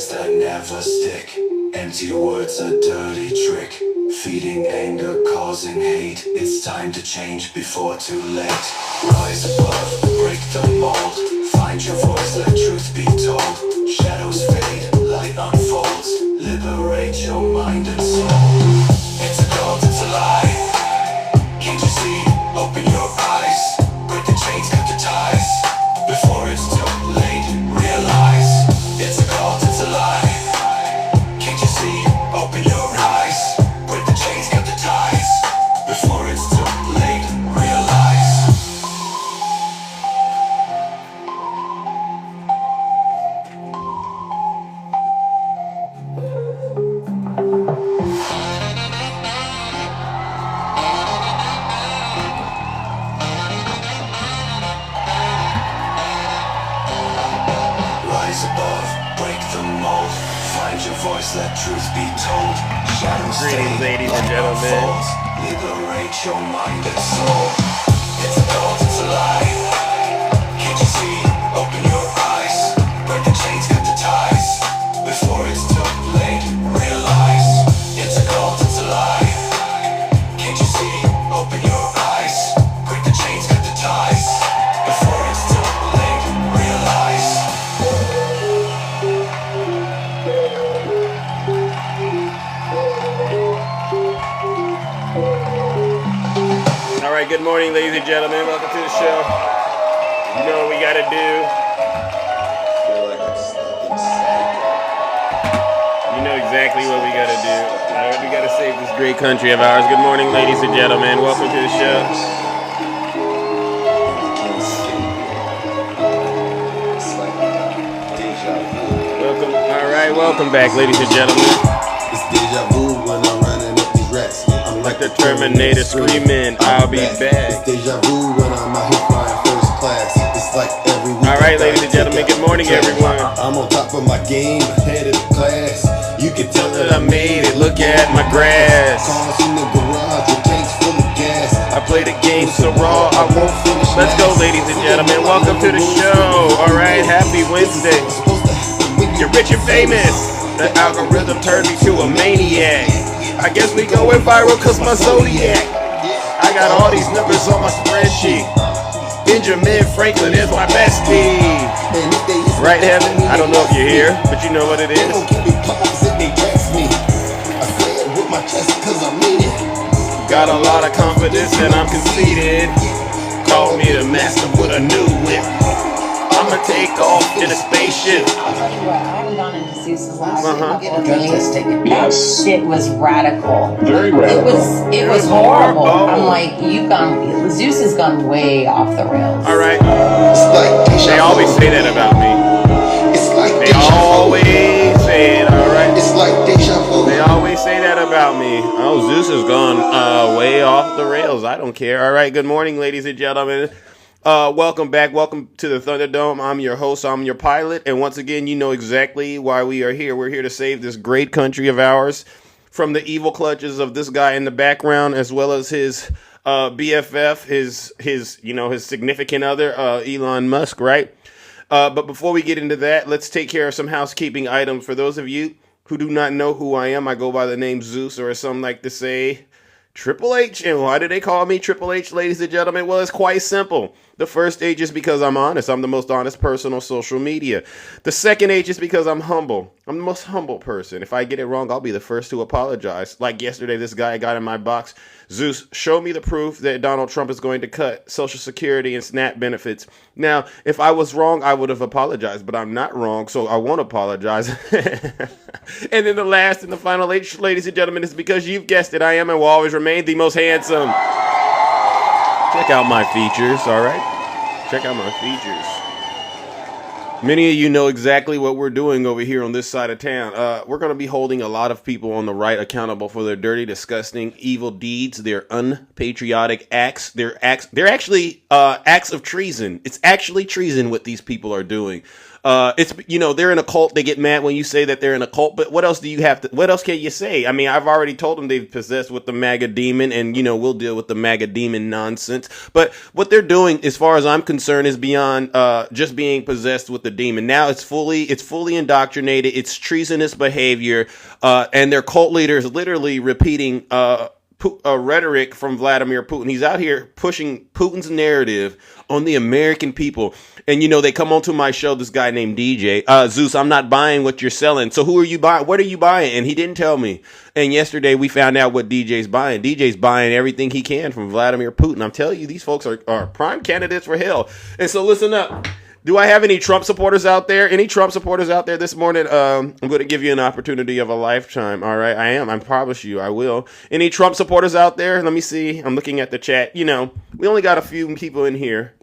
lies that never stick. Empty words a dirty trick. Feeding anger, causing hate. It's time to change before too late. Rise above, break the mold. Find your voice, let truth be told. Shadows fade, light unfolds. Liberate your mind and soul. It's a cult, it's a lie. Can't you see? Open your eyes. Break the chains, cut the ties. Before it's too late, realize. It's a cult, it's a lie. Can't you see? Open your eyes. Break the chains, cut the ties. Before it's too late, realize. Rise above, break the mold. Find your voice, let truth be told. Shadows Greetings, fade, ladies and light gentlemen. unfolds. Liberate your mind and soul. It's a cult, it's a lie. Can't you see? Open your eyes. Break the chains, cut the ties. Before it's too late, realize. It's a cult, it's a lie. Can't you see? Open your eyes. Break the chains, cut the ties. Before it's too late, realize. All right, good morning, ladies and gentlemen. Welcome to the show. You know what we got to do. You know exactly what we got to do. All right, we got to save this great country of ours. Good morning, ladies and gentlemen. Welcome to the show. Welcome. All right, welcome back, ladies and gentlemen. It's deja vu when I'm running up these racks. I'm Like the Terminator screaming, I'll be It's back. deja vu when I'm out here flying first class. It's like every week. All right, ladies and gentlemen, good morning, everyone. I'm on top of my game, ahead of the class. You can tell That I made it, look at my grass. Cars in the garage with tanks full of gas. I play the game so raw, I won't finish. Let's go, ladies and gentlemen. Welcome to the show. All right, happy Wednesday. You're rich and famous. The algorithm turned me to a maniac. I guess we going viral cause my zodiac. I got all these numbers on my spreadsheet. Benjamin Franklin is my bestie. Right, Heaven? I don't know if you're here, but you know what it They is. don't give me props if they dress me. I say it with my chest cause I mean it. Got a lot of confidence and I'm conceited. Call me the master with a new whip. I'ma take off in a spaceship. I'll tell you what, I haven't gone into Zeus's last Uh-huh. drug testing. That shit was radical. Very radical. It was horrible. I'm like, Zeus has gone way off the rails. All right. It's like They always say that about me. It's like They always say it, all right? It's like deja vu. They always say that about me. Oh, Zeus has gone way off the rails. I don't care. All right, good morning, ladies and gentlemen. Welcome back. Welcome to the Thunderdome. I'm your host. I'm your pilot. And once again, you know exactly why we are here. We're here to save this great country of ours from the evil clutches of this guy in the background, as well as his BFF, his significant other, Elon Musk, right? But before we get into that, let's take care of some housekeeping items. For those of you who do not know who I am, I go by the name Zeus, or as some like to say, Triple H. And why do they call me Triple H, ladies and gentlemen? Well, it's quite simple. The first H is because I'm honest. I'm the most honest person on social media. The second H is because I'm humble. I'm the most humble person. If I get it wrong, I'll be the first to apologize. Like yesterday, this guy got in my box. Zeus, show me the proof that Donald Trump is going to cut Social Security and SNAP benefits. Now, if I was wrong, I would have apologized, but I'm not wrong, so I won't apologize. And then the last and the final H, ladies and gentlemen, is because you've guessed it, I am and will always remain the most handsome. Check out my features, all right? Check out my features. Many of you know exactly what we're doing over here on this side of town. We're going to be holding a lot of people on the right accountable for their dirty, disgusting, evil deeds, their unpatriotic acts. They're actually acts of treason. It's actually treason what these people are doing. It's they're in a cult. They get mad when you say that they're in a cult. But what else do you have to? What else can you say? I mean, I've already told them they've possessed with the MAGA demon, and we'll deal with the MAGA demon nonsense. But what they're doing, as far as I'm concerned, is beyond just being possessed with the demon. Now it's fully indoctrinated. It's treasonous behavior, and their cult leaders literally repeating rhetoric from Vladimir Putin. He's out here pushing Putin's narrative on the American people. And they come onto my show, this guy named DJ. Zeus, I'm not buying what you're selling. So who are you buying? What are you buying? And he didn't tell me. And yesterday we found out what DJ's buying. DJ's buying everything he can from Vladimir Putin. I'm telling you, these folks are prime candidates for hell. And so listen up. Do I have any Trump supporters out there? Any Trump supporters out there this morning? I'm going to give you an opportunity of a lifetime. All right, I am. I promise you, I will. Any Trump supporters out there? Let me see. I'm looking at the chat. We only got a few people in here.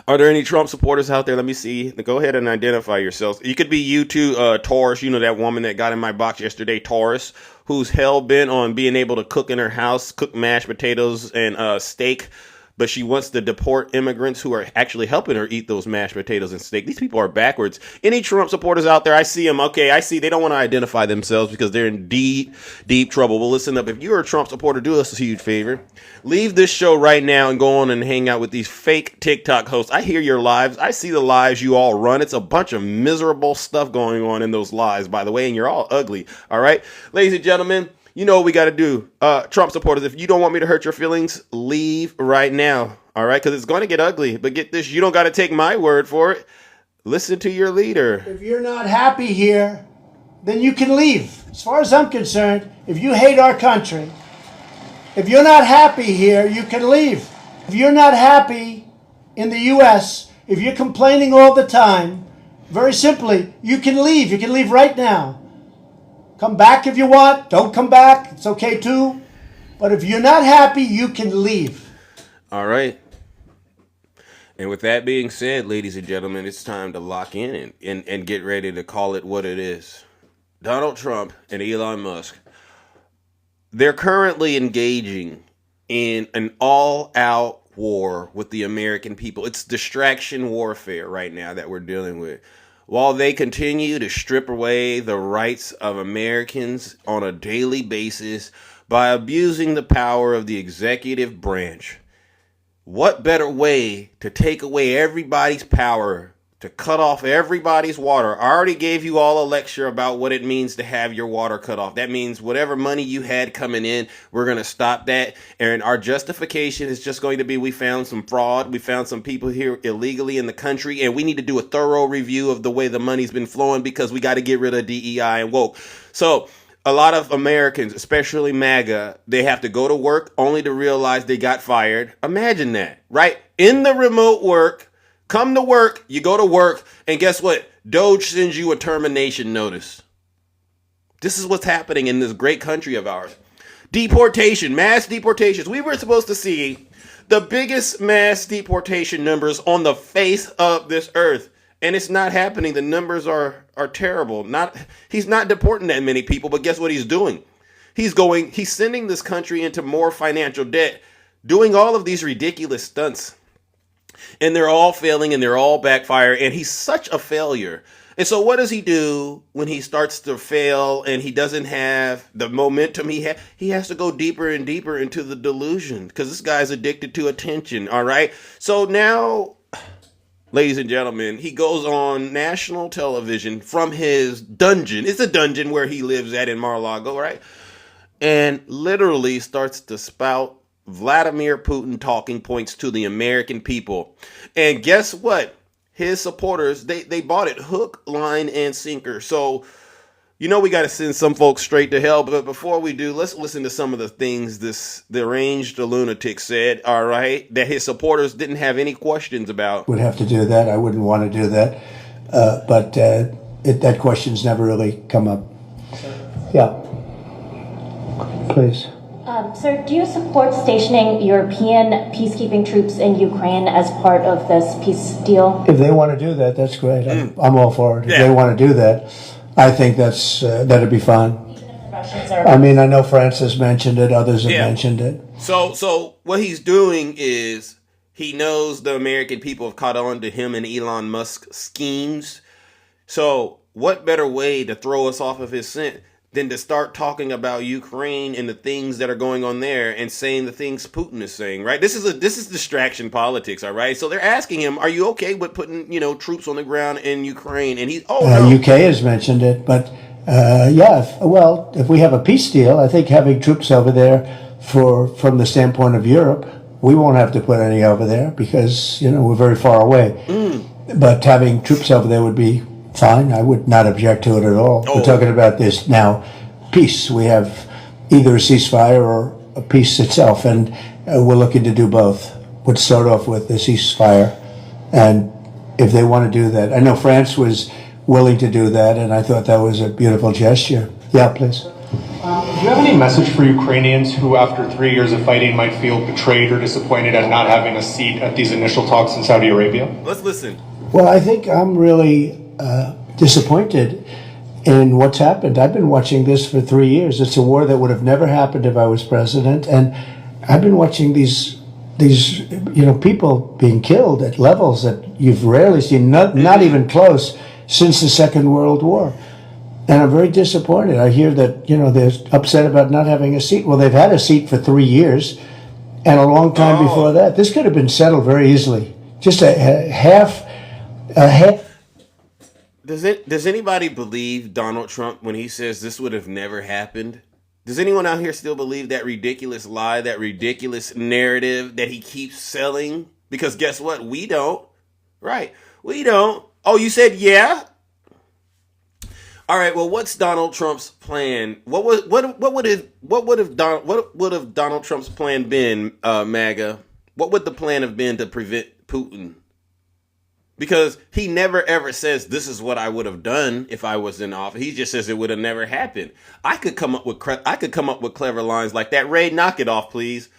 Are there any Trump supporters out there? Let me see. Go ahead and identify yourselves. You could be you too, Taurus. That woman that got in my box yesterday, Taurus, who's hell bent on being able to cook in her house, cook mashed potatoes and steak. But she wants to deport immigrants who are actually helping her eat those mashed potatoes and steak. These people are backwards. Any Trump supporters out there? I see them. Okay, I see. They don't want to identify themselves because they're in deep, deep trouble. Well, listen up. If you're a Trump supporter, do us a huge favor. Leave this show right now and go on and hang out with these fake TikTok hosts. I hear your lives. I see the lives you all run. It's a bunch of miserable stuff going on in those lives, by the way, and you're all ugly. All right? Ladies and gentlemen, you know what we got to do. Trump supporters, if you don't want me to hurt your feelings, leave right now. All right? Because it's going to get ugly. But get this, you don't got to take my word for it. Listen to your leader. If you're not happy here, then you can leave. As far as I'm concerned, if you hate our country, if you're not happy here, you can leave. If you're not happy in the U.S., if you're complaining all the time, very simply, you can leave. You can leave right now. Come back if you want. Don't come back. It's okay too. But if you're not happy, you can leave. All right. And with that being said, ladies and gentlemen, it's time to lock in and get ready to call it what it is. Donald Trump and Elon Musk, they're currently engaging in an all-out war with the American people. It's distraction warfare right now that we're dealing with. While they continue to strip away the rights of Americans on a daily basis by abusing the power of the executive branch, what better way to take away everybody's power, to cut off everybody's water? I already gave you all a lecture about what it means to have your water cut off. That means whatever money you had coming in, we're going to stop that. And our justification is just going to be, we found some fraud. We found some people here illegally in the country, and we need to do a thorough review of the way the money's been flowing because we got to get rid of DEI and woke. So a lot of Americans, especially MAGA, they have to go to work only to realize they got fired. Imagine that, right? In the remote work, come to work, you go to work, and guess what? Doge sends you a termination notice. This is what's happening in this great country of ours. Deportation, mass deportations. We were supposed to see the biggest mass deportation numbers on the face of this earth. And it's not happening. The numbers are terrible. He's not deporting that many people, but guess what he's doing? He's sending this country into more financial debt, doing all of these ridiculous stunts. And they're all failing and they're all backfire. And he's such a failure. And so what does he do when he starts to fail and he doesn't have the momentum he has to go deeper and deeper into the delusion because this guy's addicted to attention. All right. So now, ladies and gentlemen, he goes on national television from his dungeon. It's a dungeon where he lives at in Mar-a-Lago, right? And literally starts to spout Vladimir Putin talking points to the American people. And guess what? His supporters, they bought it hook, line, and sinker. So, we got to send some folks straight to hell. But before we do, let's listen to some of the things the deranged lunatic said, all right, that his supporters didn't have any questions about. Would have to do that. I wouldn't want to do that. But that question's never really come up. Yeah. Please. Sir, do you support stationing European peacekeeping troops in Ukraine as part of this peace deal? If they want to do that, that's great. I'm all for it. If they want to do that, I think that'd be fine. I mean, I know France has mentioned it. Others have mentioned it. So what he's doing is He knows the American people have caught on to him and Elon Musk schemes. So what better way to throw us off of his scent than to start talking about Ukraine and the things that are going on there and saying the things Putin is saying, right? This is distraction politics, all right? So they're asking him, are you okay with putting, troops on the ground in Ukraine? And he's, no. UK has mentioned it, but if we have a peace deal, I think having troops over there from the standpoint of Europe, we won't have to put any over there because, we're very far away. But having troops over there would be fine. I would not object to it at all. We're talking about this now, peace. We have either a ceasefire or a peace itself, and we're looking to do both. We'll start off with the ceasefire, and if they want to do that, I know France was willing to do that, and I thought that was a beautiful gesture. Yeah, please. Do you have any message for Ukrainians who, after 3 years of fighting, might feel betrayed or disappointed at not having a seat at these initial talks in Saudi Arabia? Let's listen. Well, I think I'm really disappointed in what's happened. I've been watching this for 3 years. It's a war that would have never happened if I was president, and I've been watching these people being killed at levels that you've rarely seen, not even close, since the Second World War. And I'm very disappointed. I hear that, they're upset about not having a seat. Well, they've had a seat for 3 years and a long time before that. This could have been settled very easily. Just a half. Does anybody believe Donald Trump when he says this would have never happened? Does anyone out here still believe that ridiculous lie, that ridiculous narrative that he keeps selling? Because guess what? We don't. Right. We don't. Oh, you said yeah? All right. Well, what's Donald Trump's plan? What would have Donald Trump's plan been, MAGA? What would the plan have been to prevent Putin? Because he never ever says this is what I would have done if I was in office. He just says it would have never happened. I could come up with clever lines like that. Ray, knock it off, please.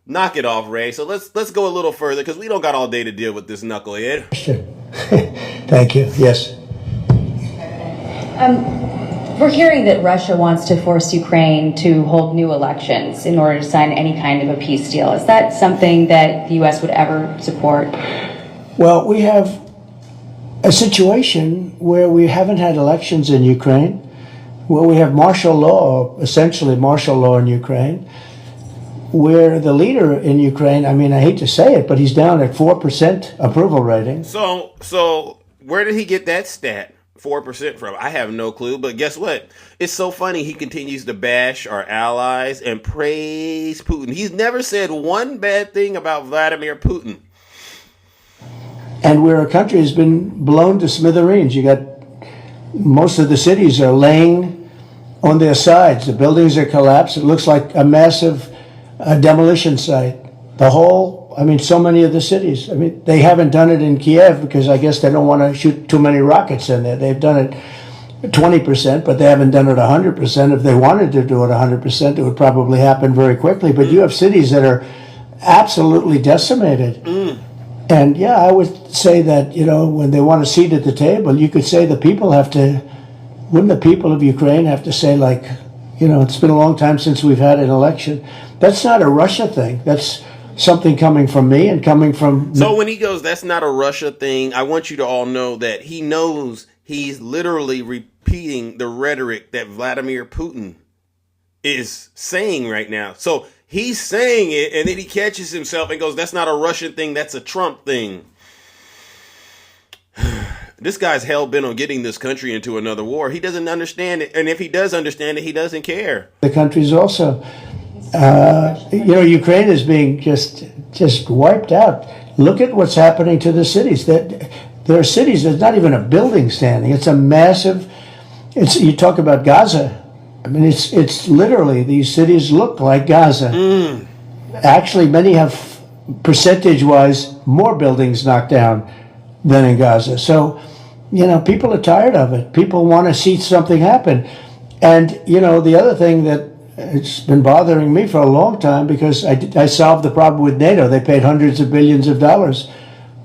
Knock it off, Ray. So let's go a little further because we don't got all day to deal with this knucklehead. Thank you. Yes. We're hearing that Russia wants to force Ukraine to hold new elections in order to sign any kind of a peace deal. Is that something that the U.S. would ever support? Well, we have a situation where we haven't had elections in Ukraine, where we have martial law, essentially martial law in Ukraine, where the leader in Ukraine, I hate to say it, but he's down at 4% approval rating. So where did he get that stat? 4% from? I have no clue, but guess what? It's so funny. He continues to bash our allies and praise Putin. He's never said one bad thing about Vladimir Putin. And where a country has been blown to smithereens. You got most of the cities are laying on their sides. The buildings are collapsed. It looks like a massive demolition site. So many of the cities. They haven't done it in Kiev because I guess they don't want to shoot too many rockets in there. They've done it 20%, but they haven't done it 100%. If they wanted to do it 100%, it would probably happen very quickly. But you have cities that are absolutely decimated. And yeah, I would say that, when they want a seat at the table, you could say wouldn't the people of Ukraine have to say it's been a long time since we've had an election. That's not a Russia thing. That's something coming from me and coming from... So when he goes, that's not a Russia thing, I want you to all know that he knows he's literally repeating the rhetoric that Vladimir Putin is saying right now. So he's saying it, and then he catches himself and goes, that's not a Russian thing, that's a Trump thing. This guy's hell-bent on getting this country into another war. He doesn't understand it, and if he does understand it, he doesn't care. The countries also. Ukraine is being just wiped out. Look at what's happening to the cities. There are cities, there's not even a building standing. It's a massive... You talk about Gaza. It's literally, these cities look like Gaza. Actually, many have, percentage-wise, more buildings knocked down than in Gaza. So, people are tired of it. People want to see something happen. And, the other thing that it's been bothering me for a long time, because I solved the problem with NATO. They paid hundreds of billions of dollars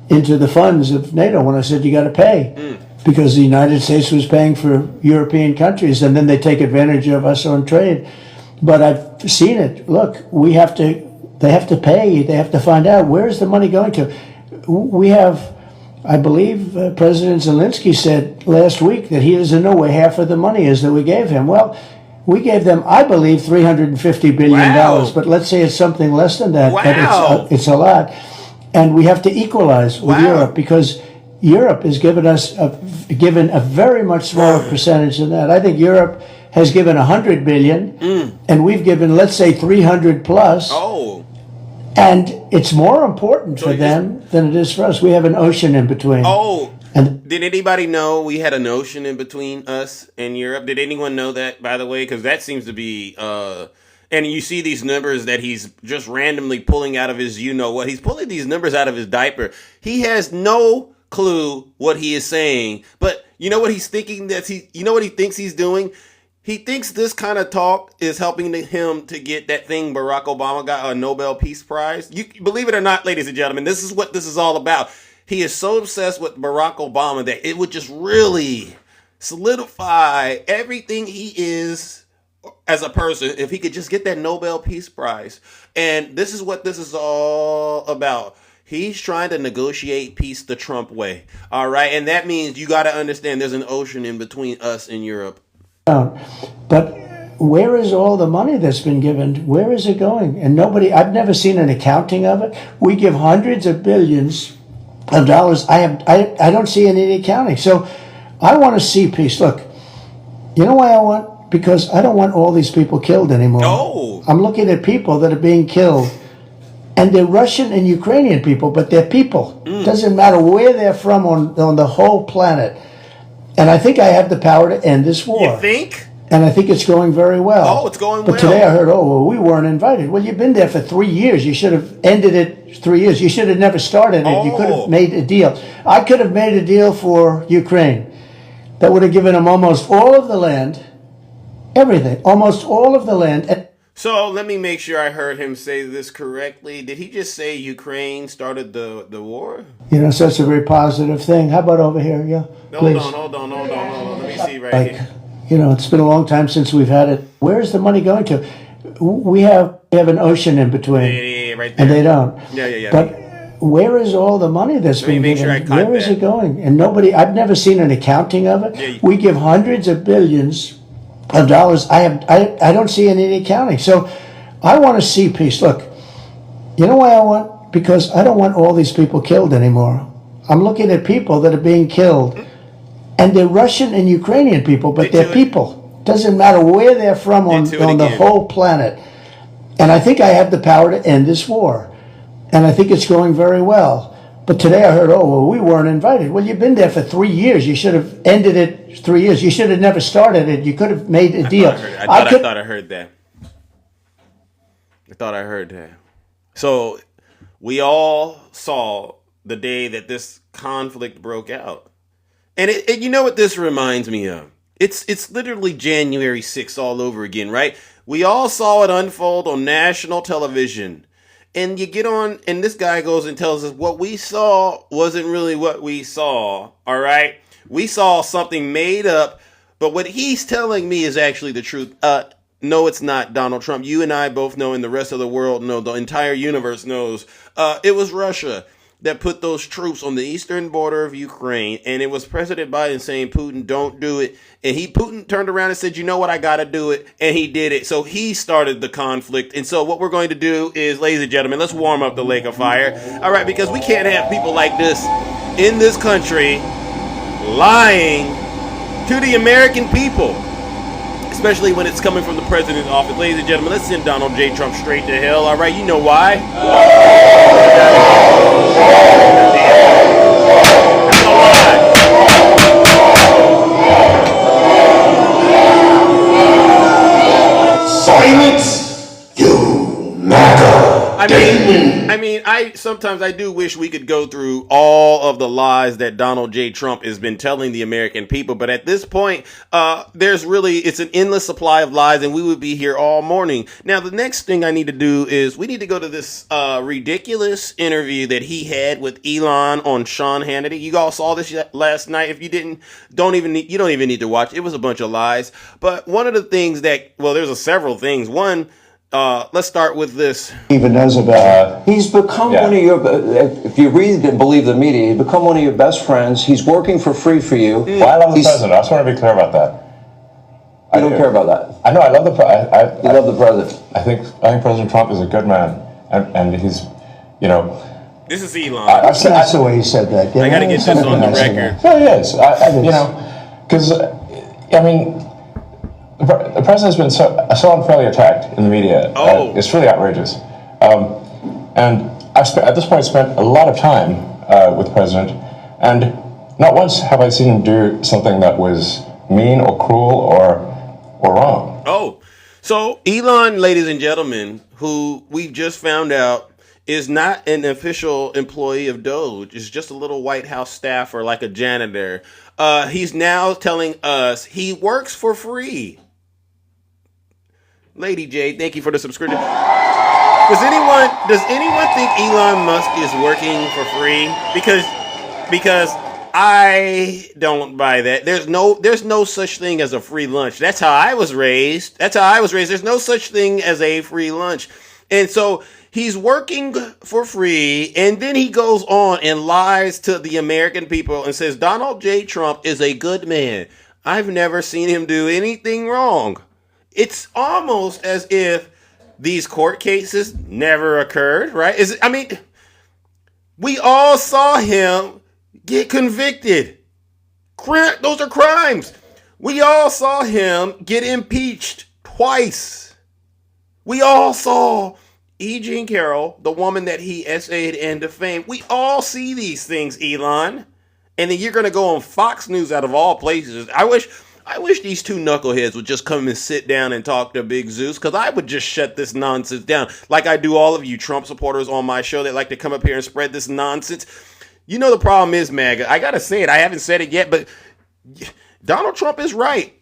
into the funds of NATO when I said you got to pay. Because the United States was paying for European countries, and then they take advantage of us on trade. But I've seen it. Look, we have to They have to pay. They have to find out where's the money going to. We have, I believe, President Zelensky said last week that he doesn't know where half of the money is that we gave him. Well, we gave them, I believe, $350 billion. Wow. But let's say it's something less than that. Wow. But it's a lot. And we have to equalize with Europe because Europe has given us given a very much smaller percentage than that. I think Europe has given 100 billion, and we've given, let's say, 300 plus. Oh. And it's more important for them than it is for us. We have an ocean in between. Oh. And did anybody know we had an ocean in between us and Europe? Did anyone know that, by the way? Because that seems to be... and you see these numbers that he's just randomly pulling out of his you-know-what. He's pulling these numbers out of his diaper. He has no clue what he is saying. But you know what he's thinking? You know what he thinks he's doing? He thinks this kind of talk is helping him to get that thing Barack Obama got, a Nobel Peace Prize. You believe it or not, ladies and gentlemen, this is what this is all about. He is so obsessed with Barack Obama that it would just really solidify everything he is as a person if he could just get that Nobel Peace Prize. And this is what this is all about. He's trying to negotiate peace the Trump way. All right. And that means you got to understand there's an ocean in between us and Europe. But where is all the money that's been given? Where is it going? And nobody, I've never seen an accounting of it. We give hundreds of billions of dollars. I don't see any accounting. So I want to see peace. Look, you know why I want? Because I don't want all these people killed anymore. Oh. I'm looking at people that are being killed. And they're Russian and Ukrainian people, but they're people. Doesn't matter where they're from on the whole planet. And I think I have the power to end this war. You think? And I think it's going very well. Oh, it's going well. But today I heard, we weren't invited. Well, you've been there for 3 years. You should have ended it 3 years. You should have never started it. You could have made a deal. I could have made a deal for Ukraine that would have given them almost all of the land, everything, almost all of the land. So let me make sure I heard him say this correctly. Did he just say Ukraine started the war? So it's a very positive thing. How about over here? Yeah, please. Hold on. Let me see right here. It's been a long time since we've had it. Where's the money going to? We have an ocean in between. Yeah, right there. And they don't. Yeah. But where is all the money that's been given? Where is it going? And nobody, I've never seen an accounting of it. Yeah, we give hundreds of billions of dollars. I don't see any accounting. So I want to see peace. Look, you know why I want? Because I don't want all these people killed anymore. I'm looking at people that are being killed. And they're Russian and Ukrainian people, but they're people. Doesn't matter where they're from on the whole planet. And I think I have the power to end this war. And I think it's going very well. But today I heard, we weren't invited. Well, you've been there for 3 years. You should have ended it 3 years. You should have never started it. You could have made a deal. I thought I heard that. I thought I heard that. So we all saw the day that this conflict broke out. And you know what this reminds me of? It's literally January 6th all over again, right? We all saw it unfold on national television. And you get on, and this guy goes and tells us what we saw wasn't really what we saw, all right? We saw something made up, but what he's telling me is actually the truth. No, it's not, Donald Trump. You and I both know, and the rest of the world know, the entire universe knows. It was Russia that put those troops on the eastern border of Ukraine, and it was President Biden saying, Putin, don't do it. And Putin turned around and said, you know what, I got to do it. And he did it. So he started the conflict. And so what we're going to do is, ladies and gentlemen, let's warm up the lake of fire. All right, because we can't have people like this in this country lying to the American people, especially when it's coming from the president's office. Ladies and gentlemen, let's send Donald J. Trump straight to hell. All right, you know why? Silence, you MAGA. I sometimes I do wish we could go through all of the lies that Donald J. Trump has been telling the American people. But at this point, it's an endless supply of lies, and we would be here all morning. Now, the next thing I need to do is we need to go to this ridiculous interview that he had with Elon on Sean Hannity. You all saw this last night. If you didn't, you don't even need to watch. It was a bunch of lies. But one of the things there's several things. One, Let's start with this. Even knows about it. He's become one of your, if you read and believe the media, he's become one of your best friends. He's working for free for you. Well, I love the president. I just want to be clear about that. I don't care about that. I know, I love the president. You love the president. I think President Trump is a good man. And he's, you know. This is Elon. That's the way he said that. I got to get this on the record. No, he is. You know, because, I mean, the president's been so unfairly attacked in the media. It's really outrageous. And I've at this point spent a lot of time with the president, and not once have I seen him do something that was mean or cruel or wrong. So Elon, ladies and gentlemen, who we've just found out is not an official employee of Doge, is just a little White House staffer like a janitor. He's now telling us he works for free. Lady J, thank you for the subscription. Does anyone think Elon Musk is working for free? Because I don't buy that. There's no such thing as a free lunch. That's how I was raised. There's no such thing as a free lunch. And so he's working for free, and then he goes on and lies to the American people and says Donald J. Trump is a good man. I've never seen him do anything wrong. It's almost as if these court cases never occurred, right? We all saw him get convicted. Those are crimes. We all saw him get impeached twice. We all saw E. Jean Carroll, the woman that he essayed and defamed. We all see these things, Elon. And then you're going to go on Fox News out of all places. I wish these two knuckleheads would just come and sit down and talk to Big Zeus, because I would just shut this nonsense down like I do all of you Trump supporters on my show that like to come up here and spread this nonsense. You know the problem is, MAGA, I got to say it. I haven't said it yet, but Donald Trump is right.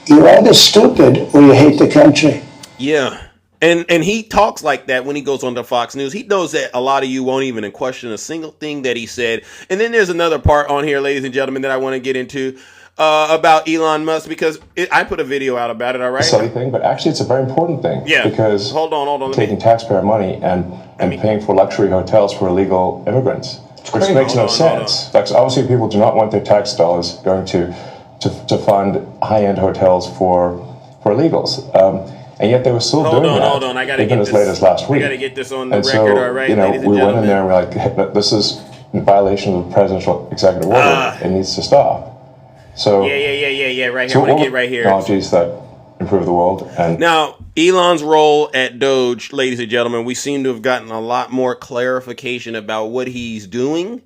You're either stupid or you hate the country. Yeah. And he talks like that when he goes on to Fox News. He knows that a lot of you won't even question a single thing that he said. And then there's another part on here, ladies and gentlemen, that I want to get into. About Elon Musk, because I put a video out about it, all right? Silly thing, but actually it's a very important thing. Yeah. Because hold on. Taking taxpayer money and paying for luxury hotels for illegal immigrants, which makes no sense. Like, obviously, people do not want their tax dollars going to fund high-end hotels for illegals. And yet they were still doing that. Hold on. I got to get this. Even as late as last week. I got to get this on the record, all right, ladies and gentlemen. We went in there and we're like, hey, this is in violation of the presidential executive order. It needs to stop. So yeah. Right here. I want to get right here. Technologies that improve the world. And now, Elon's role at Doge, ladies and gentlemen, we seem to have gotten a lot more clarification about what he's doing,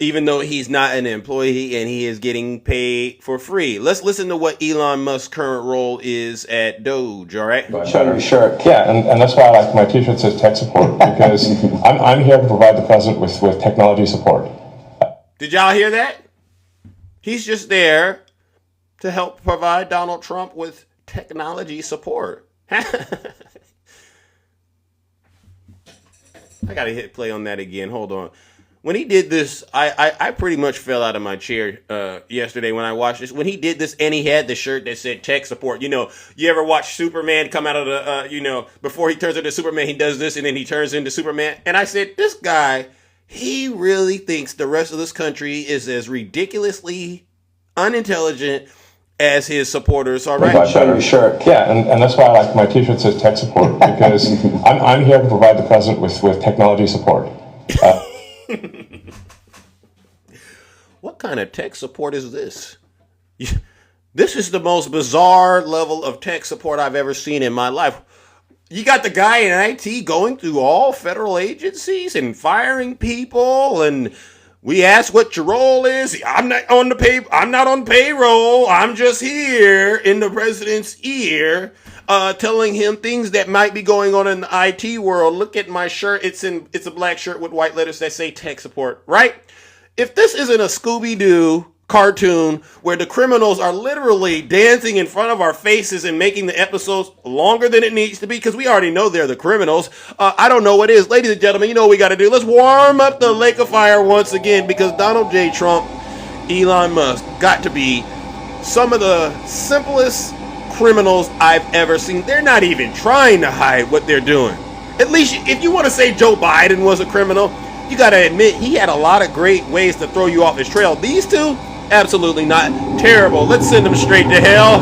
even though he's not an employee and he is getting paid for free. Let's listen to what Elon Musk's current role is at Doge. All right. Sure. Yeah, and that's why I like my T-shirt says tech support, because I'm here to provide the president with technology support. Did y'all hear that? He's just there to help provide Donald Trump with technology support. I got to hit play on that again. Hold on. When he did this, I pretty much fell out of my chair yesterday when I watched this. When he did this and he had the shirt that said tech support. You know, you ever watch Superman come out of the, before he turns into Superman, he does this and then he turns into Superman. And I said, this guy, he really thinks the rest of this country is as ridiculously unintelligent as his supporters. All right. Sure. Yeah, and that's why I like my T-shirt says tech support, because I'm here to provide the president with technology support. What kind of tech support is this? This is the most bizarre level of tech support I've ever seen in my life. You got the guy in IT going through all federal agencies and firing people, and we ask what your role is. I'm not on payroll. I'm just here in the president's ear, telling him things that might be going on in the IT world. Look at my shirt. It's a black shirt with white letters that say tech support, right? If this isn't a Scooby-Doo cartoon where the criminals are literally dancing in front of our faces and making the episodes longer than it needs to be, because we already know they're the criminals, I don't know what is. Ladies and gentlemen, you know what we got to do. Let's warm up the lake of fire once again, because Donald J. Trump, Elon Musk, got to be some of the simplest criminals I've ever seen. They're not even trying to hide what they're doing. At least if you want to say Joe Biden was a criminal, you got to admit he had a lot of great ways to throw you off his trail. These two, absolutely not. Terrible. Let's send them straight to hell.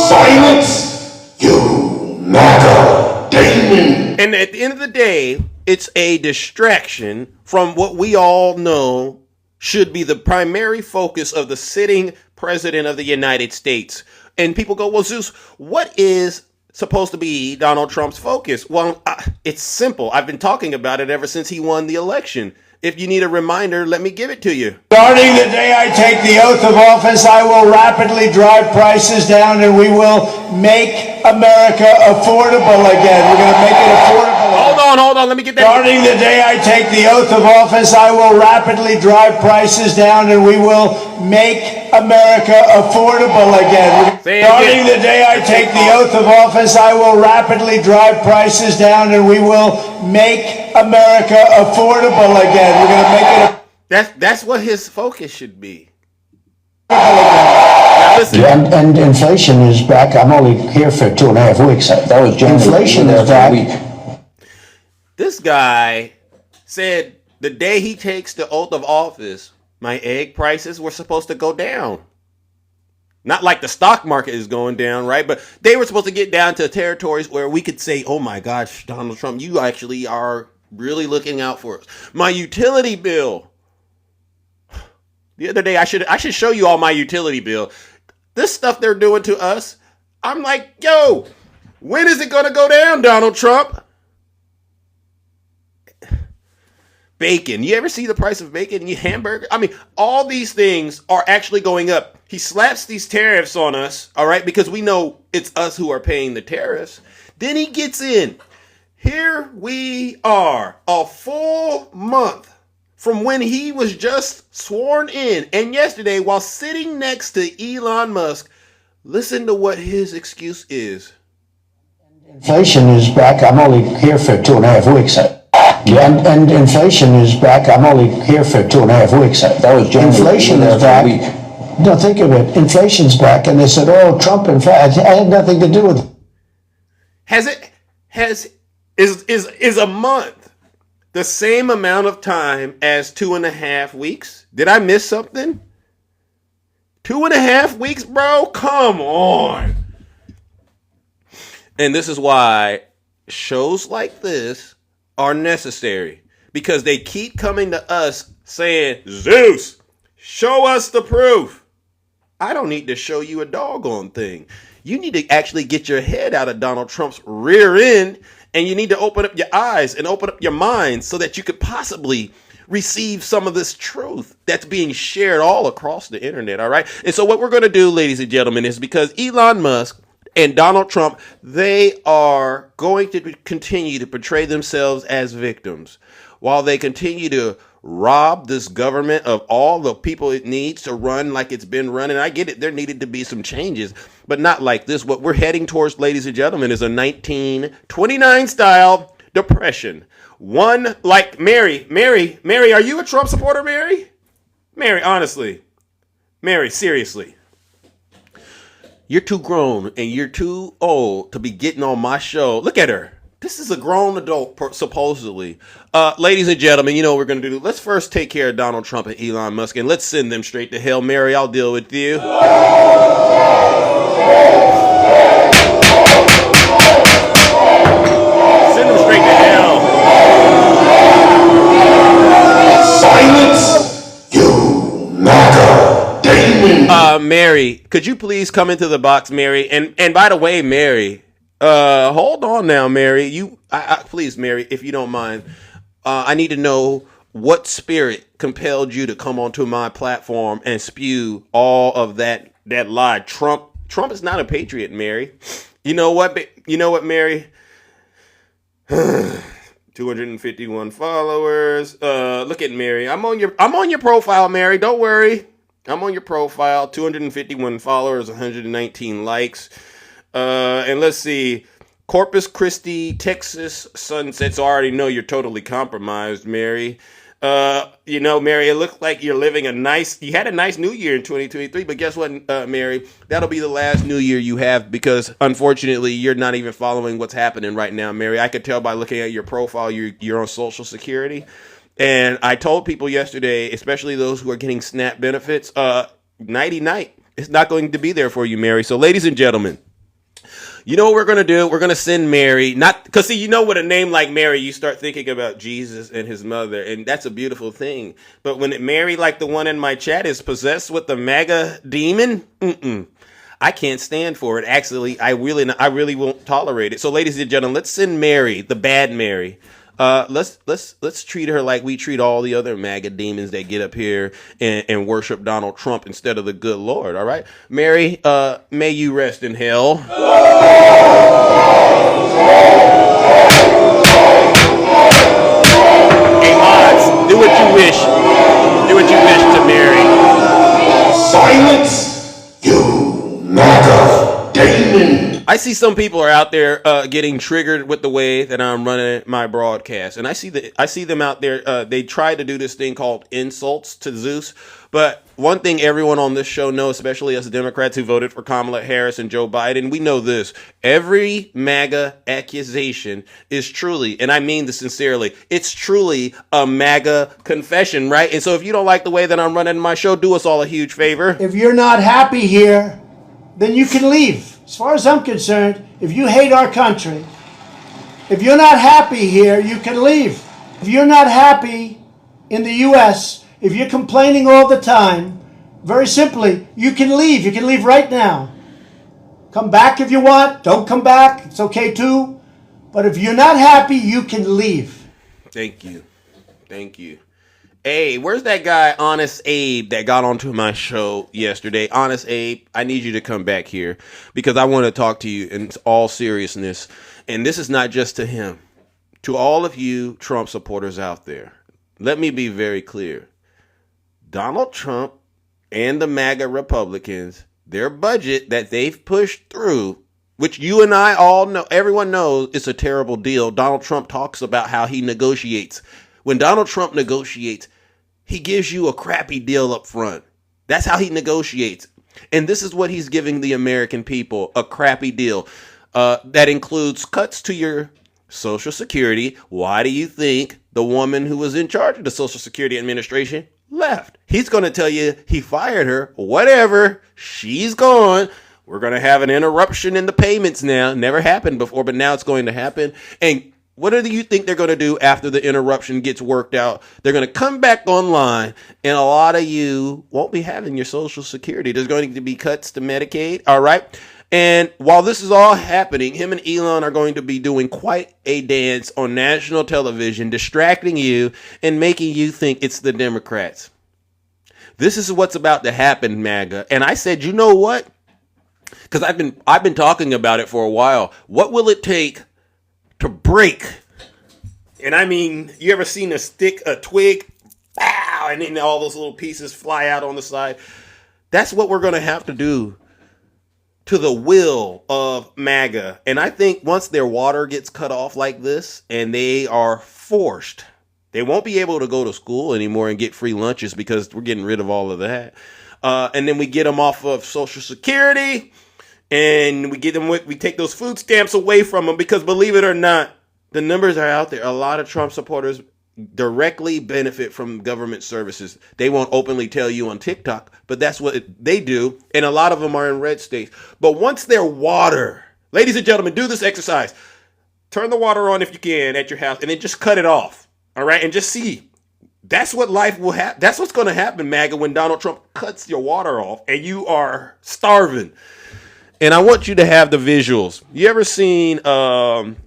Silence, you MAGA demon. And at the end of the day, it's a distraction from what we all know should be the primary focus of the sitting president of the United States. And people go, well, Zeus, what is supposed to be Donald Trump's focus? Well, it's simple. I've been talking about it ever since he won the election. If you need a reminder, let me give it to you. Starting the day I take the oath of office, I will rapidly drive prices down and we will make America affordable again. We're going to make it affordable. Hold on, let me get that. Starting the day I take the oath of office, I will rapidly drive prices down and we will make America affordable again. Starting the day I take the oath of office, I will rapidly drive prices down and we will make America affordable again. We're going to make it. That's what his focus should be. And inflation is back. I'm only here for 2.5 weeks. That was January. Inflation is back. This guy said the day he takes the oath of office, my egg prices were supposed to go down. Not like the stock market is going down, right? But they were supposed to get down to territories where we could say, oh my gosh, Donald Trump, you actually are really looking out for us. My utility bill. The other day, I should show you all my utility bill. This stuff they're doing to us, I'm like, yo, when is it going to go down, Donald Trump? Bacon. You ever see the price of bacon in your hamburger? I mean, all these things are actually going up. He slaps these tariffs on us, all right, because we know it's us who are paying the tariffs. Then he gets in. Here we are, a full month from when he was just sworn in. And yesterday, while sitting next to Elon Musk, listen to what his excuse is. Inflation is back. I'm only here for 2.5 weeks. And inflation is back. I'm only here for 2.5 weeks. That was January. Inflation is back. No, think of it. Inflation's back. And they said, oh, Trump, in fact, I had nothing to do with it. Is a month the same amount of time as 2.5 weeks? Did I miss something? 2.5 weeks, bro? Come on. And this is why shows like this are necessary, because they keep coming to us saying, Zeus, show us the proof. I don't need to show you a doggone thing. You need to actually get your head out of Donald Trump's rear end, and you need to open up your eyes and open up your mind so that you could possibly receive some of this truth that's being shared all across the internet, all right? And so what we're going to do, ladies and gentlemen, is because Elon Musk and Donald Trump, they are going to continue to portray themselves as victims while they continue to rob this government of all the people it needs to run like it's been running. I get it. There needed to be some changes, but not like this. What we're heading towards, ladies and gentlemen, is a 1929 style depression. One like Mary, are you a Trump supporter, Mary? Mary, honestly. Mary, seriously. You're too grown and you're too old to be getting on my show. Look at her. This is a grown adult, supposedly. Ladies and gentlemen, you know what we're going to do. Let's first take care of Donald Trump and Elon Musk, and let's send them straight to hell. Mary, I'll deal with you. Send them straight to hell. Silence, you MAGA demon. Mary, could you please come into the box, Mary? And by the way, Mary, hold on now, Mary. Please, Mary, if you don't mind, I need to know what spirit compelled you to come onto my platform and spew all of that lie. Trump is not a patriot, Mary. You know what, Mary? 251 followers. Look at Mary. I'm on your profile, Mary. Don't worry. I'm on your profile. 251 followers, 119 likes. And let's see. Corpus Christi, Texas sunsets. I already know you're totally compromised, Mary. Mary, it looked like you had a nice new year in 2023, but guess what, Mary? That'll be the last new year you have because unfortunately you're not even following what's happening right now, Mary. I could tell by looking at your profile, you're on Social Security. And I told people yesterday, especially those who are getting SNAP benefits, nighty night. It's not going to be there for you, Mary. So ladies and gentlemen, you know what we're going to do? We're going to send Mary, because see, with a name like Mary, you start thinking about Jesus and his mother, and that's a beautiful thing. But when Mary, like the one in my chat, is possessed with the MAGA demon, I can't stand for it. Actually, I really won't tolerate it. So ladies and gentlemen, let's send Mary, the bad Mary. Let's treat her like we treat all the other MAGA demons that get up here and worship Donald Trump instead of the good Lord. All right, Mary, may you rest in hell. Hey, mods, do what you wish. Do what you wish to Mary. Silence, you MAGA demon. I see some people are out there getting triggered with the way that I'm running my broadcast, and I see them out there. They try to do this thing called insults to Zeus, but one thing everyone on this show knows, especially us Democrats who voted for Kamala Harris and Joe Biden, we know this: every MAGA accusation is truly, and I mean this sincerely, it's truly a MAGA confession, right? And so, if you don't like the way that I'm running my show, do us all a huge favor. If you're not happy here, then you can leave. As far as I'm concerned, if you hate our country, if you're not happy here, you can leave. If you're not happy in the U.S., if you're complaining all the time, very simply, you can leave. You can leave right now. Come back if you want. Don't come back. It's okay too. But if you're not happy, you can leave. Thank you. Hey, where's that guy, Honest Abe, that got onto my show yesterday? Honest Abe, I need you to come back here because I want to talk to you in all seriousness. And this is not just to him. To all of you Trump supporters out there, let me be very clear. Donald Trump and the MAGA Republicans, their budget that they've pushed through, which you and I all know, everyone knows it's a terrible deal. Donald Trump talks about how he negotiates. When Donald Trump negotiates, he gives you a crappy deal up front. That's how he negotiates. And this is what he's giving the American people, a crappy deal. That includes cuts to your Social Security. Why do you think the woman who was in charge of the Social Security Administration left? He's going to tell you he fired her. Whatever. She's gone. We're going to have an interruption in the payments now. Never happened before, but now it's going to happen. And what do you think they're going to do after the interruption gets worked out? They're going to come back online, and a lot of you won't be having your Social Security. There's going to be cuts to Medicaid, all right? And while this is all happening, him and Elon are going to be doing quite a dance on national television, distracting you and making you think it's the Democrats. This is what's about to happen, MAGA. And I said, you know what? Because I've been talking about it for a while. What will it take to break? And I mean, you ever seen a twig, pow, and then all those little pieces fly out on the side? That's what we're going to have to do to the will of MAGA. And I think once their water gets cut off like this and they are forced, they won't be able to go to school anymore and get free lunches because we're getting rid of all of that. And then we get them off of Social Security. And we take those food stamps away from them because, believe it or not, the numbers are out there. A lot of Trump supporters directly benefit from government services. They won't openly tell you on TikTok, but that's what they do. And a lot of them are in red states. But once their water, ladies and gentlemen, do this exercise. Turn the water on if you can at your house and then just cut it off. All right. And just see. That's what life will happen. That's what's going to happen, MAGA, when Donald Trump cuts your water off and you are starving. And I want you to have the visuals. You ever seen, Trump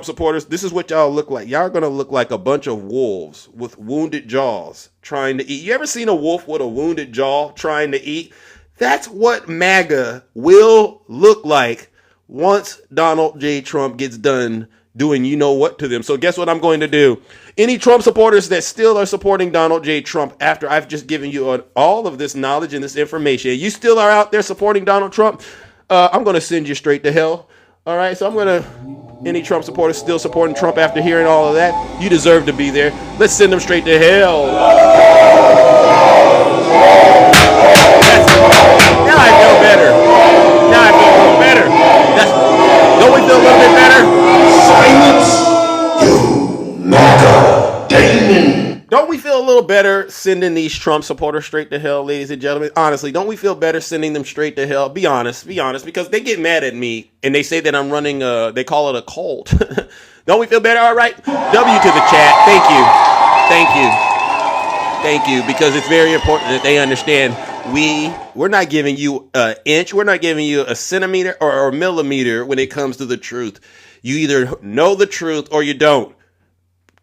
supporters? This is what y'all look like. Y'all are going to look like a bunch of wolves with wounded jaws trying to eat. You ever seen a wolf with a wounded jaw trying to eat? That's what MAGA will look like once Donald J. Trump gets done doing you know what to them. So guess what I'm going to do? Any Trump supporters that still are supporting Donald J. Trump after I've just given you all of this knowledge and this information, you still are out there supporting Donald Trump, I'm going to send you straight to hell. All right, so I'm going to, any Trump supporters still supporting Trump after hearing all of that, you deserve to be there. Let's send them straight to hell. Now I feel better. Now I feel a little better. Don't we feel a little bit better? Silence, you MAGA demon. Don't we feel a little better sending these Trump supporters straight to hell, ladies and gentlemen? Honestly, don't we feel better sending them straight to hell? Be honest, because they get mad at me and they say that I'm running, they call it a cult. Don't we feel better? All right. W to the chat. Thank you, because it's very important that they understand we're not giving you an inch, we're not giving you a centimeter or a millimeter when it comes to the truth. You either know the truth or you don't.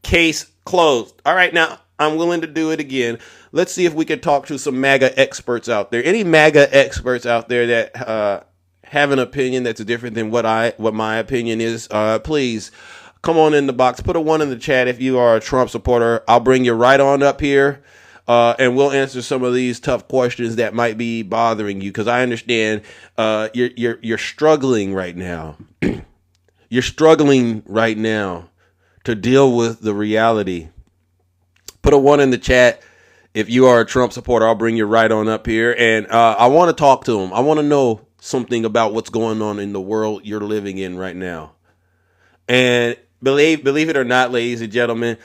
Case closed. All right, now I'm willing to do it again. Let's see if we can talk to some MAGA experts out there. Any MAGA experts out there that have an opinion that's different than what my opinion is? Please come on in the box. Put a 1 in the chat if you are a Trump supporter. I'll bring you right on up here, and we'll answer some of these tough questions that might be bothering you, because I understand you're struggling right now. You're struggling right now to deal with the reality. Put a 1 in the chat if you are a Trump supporter. I'll bring you right on up here. And I want to talk to him. I want to know something about what's going on in the world you're living in right now. And believe it or not, ladies and gentlemen,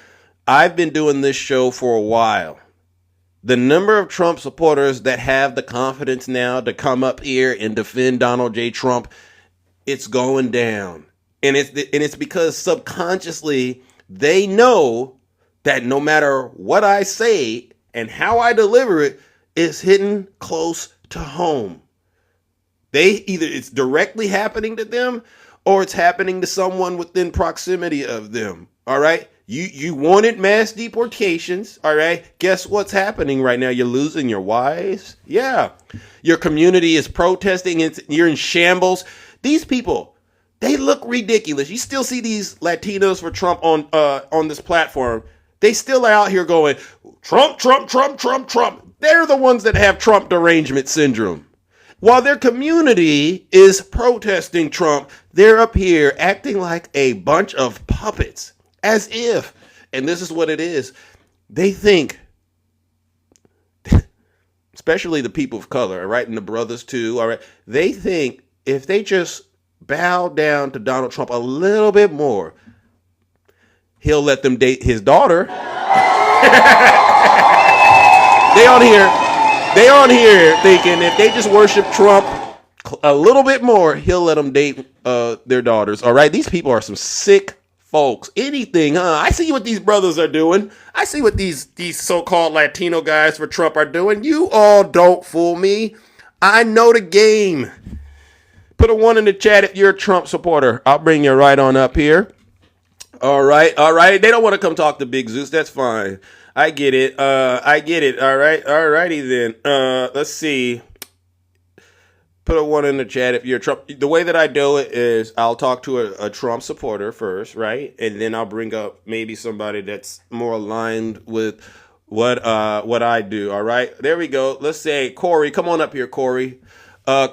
I've been doing this show for a while. The number of Trump supporters that have the confidence now to come up here and defend Donald J. Trump, it's going down. And it's because subconsciously they know that no matter what I say and how I deliver it, it's hitting close to home. It's directly happening to them or it's happening to someone within proximity of them. All right. You wanted mass deportations. All right. Guess what's happening right now? You're losing your wives. Yeah. Your community is protesting. You're in shambles. These people, they look ridiculous. You still see these Latinos for Trump on this platform. They still are out here going, Trump, Trump, Trump, Trump, Trump. They're the ones that have Trump derangement syndrome. While their community is protesting Trump, they're up here acting like a bunch of puppets, as if, and this is what it is, they think, especially the people of color, all right, and the brothers too, all right, they think if they just bow down to Donald Trump a little bit more, he'll let them date his daughter. They on here thinking if they just worship Trump a little bit more, he'll let them date their daughters. All right, these people are some sick folks. Anything, huh? I see what these brothers are doing. I see what these so-called Latino guys for Trump are doing. You all don't fool me. I know the game. Put a 1 in the chat if you're a Trump supporter. I'll bring you right on up here. All right. They don't want to come talk to Big Zeus. That's fine. I get it. All right. All righty then. Let's see. Put a 1 in the chat if you're a Trump. The way that I do it is I'll talk to a Trump supporter first, right? And then I'll bring up maybe somebody that's more aligned with what I do. All right. There we go. Let's say Corey. Come on up here, Corey.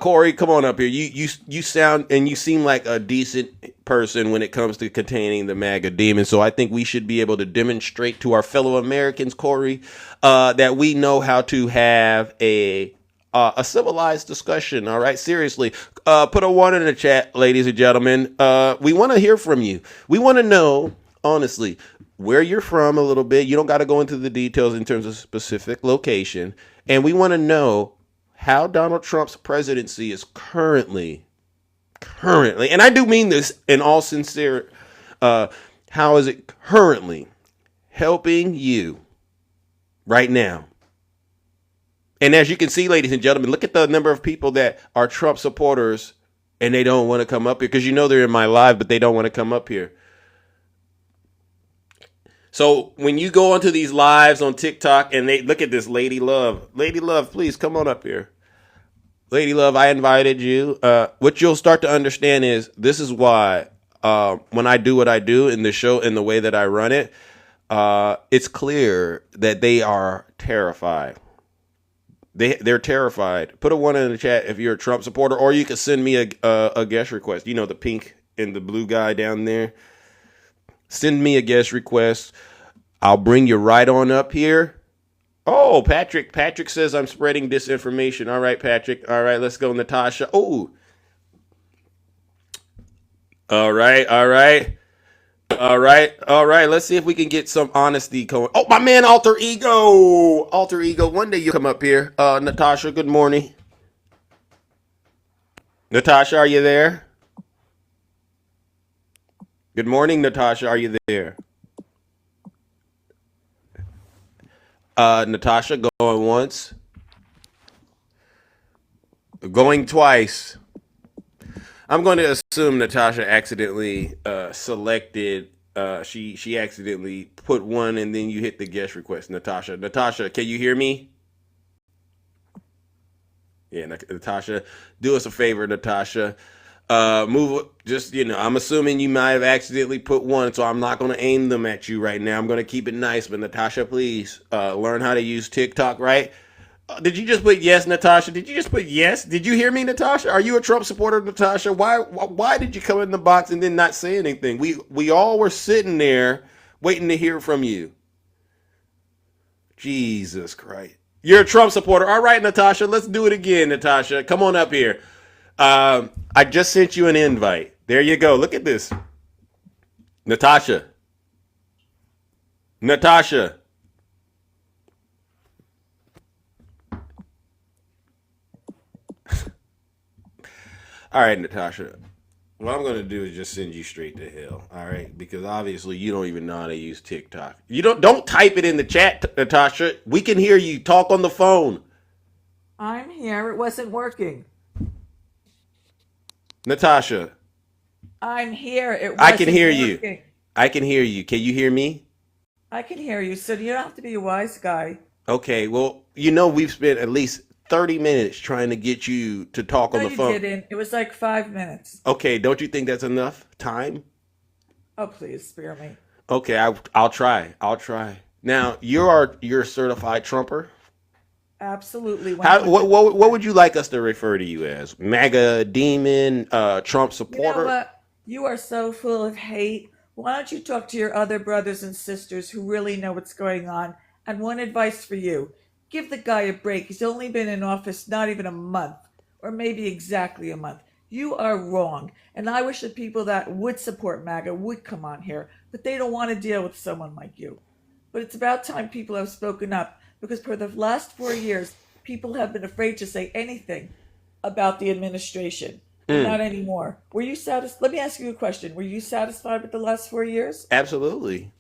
Corey, come on up here. You sound and you seem like a decent person when it comes to containing the MAGA demon. So I think we should be able to demonstrate to our fellow Americans, Corey, that we know how to have a civilized discussion. All right, seriously. Put a 1 in the chat, ladies and gentlemen. We want to hear from you. We want to know, honestly, where you're from a little bit. You don't got to go into the details in terms of specific location. And we want to know how Donald Trump's presidency is currently, and I do mean this in all sincerity, how is it currently helping you right now? And as you can see, ladies and gentlemen, look at the number of people that are Trump supporters and they don't want to come up here because they're in my live, but they don't want to come up here. So when you go onto these lives on TikTok and they look at this Lady Love, please come on up here. Lady Love, I invited you. What you'll start to understand is this is why when I do what I do in the show and the way that I run it, it's clear that they are terrified. They're terrified. Put a 1 in the chat if you're a Trump supporter, or you can send me a guest request. The pink and the blue guy down there. Send me a guest request. I'll bring you right on up here. Oh, Patrick. Patrick says I'm spreading disinformation. All right, Patrick. All right, let's go, Natasha. Oh. All right. Let's see if we can get some honesty going. Oh, my man, Alter Ego. One day you come up here. Natasha, good morning. Natasha, are you there? Good morning, Natasha. Are you there? Natasha, going once. Going twice. I'm going to assume Natasha accidentally selected. She accidentally put one, and then you hit the guest request. Natasha, can you hear me? Yeah, Natasha, do us a favor, Natasha. Move. Just I'm assuming you might have accidentally put one, so I'm not going to aim them at you right now. I'm going to keep it nice, but Natasha, please learn how to use TikTok, right? Did you just put yes, Natasha? Did you just put yes? Did you hear me, Natasha? Are you a Trump supporter, Natasha? Why did you come in the box and then not say anything? We all were sitting there waiting to hear from you. Jesus Christ. You're a Trump supporter. All right, Natasha, let's do it again, Natasha. Come on up here. I just sent you an invite. There you go. Look at this. Natasha. All right, Natasha. What I'm going to do is just send you straight to hell. All right, because obviously you don't even know how to use TikTok. You don't type it in the chat, Natasha. We can hear you. Talk on the phone. I'm here. It wasn't working. Natasha. I'm here. It wasn't I can hear working. you. I can hear you. Can you hear me? I can hear you, so you don't have to be a wise guy. Okay, well, we've spent at least 30 minutes trying to get you to talk on the phone. No, you didn't. It was like 5 minutes. Okay, don't you think that's enough time? Oh, please spare me. Okay, I'll try. Now, you're a certified Trumper? Absolutely. What would you like us to refer to you as? MAGA demon, Trump supporter? You know what? You are so full of hate. Why don't you talk to your other brothers and sisters who really know what's going on? And one advice for you. Give the guy a break. He's only been in office not even a month, or maybe exactly a month. You are wrong. And I wish that people that would support MAGA would come on here, but they don't want to deal with someone like you. But it's about time people have spoken up, because for the last 4 years, people have been afraid to say anything about the administration. Not anymore. Were you satisfied? Let me ask you a question. Were you satisfied with the last 4 years? Absolutely.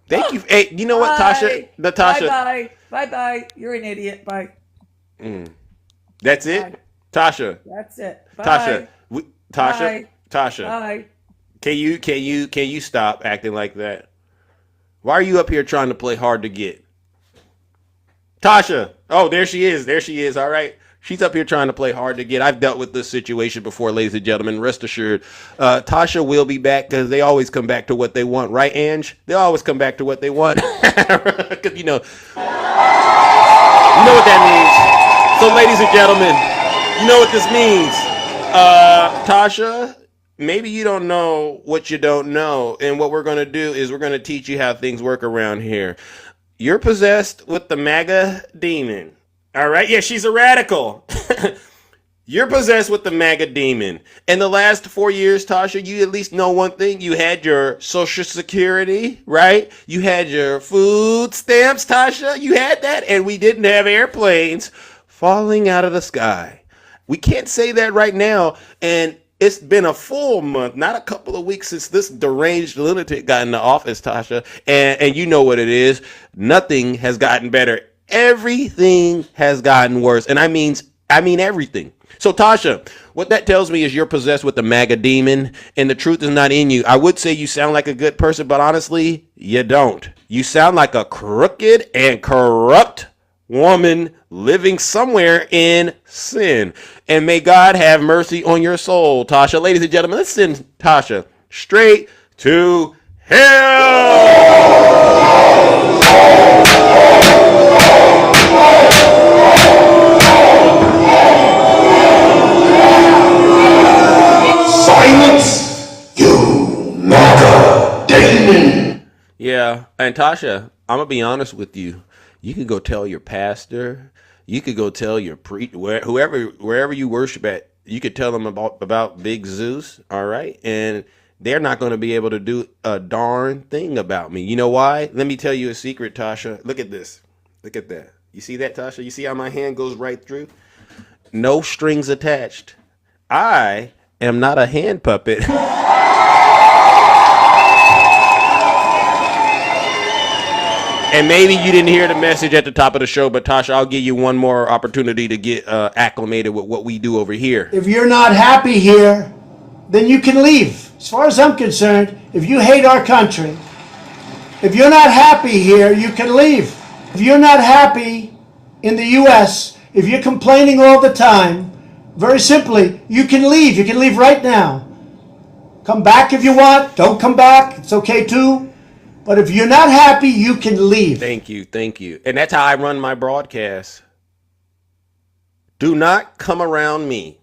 Thank you. Hey, you know what, Natasha? Bye. You're an idiot. Bye. That's it? Bye. Tasha. That's it. Bye. Tasha. Bye. Can you stop acting like that? Why are you up here trying to play hard to get? Tasha. Oh, there she is. All right. She's up here trying to play hard to get. I've dealt with this situation before, ladies and gentlemen. Rest assured, Tasha will be back, because they always come back to what they want. Right, Ange? They always come back to what they want. Because, you know what that means. So, ladies and gentlemen, you know what this means. Tasha, maybe you don't know what you don't know. And what we're going to do is we're going to teach you how things work around here. You're possessed with the MAGA demon. All right. Yeah, she's a radical. You're possessed with the MAGA demon. In the last 4 years, Tasha, you at least know one thing. You had your Social Security, right? You had your food stamps, Tasha. You had that. And we didn't have airplanes falling out of the sky. We can't say that right now. And it's been a full month, not a couple of weeks, since this deranged lunatic got into office, Tasha. And you know what it is. Nothing has gotten better. Everything has gotten worse. And I mean everything. So, Tasha, what that tells me is you're possessed with the MAGA demon, and the truth is not in you. I would say you sound like a good person, but honestly, you don't. You sound like a crooked and corrupt woman living somewhere in sin. And may God have mercy on your soul, Tasha. Ladies and gentlemen, let's send Tasha straight to hell. Silence, you Yeah, and Tasha, I'm gonna be honest with you. You could go tell your pastor. You could go tell your wherever you worship at. You could tell them about Big Zeus. All right, and they're not going to be able to do a darn thing about me. You know why? Let me tell you a secret, Tasha. Look at this. Look at that. You see that, Tasha? You see how my hand goes right through? No strings attached. I am not a hand puppet. And maybe you didn't hear the message at the top of the show, but Tasha, I'll give you one more opportunity to get acclimated with what we do over here. If you're not happy here, then you can leave. As far as I'm concerned, if you hate our country, if you're not happy here, you can leave. If you're not happy in the U.S., if you're complaining all the time, very simply, you can leave. You can leave right now. Come back if you want. Don't come back. It's okay too. But if you're not happy, you can leave. Thank you. Thank you. And that's how I run my broadcast. Do not come around me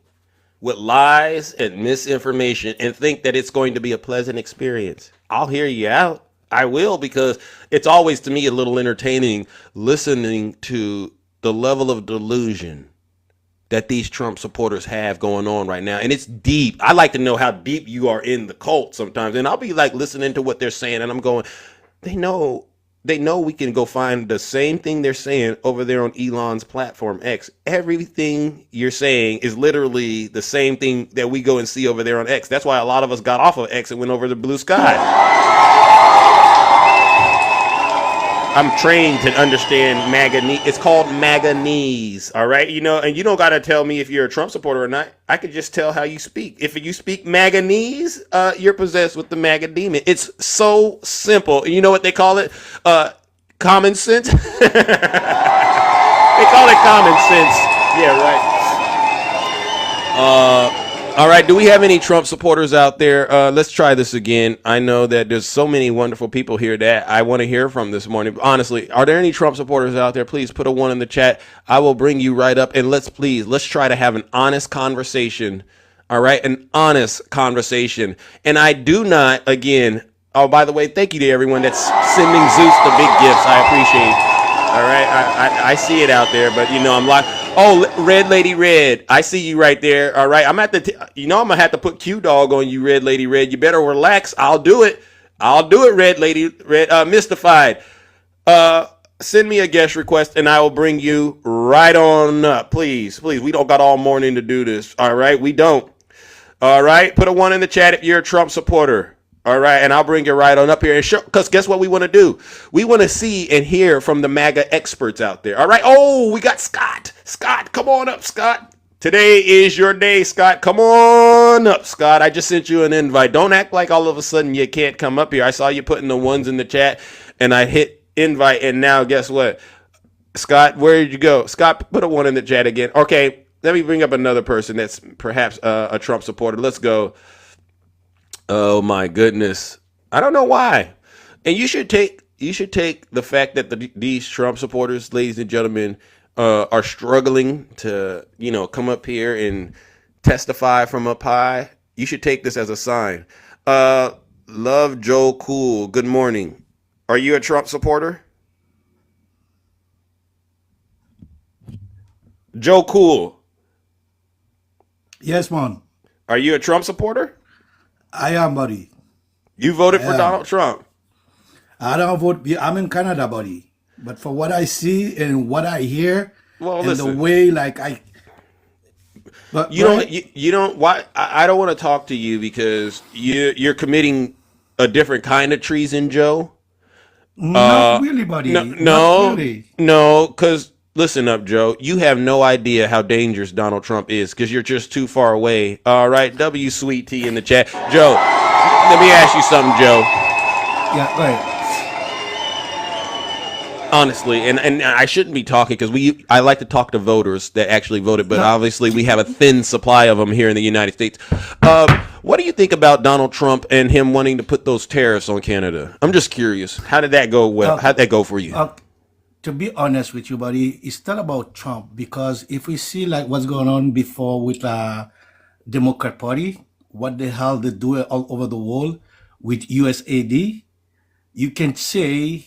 with lies and misinformation and think that it's going to be a pleasant experience. I'll hear you out. I will, because it's always, to me, a little entertaining listening to the level of delusion that these Trump supporters have going on right now. And it's deep. I like to know how deep you are in the cult sometimes. And I'll be like listening to what they're saying, and I'm going, they know we can go find the same thing they're saying over there on Elon's platform X. Everything you're saying is literally the same thing that we go and see over there on X. That's why a lot of us got off of X and went over to Blue Sky. I'm trained to understand MAGA. It's called MAGAnese, all right? You know, and you don't got to tell me if you're a Trump supporter or not. I could just tell how you speak. If you speak MAGAnese, you're possessed with the MAGA demon. It's so simple. And you know what they call it? Common sense. They call it common sense. Yeah, right. All right, do we have any Trump supporters out there? Let's try this again. I know that there's so many wonderful people here that I want to hear from this morning. Honestly, are there any Trump supporters out there? Please put a 1 in the chat. I will bring you right up, and let's try to have an honest conversation. All right, an honest conversation. And I do not, again, oh, by the way, thank you to everyone that's sending Zeus the big gifts. I appreciate it. All right, I see it out there, but you know, I'm like, oh, Red Lady Red, I see you right there. All right, I'm gonna have to put Q Dog on you, Red Lady Red. You better relax. I'll do it, Red Lady Red. Mystified. Send me a guest request, and I will bring you right on up. Please. We don't got all morning to do this. All right, we don't. All right, put a 1 in the chat if you're a Trump supporter. All right, and I'll bring you right on up here and show, because guess what we want to do? We want to see and hear from the MAGA experts out there. All right. Oh, we got Scott. Scott, come on up, Scott. Today is your day, Scott. Come on up, Scott. I just sent you an invite. Don't act like all of a sudden you can't come up here. I saw you putting the 1s in the chat, and I hit invite, and now guess what? Scott, where did you go? Scott, put a 1 in the chat again. Okay, let me bring up another person that's perhaps a Trump supporter. Let's go. Oh my goodness. I don't know why. And you should take the fact that these Trump supporters, ladies and gentlemen, are struggling to, come up here and testify from up high. You should take this as a sign. Love Joe Cool. Good morning. Are you a Trump supporter? Joe Cool. Yes, man. Are you a Trump supporter? I am, buddy. You voted for Donald Trump. I don't vote. I'm in Canada, buddy. But for what I see and what I hear, the way, like I. But you don't. Why? I don't want to talk to you because you're committing a different kind of treason, Joe. Not really, buddy. No, because. Listen up, Joe. You have no idea how dangerous Donald Trump is because you're just too far away. All right. W Sweet Tea in the chat. Joe, let me ask you something, Joe. Yeah, go ahead. Honestly, and I shouldn't be talking because I like to talk to voters that actually voted, but obviously we have a thin supply of them here in the United States. What do you think about Donald Trump and him wanting to put those tariffs on Canada? I'm just curious. How did that go? How did that go for you? To be honest with you, buddy, it's not about Trump, because if we see like what's going on before with Democrat Party, what the hell they do all over the world with USAID, you can see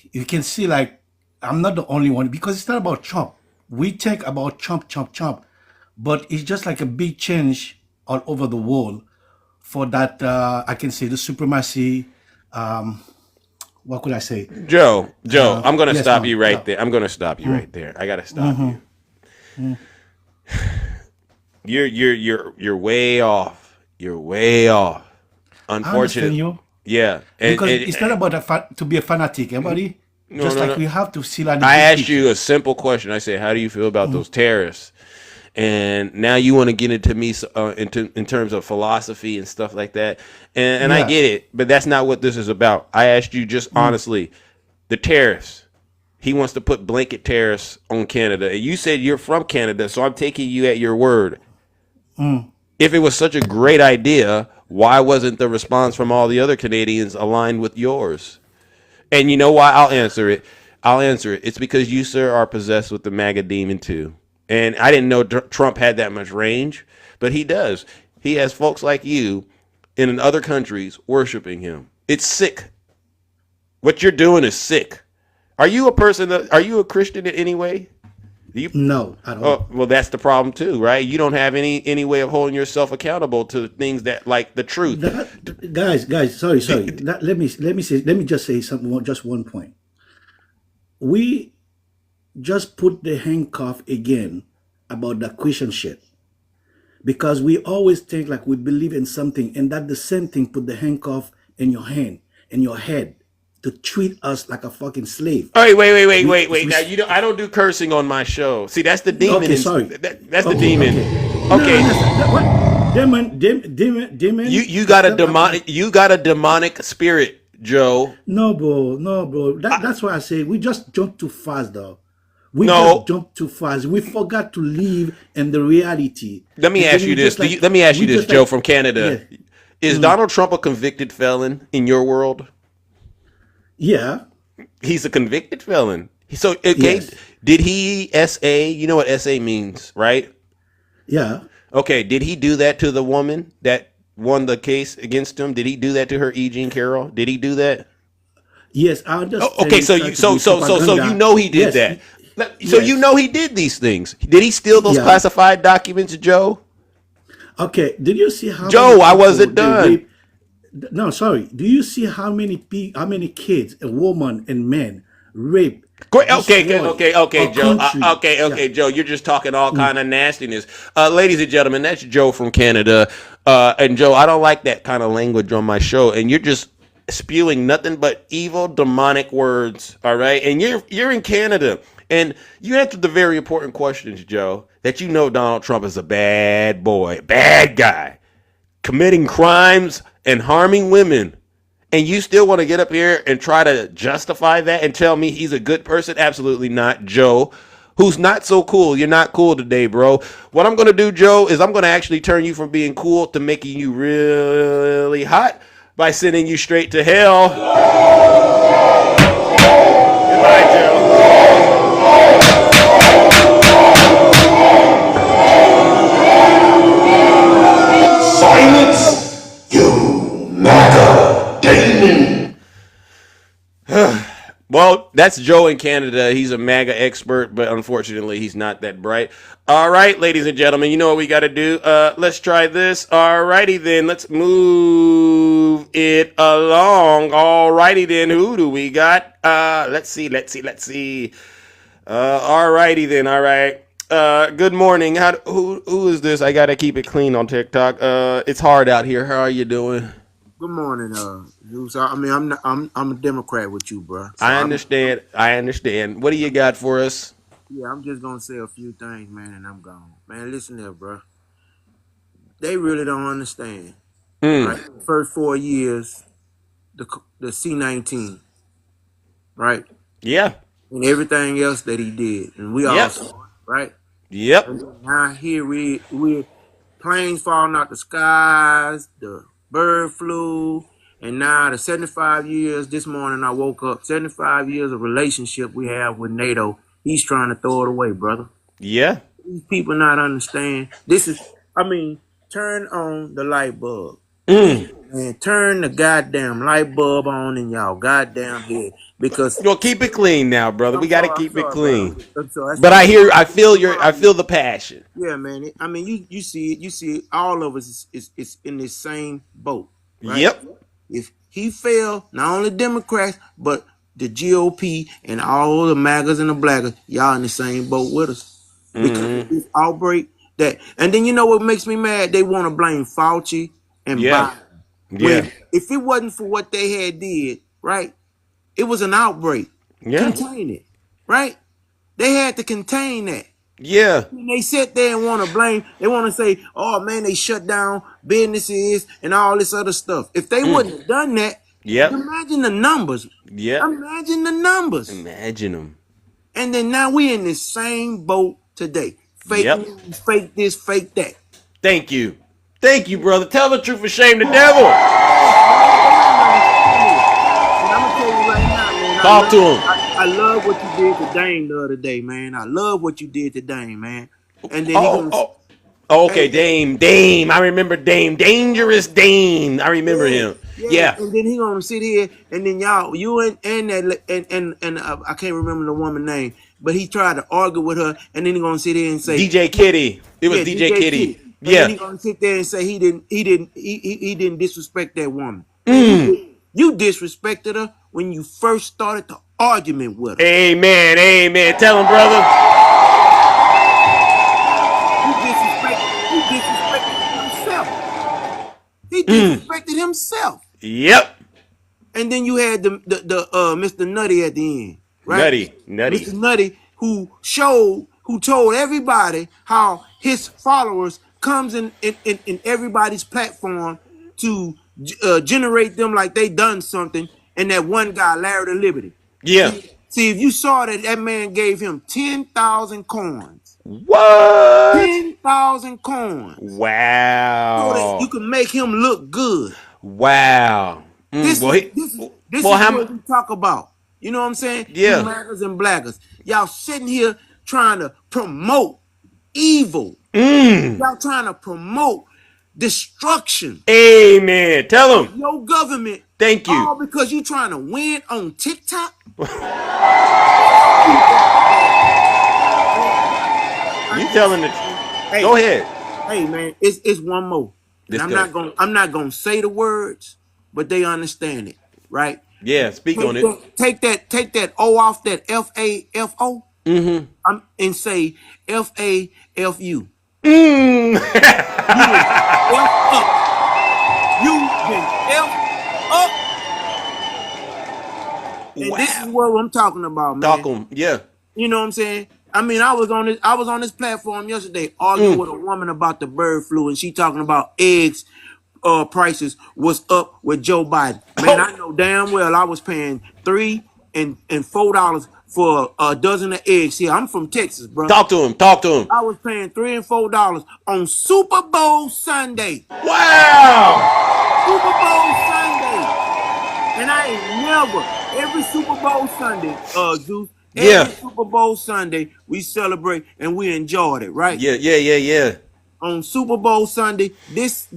like I'm not the only one because it's not about Trump. We think about Trump, Trump, Trump, but it's just like a big change all over the world for that. I can say the supremacy. What could I say? Joe, I'm going to Yes, stop man. you right Yeah. there. I'm going to stop you right there. I got to stop you. You're way off. You're way off. I understand Unfortunately. you Yeah. because it's not about to be a fanatic, everybody. No, Just no, like no. we have to see like the I big asked picture. you a simple question. I said, "How do you feel about those terrorists?" And now you want to get into me in terms of philosophy and stuff like that. And I Yeah. get it, but that's not what this is about. I asked you just honestly, the tariffs. He wants to put blanket tariffs on Canada. And you said you're from Canada, so I'm taking you at your word. If it was such a great idea, why wasn't the response from all the other Canadians aligned with yours? And you know why? I'll answer it. It's because you, sir, are possessed with the MAGA demon too. And I didn't know Trump had that much range, but he does. He has folks like you in other countries worshiping him. It's sick. What you're doing is sick. Are you a Christian in any way? No, I don't. Oh, well, that's the problem too, right? You don't have any way of holding yourself accountable to things that like the truth. Guys, sorry. Let me just say something. Just one point. We just put the handcuff again about the Christian shit because we always think like we believe in something, and that the same thing put the handcuff in your hand, in your head, to treat us like a fucking slave. All right, wait. Now I don't do cursing on my show. See, that's the demon. Okay, sorry. That's the demon. Okay. Okay. What? Demon. You got a demonic spirit, Joe. No, bro. That's why I say we just jumped too fast, though. We No. just jumped too fast. We forgot to live in the reality. Let me And ask then you we this. just like- Let me ask you we this, just Joe like- from Canada. Yeah. Is Donald Trump a convicted felon in your world? Yeah. He's a convicted felon. So, okay, Yes. did he SA? You know what SA means, right? Yeah. Okay, did he do that to the woman that won the case against him? Did he do that to her, E. Jean Carroll? Did he do that? Yes. I understand. Okay, so you know he did that. So you know he did these things. Did he steal those Yeah. classified documents, Joe? Okay. Did you see how? Joe, many I people wasn't they done. rape- No, sorry. Do you see how many kids, a woman, and men rape? Okay, destroy our Joe. country? Okay, Yeah. Joe. You're just talking all kind of nastiness. Ladies and gentlemen, that's Joe from Canada. And Joe, I don't like that kind of language on my show. And you're just spewing nothing but evil, demonic words. All right. And you're in Canada. And you answered the very important questions, Joe, that you know Donald Trump is a bad boy, bad guy, committing crimes and harming women. And you still want to get up here and try to justify that and tell me he's a good person? Absolutely not, Joe, who's not so cool. You're not cool today, bro. What I'm going to do, Joe, is I'm going to actually turn you from being cool to making you really hot by sending you straight to hell. Goodbye, Joe. Silence, you MAGA demon. Well, that's Joe in Canada. He's a MAGA expert, but unfortunately, he's not that bright. All right, ladies and gentlemen, you know what we got to do? Let's try this. All righty then. Let's move it along. All righty then. Who do we got? Let's see. All righty then. All right. Good morning. Who is this? I got to keep it clean on TikTok. It's hard out here. How are you doing? Good morning, Zeus. I mean, I'm a Democrat with you, bro. So I understand. What do you got for us? I'm just gonna say a few things, man, and I'm gone. Man, listen here, bro. They really don't understand. Right? First 4 years, the C-19, right? Yeah. And everything else that he did, and we all saw it, right? Yep. And now here we planes falling out the skies, the bird flu, and now the 75 years. This morning I woke up. 75 years of relationship we have with NATO. He's trying to throw it away, brother. Yeah. These people not understand. Turn on the light bulb. Man, turn the goddamn light bulb on in y'all goddamn head because Well, keep it clean now, brother. We got to I'm keep it sorry, brother. clean. I'm sorry. But I feel the passion. Yeah, man. I mean, you see it. All of us is in this same boat, right? Yep. If he failed, not only Democrats but the GOP and all the MAGAs and the blackers, y'all in the same boat with us because of this outbreak. And then you know what makes me mad? They want to blame Fauci and Biden. Yeah. If it wasn't for what they had did, right? It was an outbreak. Yeah. Contain it, right? They had to contain that. Yeah. And they sit there and want to blame. They want to say, "Oh man, they shut down businesses and all this other stuff." If they wouldn't have done that, imagine the numbers. Yeah. Imagine the numbers. Imagine them. And then now we in this same boat today. Fake news, fake this, fake that. Thank you, brother. Tell the truth and shame the devil. Talk to him. I love what you did to Dame the other day, man. I love what you did to Dame, man. And then okay, Dame. I remember Dame. Dangerous Dame. I remember him. Yeah. And then he gonna sit here, and then you and I can't remember the woman's name, but he tried to argue with her, and then he gonna sit here and say DJ Kitty. It was DJ Kitty. And then he gonna sit there and say he didn't disrespect that woman. You disrespected her when you first started the argument with her. Amen. Tell him, brother. He disrespected himself. He disrespected himself. Yep. And then you had the Mr. Nutty at the end, right? Nutty. Mr. Nutty, who told everybody how his followers comes in everybody's platform to generate them like they done something. And that one guy, Larry the Liberty. Yeah. See, if you saw that man gave him 10,000 coins. What? 10,000 coins. Wow. So that you can make him look good. Wow. This is what we talk about. You know what I'm saying? Yeah. You blackers and blackers. Y'all sitting here trying to promote evil. Y'all trying to promote destruction. Amen. Tell him. Your government. Thank you. All because you trying to win on TikTok. You telling the truth. Go ahead. Hey man, it's one more. I'm not gonna say the words, but they understand it, right? Yeah, speak on it. Take that O off that FAFO. And say FAFU. You F up. You've been F up. And this is what I'm talking about, man. Yeah. You know what I'm saying? I mean, I was on this platform yesterday arguing with a woman about the bird flu, and she talking about eggs prices was up with Joe Biden. Man, I know damn well I was paying $3 and $4 for a dozen of eggs. See, I'm from Texas, bro. Talk to him. I was paying $3 and $4 on Super Bowl Sunday. Wow. Super Bowl Sunday. And I ain't never, every Super Bowl Sunday, Zeus, every Super Bowl Sunday, we celebrate and we enjoyed it, right? Yeah. On Super Bowl Sunday, this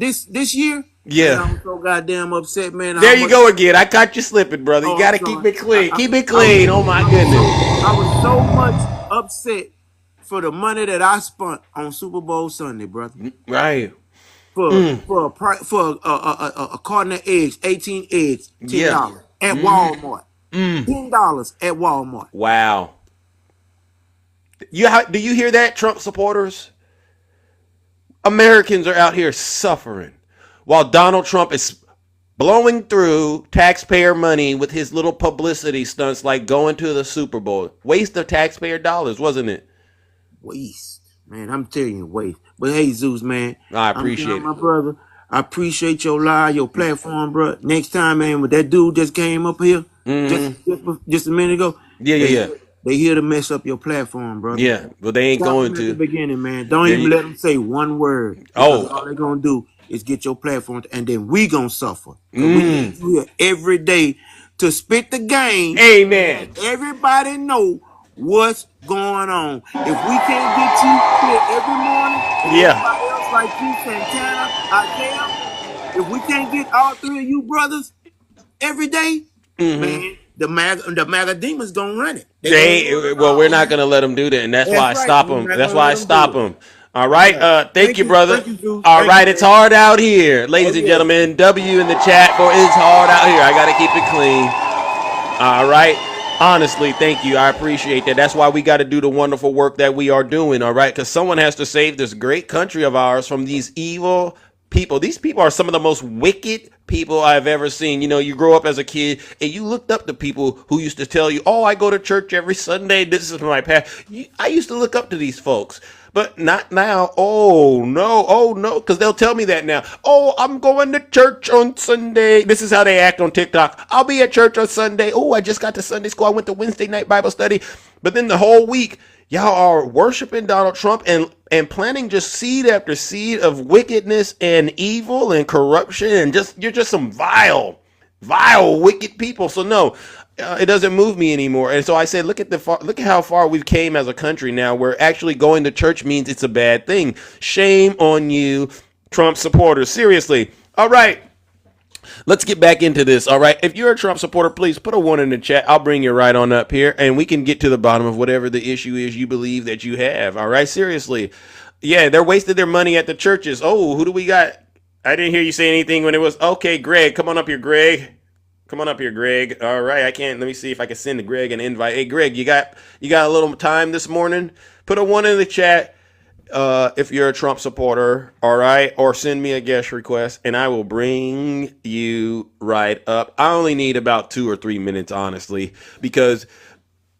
year, man, I'm so goddamn upset, man. There you go again. I caught you slipping, brother. You gotta keep it clean. Keep it clean. Oh my goodness. I was so much upset for the money that I spent on Super Bowl Sunday, brother. Right. For a carton of eggs, 18 eggs, $10 at Walmart. $10 at Walmart. Wow. Do you hear that, Trump supporters? Americans are out here suffering while Donald Trump is blowing through taxpayer money with his little publicity stunts like going to the Super Bowl. Waste of taxpayer dollars, wasn't it? Waste. Man, I'm telling you, waste. But hey, Zeus, man. I appreciate it. My brother, I appreciate your live, your platform, bro. Next time, man, when that dude just came up here just a minute ago. Yeah. They here to mess up your platform, brother. Yeah, but they ain't going to. At the beginning, man. Don't even let them say one word. All they're going to do is get your platform, and then we going to suffer. We here every day to spit the game. Amen. Everybody know what's going on. If we can't get you here every morning, everybody else like you, Santana, Isaiah, if we can't get all three of you brothers every day, man, the MAGA demons gonna run it. Well, we're not gonna let them do that, and that's why I right. stop We're them. not That's gonna why let I them do stop it. them. All right. Right. Thank you, brother. Thank you, Zeus. All Thank right, you, it's man. hard out here, ladies Oh, and yeah. gentlemen. W in the chat for it's hard out here. I gotta keep it clean. All right. Honestly, thank you. I appreciate that. That's why we got to do the wonderful work that we are doing. All right, because someone has to save this great country of ours from these evil people. These people are some of the most wicked people I've ever seen. You know, you grow up as a kid and you looked up to people who used to tell you, "Oh, I go to church every Sunday. This is my path." I used to look up to these folks. But not now. Oh no, because they'll tell me that now. Oh, I'm going to church on Sunday. This is how they act on TikTok. I'll be at church on Sunday. Oh, I just got to Sunday school. I went to Wednesday night Bible study. But then the whole week, y'all are worshiping Donald Trump and planting just seed after seed of wickedness and evil and corruption, and you're just some vile, wicked people. So no, it doesn't move me anymore. And so I said, look at how far we've came as a country now, where actually going to church means it's a bad thing. Shame on you, Trump supporters. Seriously. All right. Let's get back into this. All right. If you're a Trump supporter, please put a 1 in the chat. I'll bring you right on up here and we can get to the bottom of whatever the issue is you believe that you have. All right. Seriously. Yeah, they're wasting their money at the churches. Oh, who do we got? I didn't hear you say anything when it was okay, Greg. Come on up here, Greg. Come on up here, Greg. All right, I can't. Let me see if I can send Greg an invite. Hey, Greg, you got a little time this morning? Put a 1 in the chat if you're a Trump supporter. All right, or send me a guest request, and I will bring you right up. I only need about 2 or 3 minutes, honestly, because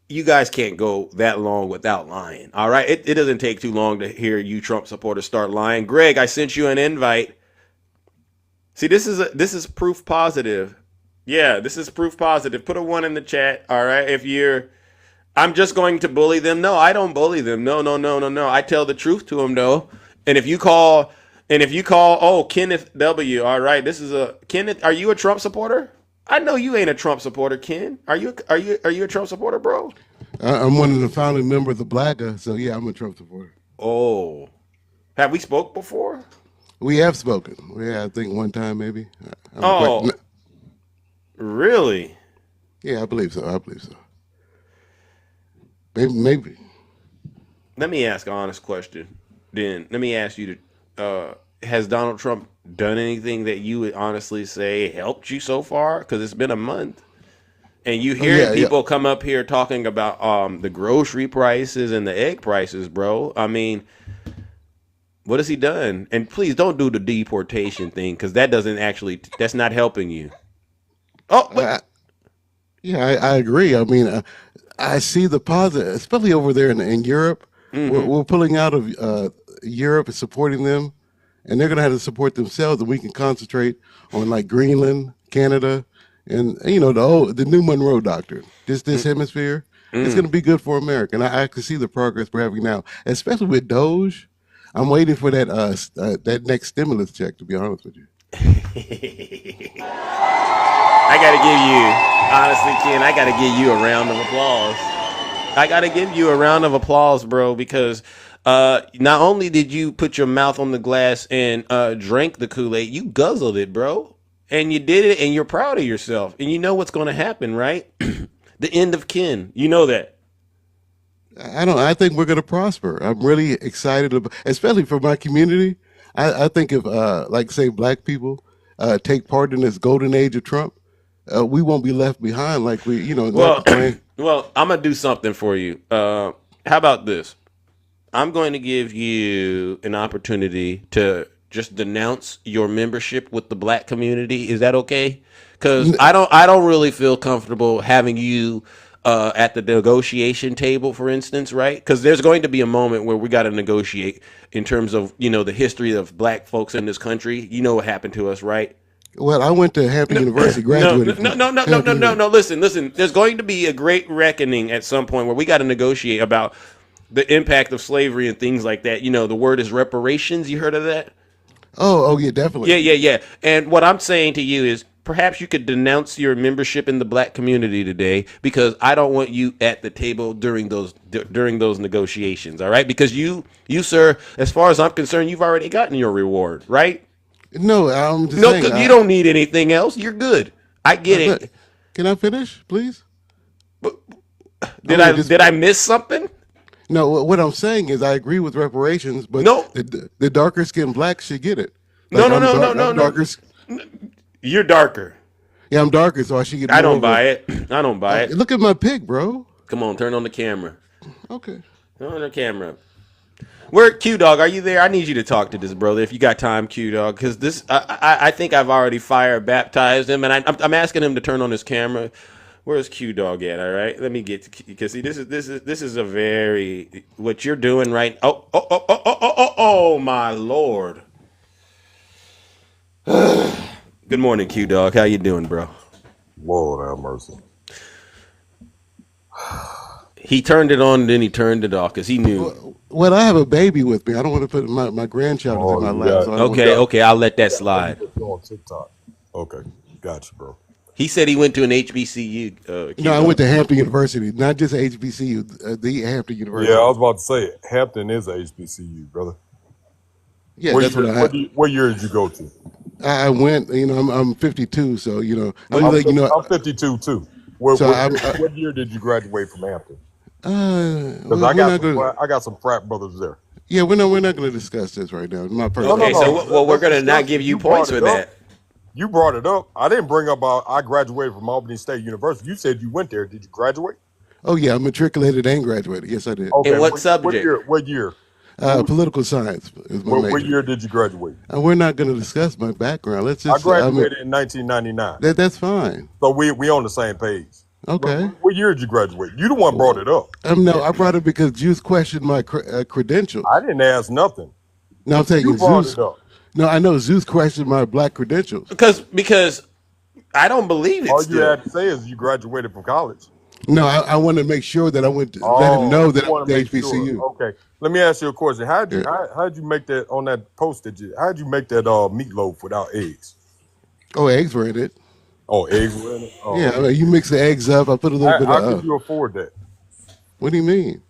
you guys can't go that long without lying. All right, it doesn't take too long to hear you Trump supporters start lying. Greg, I sent you an invite. See, this is proof positive. Yeah, this is proof positive. Put a 1 in the chat. All right. I'm just going to bully them. No, I don't bully them. No. I tell the truth to them, though. And if you call, oh, Kenneth W. All right. This is Kenneth. Are you a Trump supporter? I know you ain't a Trump supporter, Ken. Are you a Trump supporter, bro? I'm one of the founding members of BLACA, so yeah, I'm a Trump supporter. Oh, have we spoke before? We have spoken. I think one time maybe. Really? Yeah, I believe so. Maybe. Let me ask an honest question. Then let me ask you has Donald Trump done anything that you would honestly say helped you so far? Because it's been a month. And you hear people come up here talking about the grocery prices and the egg prices, bro. I mean, what has he done? And please don't do the deportation thing, because that's not helping you. Oh, I agree. I mean, I see the positive, especially over there in Europe. Mm-hmm. We're pulling out of Europe and supporting them, and they're going to have to support themselves, and we can concentrate on like Greenland, Canada, and the new Monroe Doctrine. This hemisphere, it's going to be good for America, and I can see the progress we're having now, especially with Doge. I'm waiting for that next stimulus check, to be honest with you. I gotta give you, honestly, Ken, I gotta give you a round of applause. I gotta give you a round of applause, bro, because not only did you put your mouth on the glass and drank the Kool-Aid, you guzzled it, bro. And you did it, and you're proud of yourself. And you know what's going to happen, right? The end of Ken. You know that. I think we're going to prosper. I'm really excited about, especially for my community. I think if, like, say, black people take part in this golden age of Trump, we won't be left behind like we, Well, I'm going to do something for you. How about this? I'm going to give you an opportunity to just denounce your membership with the black community. Is that okay? Because I don't really feel comfortable having you at the negotiation table, for instance, right? Because there's going to be a moment where we got to negotiate in terms of, the history of black folks in this country. You know what happened to us, right? Well, I went to Hampton University, graduated. No. Listen. There's going to be a great reckoning at some point where we got to negotiate about the impact of slavery and things like that. The word is reparations. You heard of that? Oh, yeah, definitely. Yeah. And what I'm saying to you is perhaps you could denounce your membership in the black community today, because I don't want you at the table during those negotiations. All right? Because you, sir, as far as I'm concerned, you've already gotten your reward, right? No, I'm just No, saying. you don't need anything else. You're good. I get it. Can I finish, please? Did I miss something? No, what I'm saying is I agree with reparations, but No. the darker skinned blacks should get it. No, Like no, I'm no, dark, no, I'm no, darker. no. You're darker. Yeah, I'm darker, so I should get more. I don't buy it. I don't buy it. Look at my pic, bro. Come on, turn on the camera. Okay. Turn on the camera. Where Q Dog? Are you there? I need you to talk to this brother if you got time, Q Dog, because this I think I've already fire baptized him, and I'm asking him to turn on his camera. Where's Q Dog at? All right, let me get to, because see this is a very what you're doing right. Oh my Lord. Good morning, Q Dog. How you doing, bro? Lord have mercy. He turned it on, then he turned it off because he knew. Well, I have a baby with me. I don't want to put my grandchild in my lap. So Okay, I'll let that slide. On TikTok. Okay, gotcha, bro. He said he went to an HBCU. No, I went to Hampton University, not just HBCU, the Hampton University. Yeah, I was about to say Hampton is a HBCU, brother. Yeah, that's what year did you go to? I went. I'm 52, so I'm 52 too. What year did you graduate from Hampton? Because I got some frat brothers there. Yeah, we're not going to discuss this right now. My personal. Okay, so we're going to not give you points for that. You brought it up. I didn't bring up I graduated from Albany State University. You said you went there. Did you graduate? Oh yeah, I matriculated and graduated. Yes, I did. Okay, in what subject? What year? Political science is my major. What year did you graduate? We're not going to discuss my background. Let's just. I graduated in 1999. That's fine. So we on the same page. Okay. What year did you graduate? You the one brought it up. No, I brought it because Zeus questioned my credentials. I didn't ask nothing. No, I'm taking you brought Zeus. It up. No, I know Zeus questioned my black credentials. Because I don't believe it. All you had to say is you graduated from college. No, I want to make sure that I went to let him know that I'm the HBCU. Sure. Okay, let me ask you a question. How did you make that on that post? How did you make that meatloaf without eggs? Oh, eggs were in it. Oh, eggs were in it. Oh, yeah, okay. You mix the eggs up. I put a little bit of. How could you afford that? What do you mean?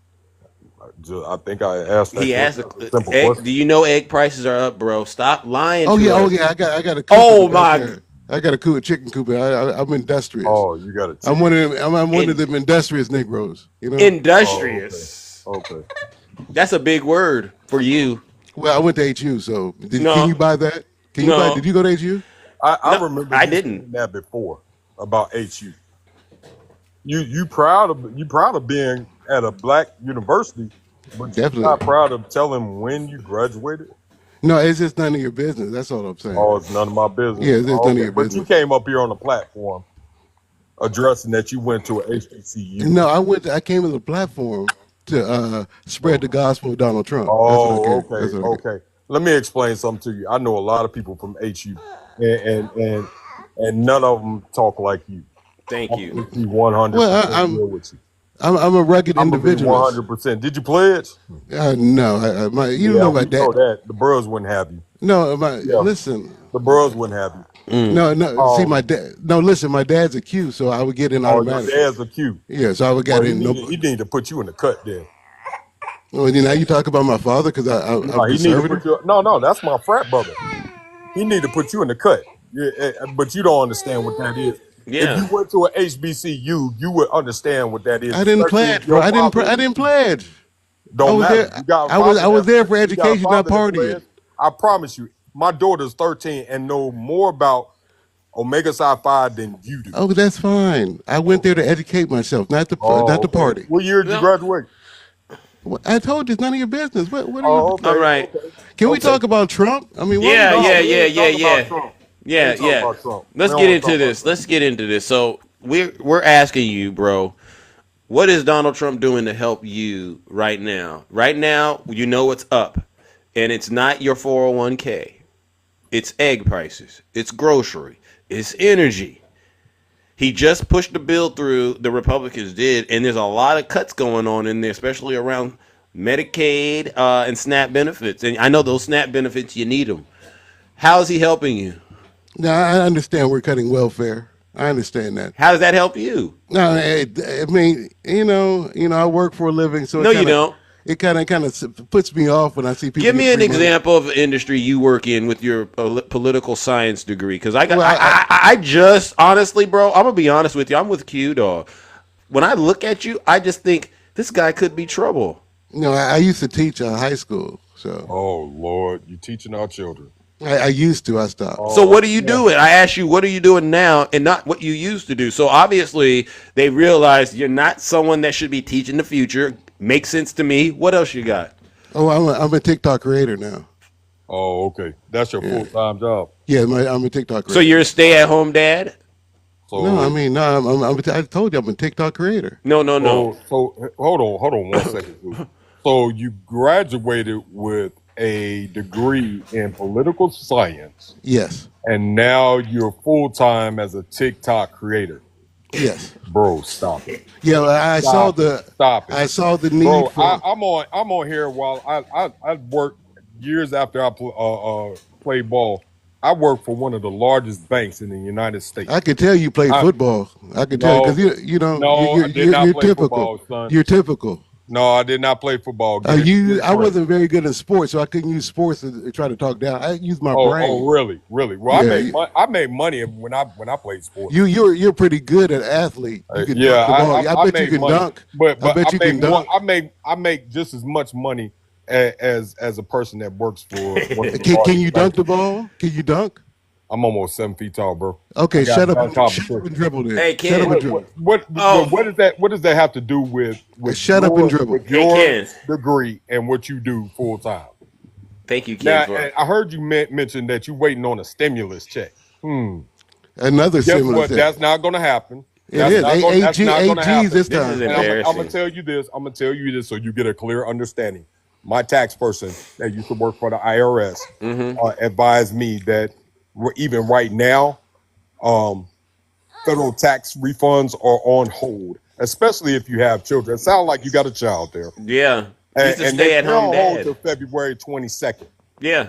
I think I asked. He asked a simple question. Do you know egg prices are up, bro? Stop lying. Oh yeah, I got a. Oh my. I got a chicken coop. I'm industrious. Oh, you got it. I'm one of them industrious Negroes. You know, industrious. Oh, okay. That's a big word for you. Well, I went to HU, so can you buy that? Can you buy? Did you go to HU? I remember. I didn't. That before about HU. You proud of being at a black university, but definitely you're not proud of telling when you graduated. No, it's just none of your business. That's all I'm saying. Oh, it's none of my business. Yeah, it's none of your business. But you came up here on the platform addressing that you went to a HBCU. No, I came to the platform to spread the gospel of Donald Trump. Oh, okay. Let me explain something to you. I know a lot of people from HU, and none of them talk like you. Thank you. 100%. Well, I'm a rugged individual. 100%. Did you pledge? No, you don't know my dad. You know that the bros wouldn't have you. No, listen. The bros wouldn't have you. No. See, my dad. No, listen. My dad's a Q, so I would get in automatically. Your dad's a Q. Yeah, so I would get in. He need to put you in the cut then. Well, now you talk about my father because I'm conservative. No, that's my frat brother. He need to put you in the cut. Yeah, but you don't understand what that is. Yeah. If you went to an HBCU, you would understand what that is. I didn't pledge, bro. I didn't pledge. Don't matter. I was there for education, not partying. I promise you, my daughter's 13 and know more about Omega Psi Phi than you do. Oh, that's fine. I went there to educate myself, not to party. What year did you graduate? Well, I told you it's none of your business. What are you? Okay. All right. Can we talk about Trump? I mean, yeah. Let's get into this. So we're asking you, bro, what is Donald Trump doing to help you right now? Right now, you know what's up, and it's not your 401k. It's egg prices. It's grocery. It's energy. He just pushed the bill through, the Republicans did, and there's a lot of cuts going on in there, especially around Medicaid and SNAP benefits. And I know those SNAP benefits, you need them. How is he helping you? No, I understand we're cutting welfare. I understand that. How does that help you? No, I mean, I work for a living, so no, you don't. it kind of puts me off when I see people. Give me an free money. example of an industry you work in with your political science degree, because I just honestly, bro, I'm gonna be honest with you. I'm with Q, dog. When I look at you, I just think this guy could be trouble. I used to teach high school, so. Oh Lord, you teaching our children. I used to. I stopped. So what are you doing? I asked you, what are you doing now, and not what you used to do. So obviously, they realize you're not someone that should be teaching the future. Makes sense to me. What else you got? Oh, I'm a TikTok creator now. Oh, okay. That's your full-time job. Yeah, I'm a TikTok creator. So you're a stay-at-home dad? I told you I'm a TikTok creator. No. So hold on 1 second. So you graduated with a degree in political science. Yes. And now you're full-time as a TikTok creator. Yes. Bro, stop it. Yeah, I saw the need. Bro, for. I'm on here while I worked years after I played ball. I worked for one of the largest banks in the United States. I could tell you played football. I could tell because you're typical. Football, son. You're typical. No, I did not play football. I wasn't very good in sports, so I couldn't use sports to try to talk down. I used my brain. Oh, really? Well, yeah, I made money when I played sports. You're pretty good at athlete. You can dunk the ball. I bet you can dunk. But I bet you can dunk. I make just as much money as a person that works for. Can you dunk the ball? Can you dunk? I'm almost 7 feet tall, bro. Okay, shut up and dribble then. Hey, Ken. Shut up and dribble. What does that have to do with shut up and dribble? With your degree and what you do full time? Thank you, Ken. Now, I heard you mention that you're waiting on a stimulus check. Another stimulus check. That's not going to happen. It is. AGs this time. I'm going to tell you this. I'm going to tell you this so you get a clear understanding. My tax person that used to work for the IRS advised me that even right now, federal tax refunds are on hold, especially if you have children. It sounds like you got a child there. Yeah. And they're on hold till February 22nd. Yeah.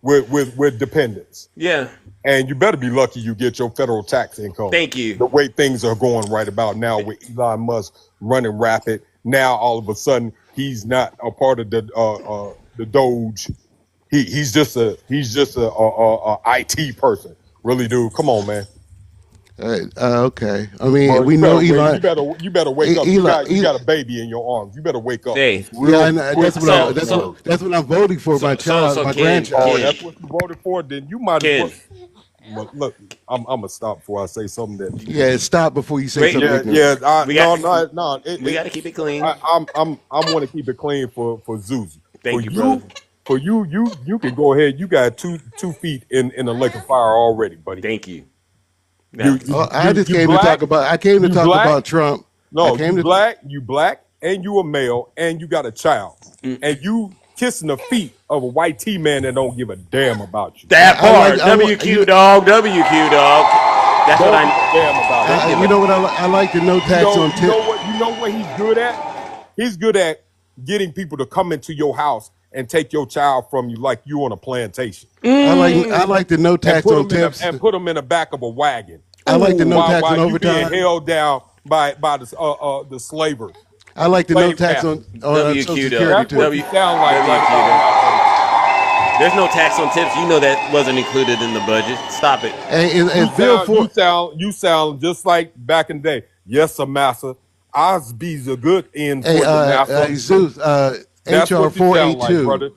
With dependents. Yeah. And you better be lucky you get your federal tax income. Thank you. The way things are going right about now with Elon Musk running rapid. Now all of a sudden he's not a part of the Doge. He's just a IT person. Really, dude. Come on, man. Okay. I mean, we know Elon. You better wake up. You got a baby in your arms. You better wake up. Hey, that's what I'm voting for. My child, my grandchild. Oh, that's what you voted for. Then you might as well. Look, I'm gonna stop before I say something that. Yeah, stop before you say something. Yeah. We got to keep it clean. I want to keep it clean for Zuzi. Thank you, brother. For you can go ahead. You got 2 feet in the lake of fire already, buddy. Thank you. I came to talk about Trump. No, you black, and you a male, and you got a child, and you kissing the feet of a white T man that don't give a damn about you. That part, WQ dog. That's what I damn about. You know what I like the no tax on tips. You know what he's good at? He's good at getting people to come into your house and take your child from you like you on a plantation. I like the no tax on tips and put them in the back of a wagon. I like the no tax on overtime. Being held down by the slavers. I like the no tax on WQ Social Security too. You sound like there's no tax on tips. You know that wasn't included in the budget. Stop it. Hey, you sound just like back in the day. Yes, sir, massa. Osby's a good end for the massa. Zeus, HR 482.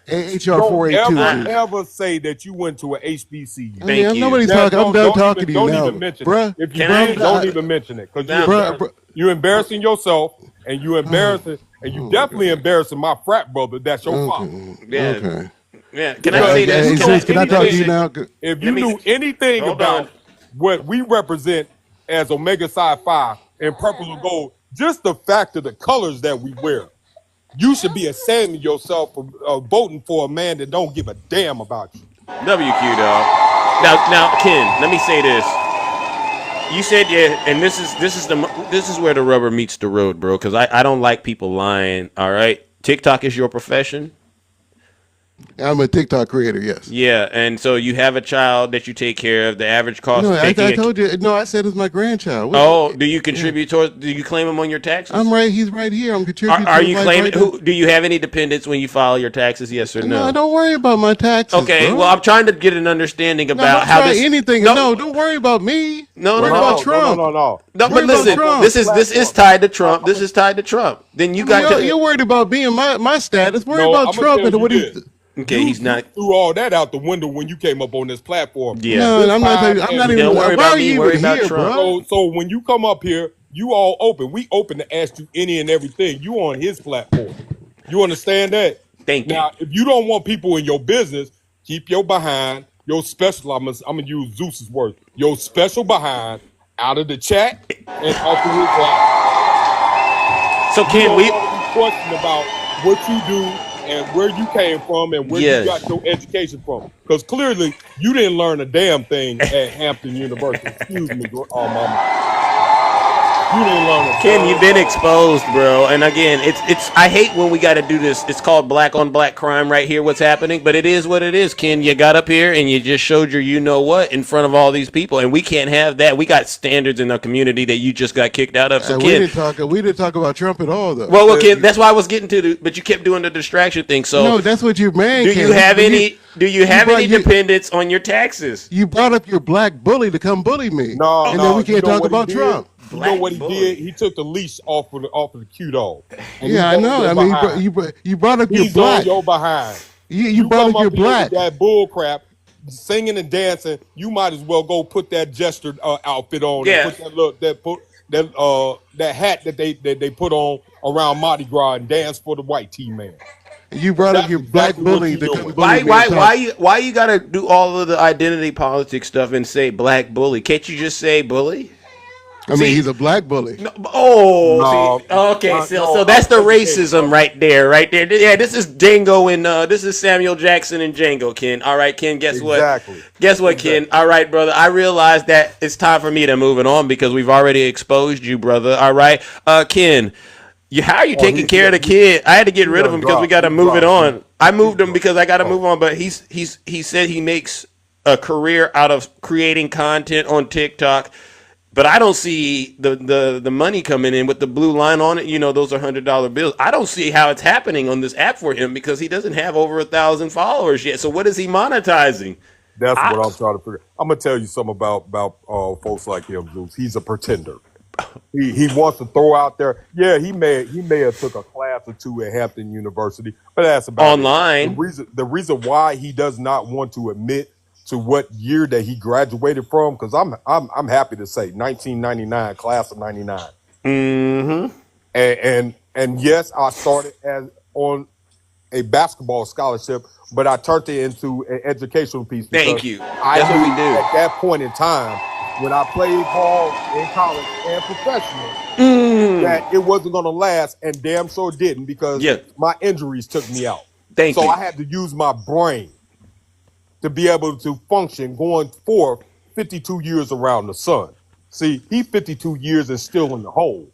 HR 482. Don't ever say that you went to an HBCU. Thank you. Nobody's talking. I'm done talking to you now. Don't even mention it. If you don't even mention it. Because you're embarrassing yourself, and you're embarrassing, and you definitely embarrassing my frat brother. That's your father. Yeah. Okay. Yeah. Can I say this? Can I talk to you now? If you knew anything about what we represent as Omega Psi Phi and purple and gold, just the fact of the colors that we wear, you should be ashamed of yourself for voting for a man that don't give a damn about you. WQ dog. Now, Ken, let me say this. You said and this is where the rubber meets the road, bro. Because I don't like people lying. All right, TikTok is your profession. I'm a TikTok creator, yes. Yeah, and so you have a child that you take care of. The average cost No, of I taking told you. No, I said it's my grandchild. do you contribute towards? Do you claim him on your taxes? He's right here. I'm contributing. Are to you his life claiming? right Do you have any dependents when you file your taxes? Yes or no? No, don't worry about my taxes. Okay, bro. well, I'm trying to get an understanding No, about don't how try this. anything. No, don't worry about me. No, worry no, about no. Trump. No, Worry but about listen, Trump. this is tied to Trump. This is tied to Trump. Then you got you're worried about being my status. Worry No, about I'm gonna Trump tell and you what this. he. Okay, he's not. You threw all that out the window when you came up on this platform. Yeah. No, I'm not even. Don't worry Why about are me. you Worry even about here, Trump. bro? So when you come up here, you all open. We open to ask you any and everything. You on his platform. You understand that? Thank you. Now, if you don't want people in your business, keep your behind, your special. I'm gonna use Zeus's words. Your special behind out of the chat and off of his live. So can we? Question about what you do and where you came from and where you got your education from? Because clearly you didn't learn a damn thing at Hampton University. Excuse me, mama. You didn't learn a Ken, you've been exposed, bro. And again, it's. I hate when we got to do this. It's called black on black crime right here. What's happening? But it is what it is, Ken. You got up here and you just showed your you know what in front of all these people, and we can't have that. We got standards in our community that you just got kicked out of. So we Ken, didn't talk about Trump at all, though. well, Ken, that's why I was getting to. But you kept doing the distraction thing. So no, that's what your man. Do you have any? Do you have any dependents on your taxes? You brought up your black bully to come bully me. No, and then we can't talk about Trump. You know what he did? He took the leash off of the Q dog. Yeah, I know. I mean, you brought up your black. On your behind. You brought up your black. With that bull crap, singing and dancing. You might as well go put that jester outfit on. Yeah. And put that hat that they put on around Mardi Gras and dance for the white team man. You brought up your black bully to come bully me. Why you gotta do all of the identity politics stuff and say black bully? Can't you just say bully? I mean, he's a black bully. Okay. So that's the racism right there. Yeah, this is Django and this is Samuel Jackson and Django, Ken. All right, Ken. Guess what? Guess what, Ken? All right, brother. I realize that it's time for me to move it on because we've already exposed you, brother. All right, Ken. How are you taking care of the kid? I had to get rid of him because we got to move it on. I moved him because I got to move on. But he said he makes a career out of creating content on TikTok. But I don't see the money coming in with the blue line on it. You know, those are $100 bills. I don't see how it's happening on this app for him because he doesn't have over 1,000 followers yet. So what is he monetizing? That's what I'm trying to figure. I'm gonna tell you something about folks like him, Zeus. He's a pretender. He wants to throw out there. Yeah, he may have took a class or two at Hampton University, but that's about online. The reason why he does not want to admit to what year that he graduated from, because I'm happy to say 1999, class of 99. Mm-hmm. And yes, I started on a basketball scholarship, but I turned it into an educational piece. Thank you. That's what we do. At that point in time, when I played ball in college and professional, that it wasn't going to last, and damn sure didn't because my injuries took me out. So I had to use my brain to be able to function going forth 52 years around the sun. See, he 52 years and still in the hole.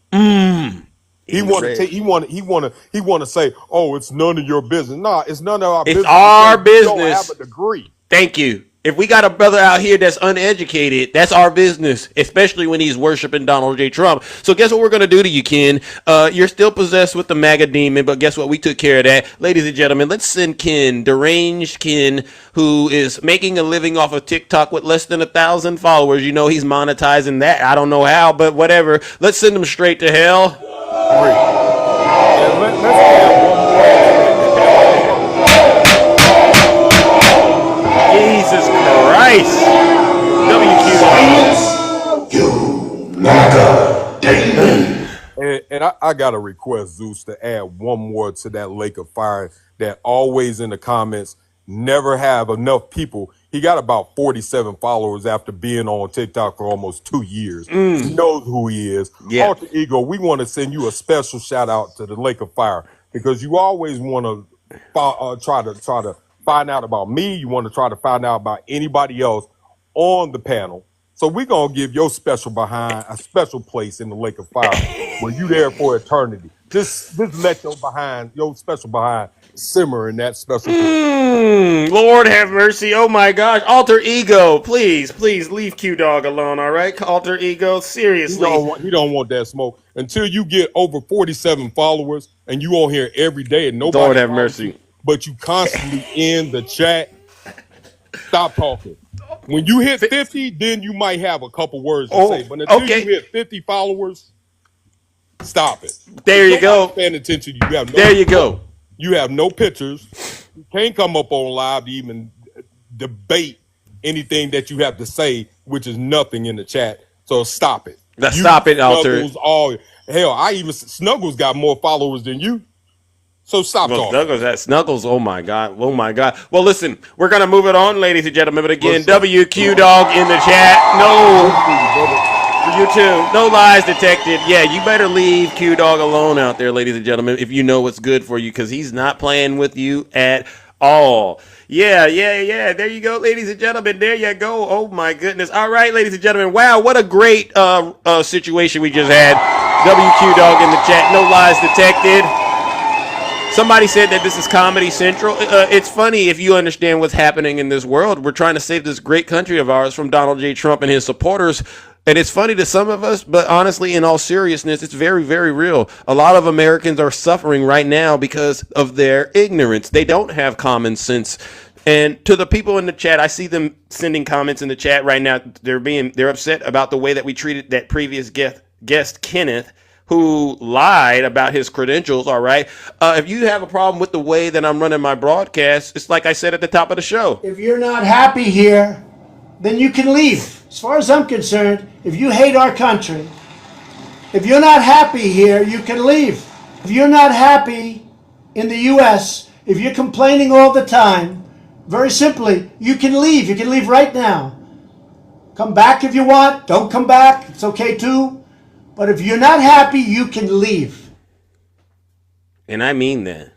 He want to say, "Oh, it's none of your business." Nah, it's none of our business. It's our business. You don't have a degree. Thank you. If we got a brother out here that's uneducated, that's our business, especially when he's worshiping Donald J. Trump. So guess what we're going to do to you, Ken? You're still possessed with the MAGA demon, but guess what? We took care of that. Ladies and gentlemen, let's send Ken, deranged Ken, who is making a living off of TikTok with less than 1,000 followers. You know he's monetizing that. I don't know how, but whatever. Let's send him straight to hell. Jesus Christ. WQ. You MAGA demon. And I got a request, Zeus, to add one more to that lake of fire that always in the comments never have enough people. He got about 47 followers after being on TikTok for almost 2 years. He knows who he is. Yeah. Alter Ego, we want to send you a special shout out to the lake of fire because you always want to try to find out about me. You want to try to find out about anybody else on the panel. So we're going to give your special behind a special place in the lake of fire where you there for eternity. Just let your special behind simmer in that special place. Lord have mercy. Oh my gosh. Alter ego. Please leave Q Dog alone, all right? Alter ego. Seriously. He don't want that smoke. Until you get over 47 followers and you on here every day and nobody Lord have follows mercy. you, but you constantly in the chat, stop talking. When you hit 50, then you might have a couple words to say. But until you hit 50 followers, stop it. There you go. Paying attention. You have no. There you go. You have no pictures. You can't come up on live to even debate anything that you have to say, which is nothing in the chat. So stop it. Stop it, Alter. Snuggles got more followers than you. So stop talking. Snuggles, oh my God. Well, listen, we're going to move it on, ladies and gentlemen. But again, WQ Dog in the chat. No. For you too. No lies detected. Yeah, you better leave Q Dog alone out there, ladies and gentlemen, if you know what's good for you, because he's not playing with you at all. Yeah. There you go, ladies and gentlemen. There you go. Oh my goodness. All right, ladies and gentlemen. Wow, what a great situation we just had. WQ Dog in the chat. No lies detected. Somebody said that this is Comedy Central. It's funny if you understand what's happening in this world. We're trying to save this great country of ours from Donald J. Trump and his supporters. And it's funny to some of us, but honestly, in all seriousness, it's very, very real. A lot of Americans are suffering right now because of their ignorance. They don't have common sense. And to the people in the chat, I see them sending comments in the chat right now. They're upset about the way that we treated that previous guest Kenneth, who lied about his credentials, all right? If you have a problem with the way that I'm running my broadcast, it's like I said at the top of the show. If you're not happy here, then you can leave. As far as I'm concerned, if you hate our country, if you're not happy here, you can leave. If you're not happy in the U.S., if you're complaining all the time, very simply, you can leave. You can leave right now. Come back if you want. Don't come back. It's okay too. But if you're not happy, you can leave. And I mean that.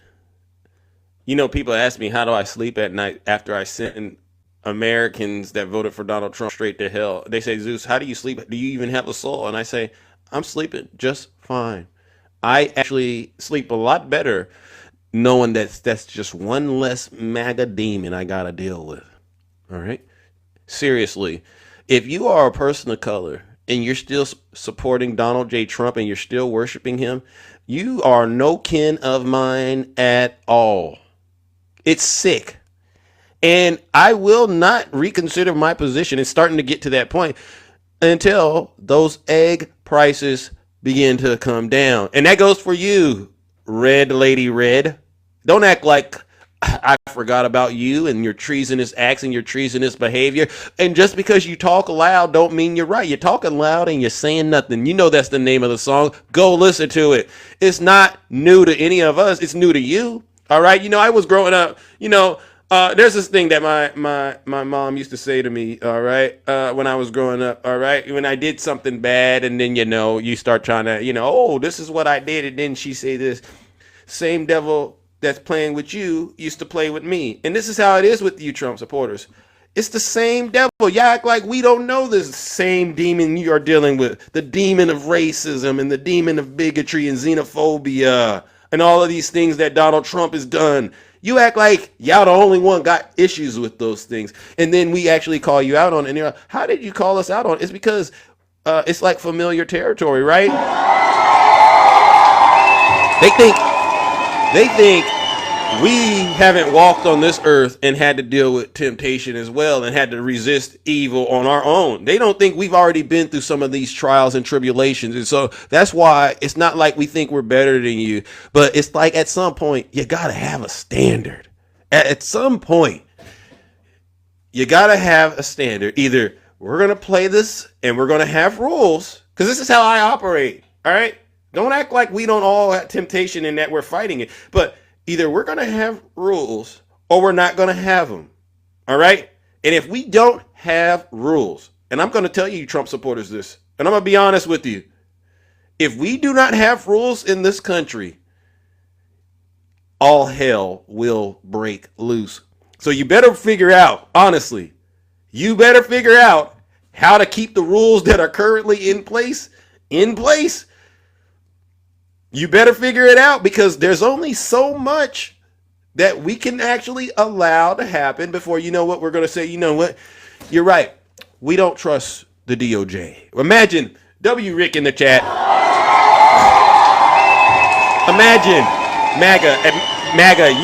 You know, people ask me, how do I sleep at night after I send Americans that voted for Donald Trump straight to hell? They say, Zeus, how do you sleep? Do you even have a soul? And I say, I'm sleeping just fine. I actually sleep a lot better knowing that that's just one less MAGA demon I got to deal with. All right? Seriously, if you are a person of color and you're still supporting Donald J. Trump and you're still worshiping him, you are no kin of mine at all. It's sick. And I will not reconsider my position. It's starting to get to that point until those egg prices begin to come down. And that goes for you, Red Lady Red. Don't act like I forgot about you and your treasonous acts and your treasonous behavior. And just because you talk loud don't mean you're right. You're talking loud and you're saying nothing. You know that's the name of the song. Go listen to it. It's not new to any of us. It's new to you. All right? You know, I was growing up, there's this thing that my mom used to say to me, all right, when I was growing up, all right, when I did something bad and then, you start trying to, oh, this is what I did. And then she say this, same devil that's playing with you used to play with me. And this is how it is with you Trump supporters. It's the same devil. You act like we don't know this same demon you are dealing with. The demon of racism and the demon of bigotry and xenophobia and all of these things that Donald Trump has done. You act like y'all the only one got issues with those things. And then we actually call you out on it. And you're like, how did you call us out on it? It's because it's like familiar territory, right? They think we haven't walked on this earth and had to deal with temptation as well and had to resist evil on our own. They don't think we've already been through some of these trials and tribulations. And so that's why it's not like we think we're better than you, but it's like at some point you got to have a standard. At some point, you got to have a standard. Either we're going to play this and we're going to have rules, because this is how I operate. All right. Don't act like we don't all have temptation and that we're fighting it. But either we're going to have rules or we're not going to have them. All right? And if we don't have rules, and I'm going to tell you Trump supporters this, and I'm going to be honest with you. If we do not have rules in this country, all hell will break loose. So you better figure out, honestly, you better figure out how to keep the rules that are currently in place. You better figure it out, because there's only so much that we can actually allow to happen before, you know what, we're going to say, you know what, you're right. We don't trust the DOJ. Imagine W. Rick in the chat. Imagine MAGA,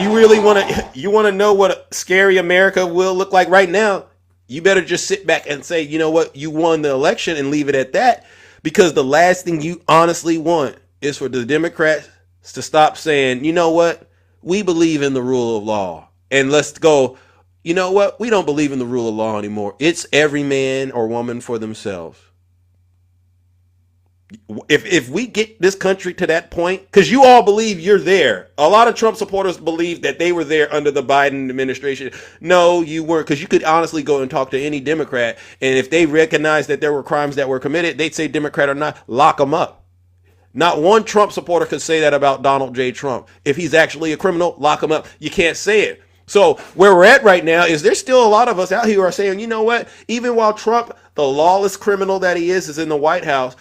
you really want to know what a scary America will look like right now? You better just sit back and say, you know what, you won the election and leave it at that, because the last thing you honestly want is for the Democrats to stop saying, you know what, we believe in the rule of law, and let's go, you know what, we don't believe in the rule of law anymore. It's every man or woman for themselves. If we get this country to that point, because you all believe you're there. A lot of Trump supporters believe that they were there under the Biden administration. No, you weren't, because you could honestly go and talk to any Democrat, and if they recognize that there were crimes that were committed, they'd say, Democrat or not, lock them up. Not one Trump supporter could say that about Donald J. Trump. If he's actually a criminal, lock him up. You can't say it. So where we're at right now is there's still a lot of us out here who are saying, you know what, even while Trump, the lawless criminal that he is in the White House,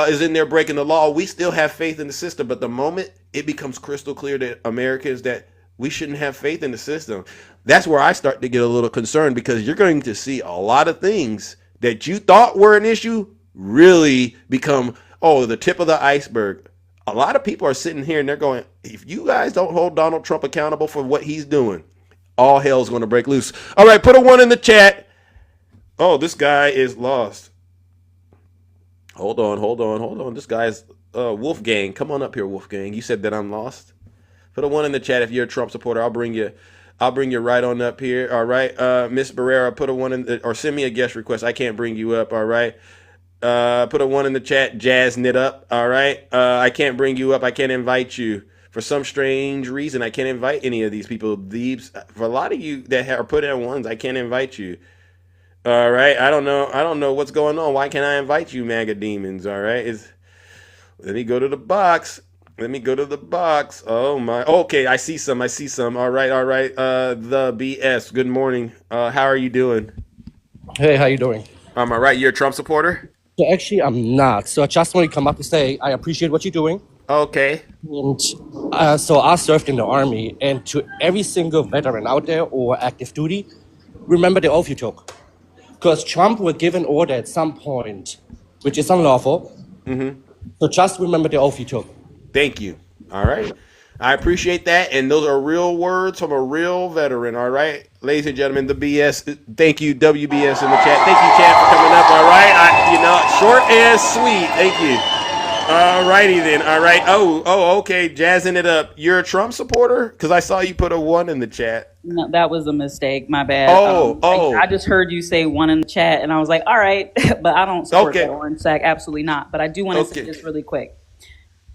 is in there breaking the law, we still have faith in the system. But the moment it becomes crystal clear to Americans that we shouldn't have faith in the system, that's where I start to get a little concerned, because you're going to see a lot of things that you thought were an issue really become, oh, the tip of the iceberg. A lot of people are sitting here and they're going, if you guys don't hold Donald Trump accountable for what he's doing, all hell's going to break loose. All right, put a 1 in the chat. Oh, this guy is lost. Hold on. This guy's Wolfgang. Come on up here, Wolfgang. You said that I'm lost. Put a 1 in the chat if you're a Trump supporter. I'll bring you right on up here. All right. Miss Barrera, put a 1 in or send me a guest request. I can't bring you up. All right. Put a 1 in the chat. Jazz knit up. All right. I can't bring you up. I can't invite you. For some strange reason, I can't invite any of these people. For a lot of you that are put in 1s, I can't invite you. All right, I don't know what's going on. Why can't I invite you, MAGA demons? All right, let me go to the box. Oh my. Okay, I see some. All right. The BS. Good morning. How are you doing? Hey, how you doing? I'm all right. You're a Trump supporter? So actually, I'm not. So I just want to come up to say I appreciate what you're doing. Okay. And so I served in the Army, and to every single veteran out there or active duty, remember the oath you took. Because Trump will give an order at some point, which is unlawful. Mm-hmm. So just remember the oath you took. Thank you. All right. I appreciate that. And those are real words from a real veteran. All right. Ladies and gentlemen, the BS. Thank you, WBS in the chat. Thank you, chat, for coming up. All right. Short and sweet. Thank you. All righty then. All right. Oh, okay. Jazzing it up. You're a Trump supporter? Because I saw you put a 1 in the chat. No, that was a mistake. My bad. I just heard you say 1 in the chat, and I was like, all right, but I don't support the orange sack. Absolutely not. But I do want to say this really quick.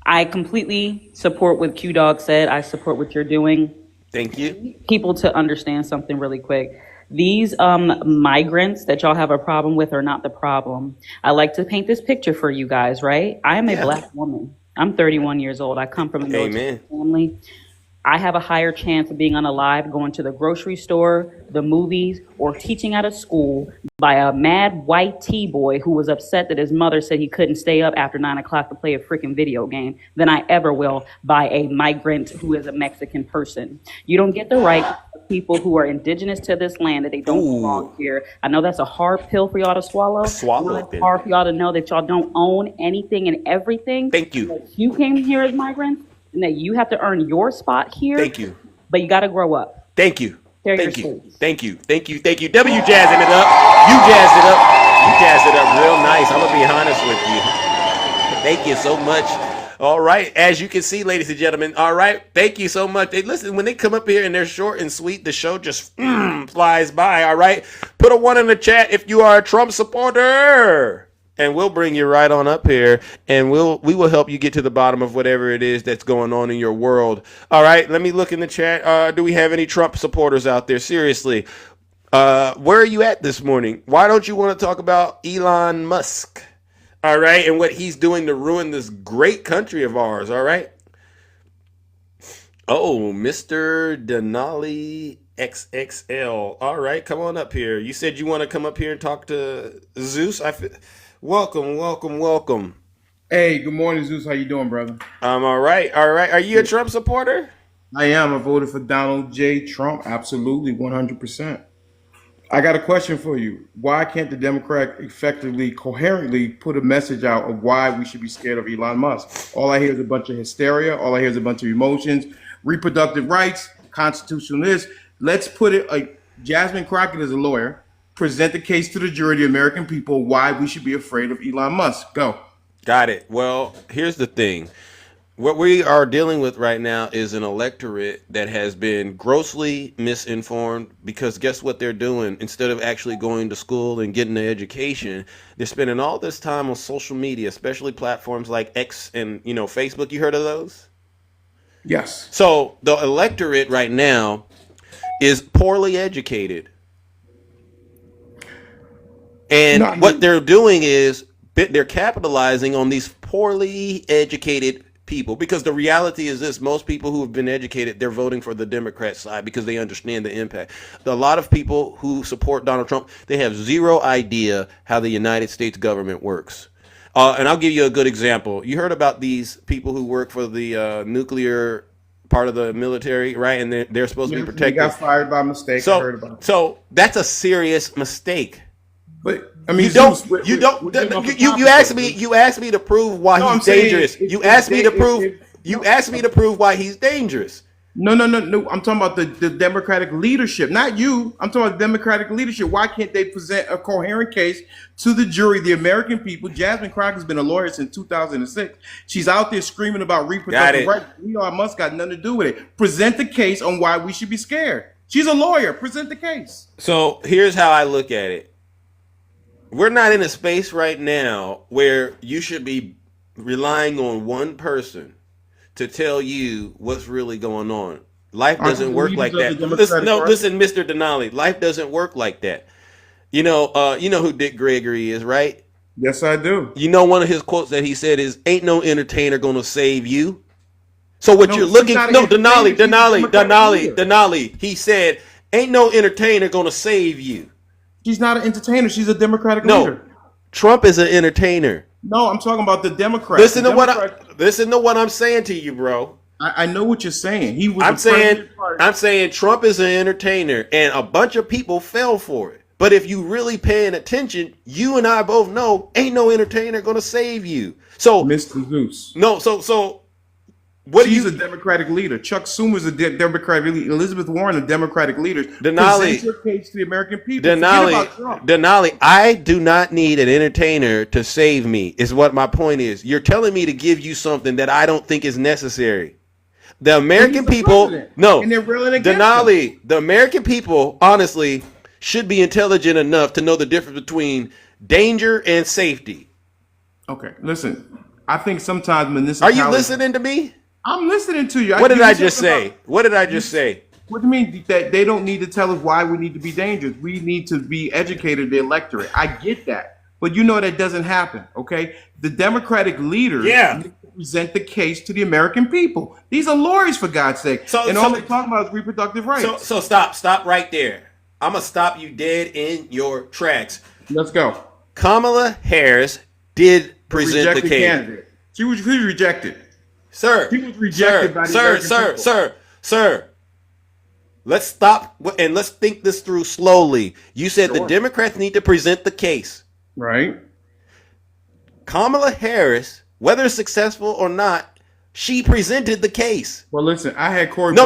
I completely support what Q Dog said. I support what you're doing. Thank you. People to understand something really quick. These migrants that y'all have a problem with are not the problem. I like to paint this picture for you guys, right? I am a Black woman. I'm 31 years old. I come from a military family. I have a higher chance of being unalive going to the grocery store, the movies, or teaching at a school by a mad white T-boy who was upset that his mother said he couldn't stay up after 9 o'clock to play a freaking video game than I ever will by a migrant who is a Mexican person. You don't get the right of people who are indigenous to this land that they don't belong here. I know that's a hard pill for y'all to swallow. It's hard for y'all to know that y'all don't own anything and everything. Thank you. That you came here as migrants. And that you have to earn your spot here. Thank you. But you got to grow up. Thank you. Thank you. Thank you. W jazzing it up. You jazzed it up. You jazzed it up real nice. I'm going to be honest with you. Thank you so much. All right. As you can see, ladies and gentlemen. All right. Thank you so much. Listen, when they come up here and they're short and sweet, the show just flies by. All right. Put a 1 in the chat if you are a Trump supporter. And we'll bring you right on up here, and we will help you get to the bottom of whatever it is that's going on in your world. All right, let me look in the chat. Do we have any Trump supporters out there? Seriously, where are you at this morning? Why don't you want to talk about Elon Musk? All right, and what he's doing to ruin this great country of ours. All right. Oh, Mr. Denali XXL. All right, come on up here. You said you want to come up here and talk to Zeus. Welcome. Hey, good morning, Zeus. How you doing, brother? I'm all right. Are you a Trump supporter? I am. I voted for Donald J. Trump. Absolutely, 100%. I got a question for you. Why can't the Democrat effectively, coherently put a message out of why we should be scared of Elon Musk? All I hear is a bunch of hysteria. All I hear is a bunch of emotions, reproductive rights, constitutional this. Let's put it like Jasmine Crockett is a lawyer. Present the case to the jury, the American people, why we should be afraid of Elon Musk. Go. Got it. Well, here's the thing. What we are dealing with right now is an electorate that has been grossly misinformed because guess what they're doing? Instead of actually going to school and getting an education, they're spending all this time on social media, especially platforms like X and, Facebook. You heard of those? Yes. So the electorate right now is poorly educated. And what they're doing is they're capitalizing on these poorly educated people, because the reality is this: most people who have been educated, they're voting for the Democrat side because they understand the impact. A lot of people who support Donald Trump, they have zero idea how the United States government works. And I'll give you a good example. You heard about these people who work for the nuclear part of the military, right? And they're supposed to be protected. They got fired by mistake. I heard about it. So that's a serious mistake. But I mean, you asked me to prove why he's dangerous. You asked me to prove why he's dangerous. No. I'm talking about the Democratic leadership, not you. I'm talking about the Democratic leadership. Why can't they present a coherent case to the jury, the American people? Jasmine Crockett's been a lawyer since 2006. She's out there screaming about reproductive rights. Elon Musk got nothing to do with it. Present the case on why we should be scared. She's a lawyer. Present the case. So here's how I look at it. We're not in a space right now where you should be relying on one person to tell you what's really going on. Life doesn't work like that. Listen, Mr. Denali, life doesn't work like that. You know who Dick Gregory is, right? Yes, I do. You know, one of his quotes that he said is, "Ain't no entertainer gonna save you." So Denali. He said, "Ain't no entertainer gonna save you." She's not an entertainer. She's a Democratic leader. Trump is an entertainer. No, I'm talking about the Democrats. Listen to what I'm saying to you, bro. I know what you're saying. I'm saying Trump is an entertainer, and a bunch of people fell for it. But if you really paying attention, you and I both know ain't no entertainer gonna save you. So, Mr. Zeus. No, so. She's a Democratic leader. Chuck Schumer's a Democratic leader. Elizabeth Warren, a Democratic leader. Denali, present your case to the American people. Denali, I do not need an entertainer to save me, is what my point is. You're telling me to give you something that I don't think is necessary. The American people, and they're really against Denali, the American people, honestly, should be intelligent enough to know the difference between danger and safety. Okay, listen. I think sometimes municipalities... Are you listening to me? I'm listening to you. What did I just say? What do you mean that they don't need to tell us why we need to be dangerous? We need to be educated, the electorate. I get that. But you know that doesn't happen, okay? The Democratic leaders need to present the case to the American people. These are lawyers, for God's sake. All they're talking about is reproductive rights. So stop right there. I'm going to stop you dead in your tracks. Let's go. Kamala Harris did present the case. Candidate. She was rejected. Sir, he was rejected by the American people. Sir. Let's stop and let's think this through slowly. You said the Democrats need to present the case. Right. Kamala Harris, whether successful or not, she presented the case. Well, listen, I had Cory. No.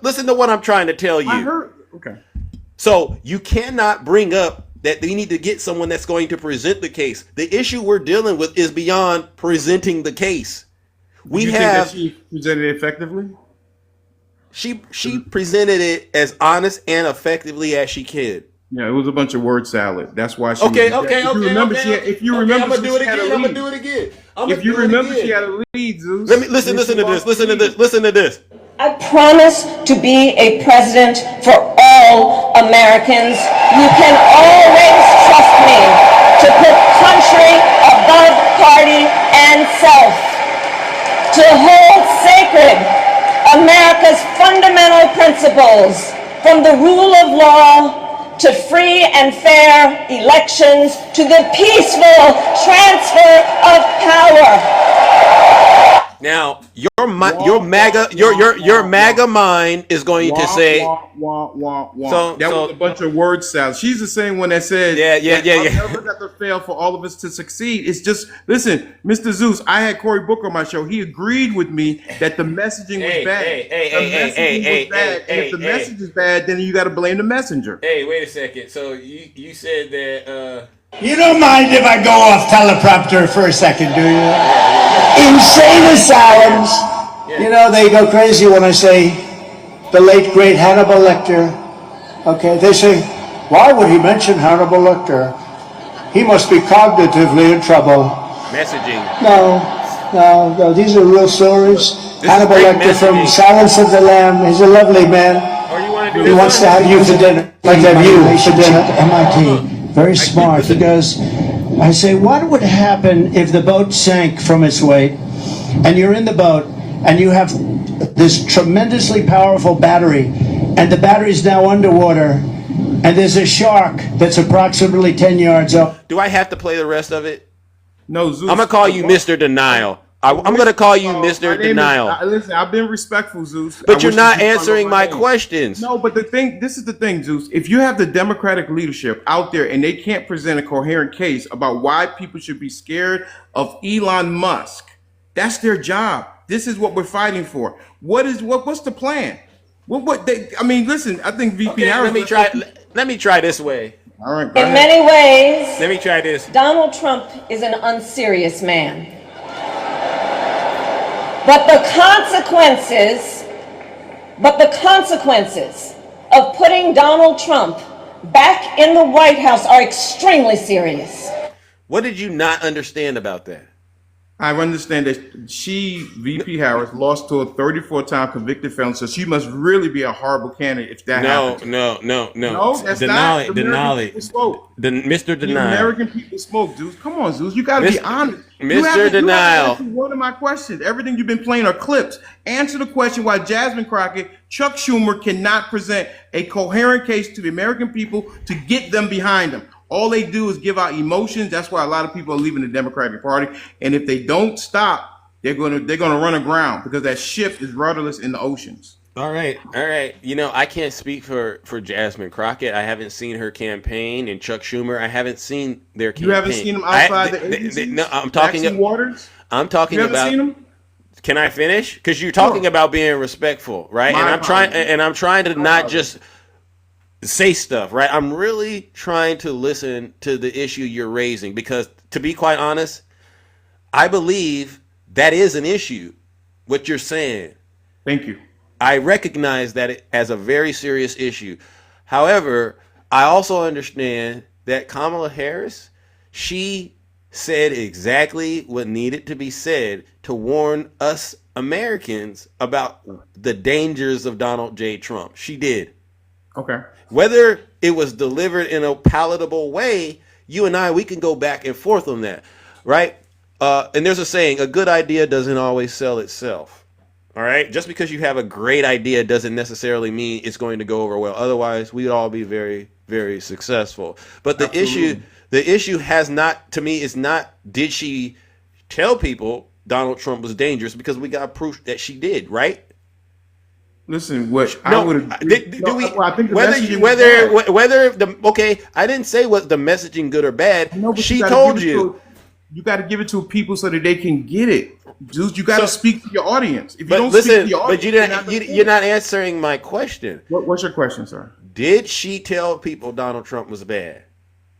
Listen to what I'm trying to tell you. I heard. Okay. So you cannot bring up that they need to get someone that's going to present the case. The issue we're dealing with is beyond presenting the case. Think that she presented it effectively? She presented it as honest and effectively as she could. Yeah, it was a bunch of word salad. That's why she. Okay. If you remember, I'm gonna do it again. If you remember, she had a lead, Zeus. Let me listen to this. Listen to this. I promise to be a president for all Americans. You can always trust me to put country above party and self, to hold sacred America's fundamental principles, from the rule of law to free and fair elections to the peaceful transfer of power. Now your MAGA mind is going to say That so was a bunch of word salad. She's the same one that said yeah. never got to fail for all of us to succeed. It's just listen, Mr. Zeus. I had Cory Booker on my show. He agreed with me that the messaging was bad. And if the message is bad, then you got to blame the messenger. Hey, wait a second. So you said that. You don't mind if I go off teleprompter for a second, do you? Insane asylums. You know, they go crazy when I say the late, great Hannibal Lecter. Okay, they say, why would he mention Hannibal Lecter? He must be cognitively in trouble. Messaging. No, these are real stories. Hannibal Lecter from Silence of the Lamb. He's a lovely man. He wants to have you for dinner. Like to have you for dinner. MIT. Very smart. He goes, I say, what would happen if the boat sank from its weight and you're in the boat and you have this tremendously powerful battery and the battery's now underwater and there's a shark that's approximately 10 yards up? Do I have to play the rest of it? No, Zeus. I'm going to call you Mr. Denial. I'm going to call you Mr. Denial. Listen, I've been respectful, Zeus. But you're not answering my questions. No, but this is the thing, Zeus. If you have the Democratic leadership out there and they can't present a coherent case about why people should be scared of Elon Musk, that's their job. This is what we're fighting for. What's the plan? Listen, I think VP Harris. Let me try this way. All right. In many ways, let me try this. Donald Trump is an unserious man. But the consequences of putting Donald Trump back in the White House are extremely serious. What did you not understand about that? I understand that VP Harris, lost to a 34-time convicted felon, so she must really be a horrible candidate if that happens. No. No, that's not. Deny it. Mr. Denial. The American people spoke, Zeus. Come on, Zeus. You got to be honest. Mr. Denial. One of my questions. Everything you've been playing are clips. Answer the question why Jasmine Crockett, Chuck Schumer cannot present a coherent case to the American people to get them behind them. All they do is give out emotions. That's why a lot of people are leaving the Democratic Party. And if they don't stop, they're gonna run aground because that ship is rudderless in the oceans. All right. You know, I can't speak for Jasmine Crockett. I haven't seen her campaign, and Chuck Schumer. I haven't seen their campaign. You haven't seen them outside the agencies? No, I'm talking Maxine Waters. I'm talking you haven't about. Seen them? Can I finish? Because you're talking about being respectful, right? I'm trying to not just say stuff, right? I'm really trying to listen to the issue you're raising because, to be quite honest, I believe that is an issue, what you're saying. Thank you. I recognize that as a very serious issue. However, I also understand that Kamala Harris, she said exactly what needed to be said to warn us Americans about the dangers of Donald J. Trump. She did. Okay. Whether it was delivered in a palatable way, you and I, we can go back and forth on that, right? And there's a saying, a good idea doesn't always sell itself, all right? Just because you have a great idea doesn't necessarily mean it's going to go over well. Otherwise, we'd all be very, very successful. But the issue has not, to me, is not did she tell people Donald Trump was dangerous, because we got proof that she did, right? Listen, I would. I think I didn't say was the messaging good or bad. No, she told you. You got to give it to people so that they can get it. Dude, you got to speak to your audience. If you don't speak to your audience, you're not answering my question. What's your question, sir? Did she tell people Donald Trump was bad?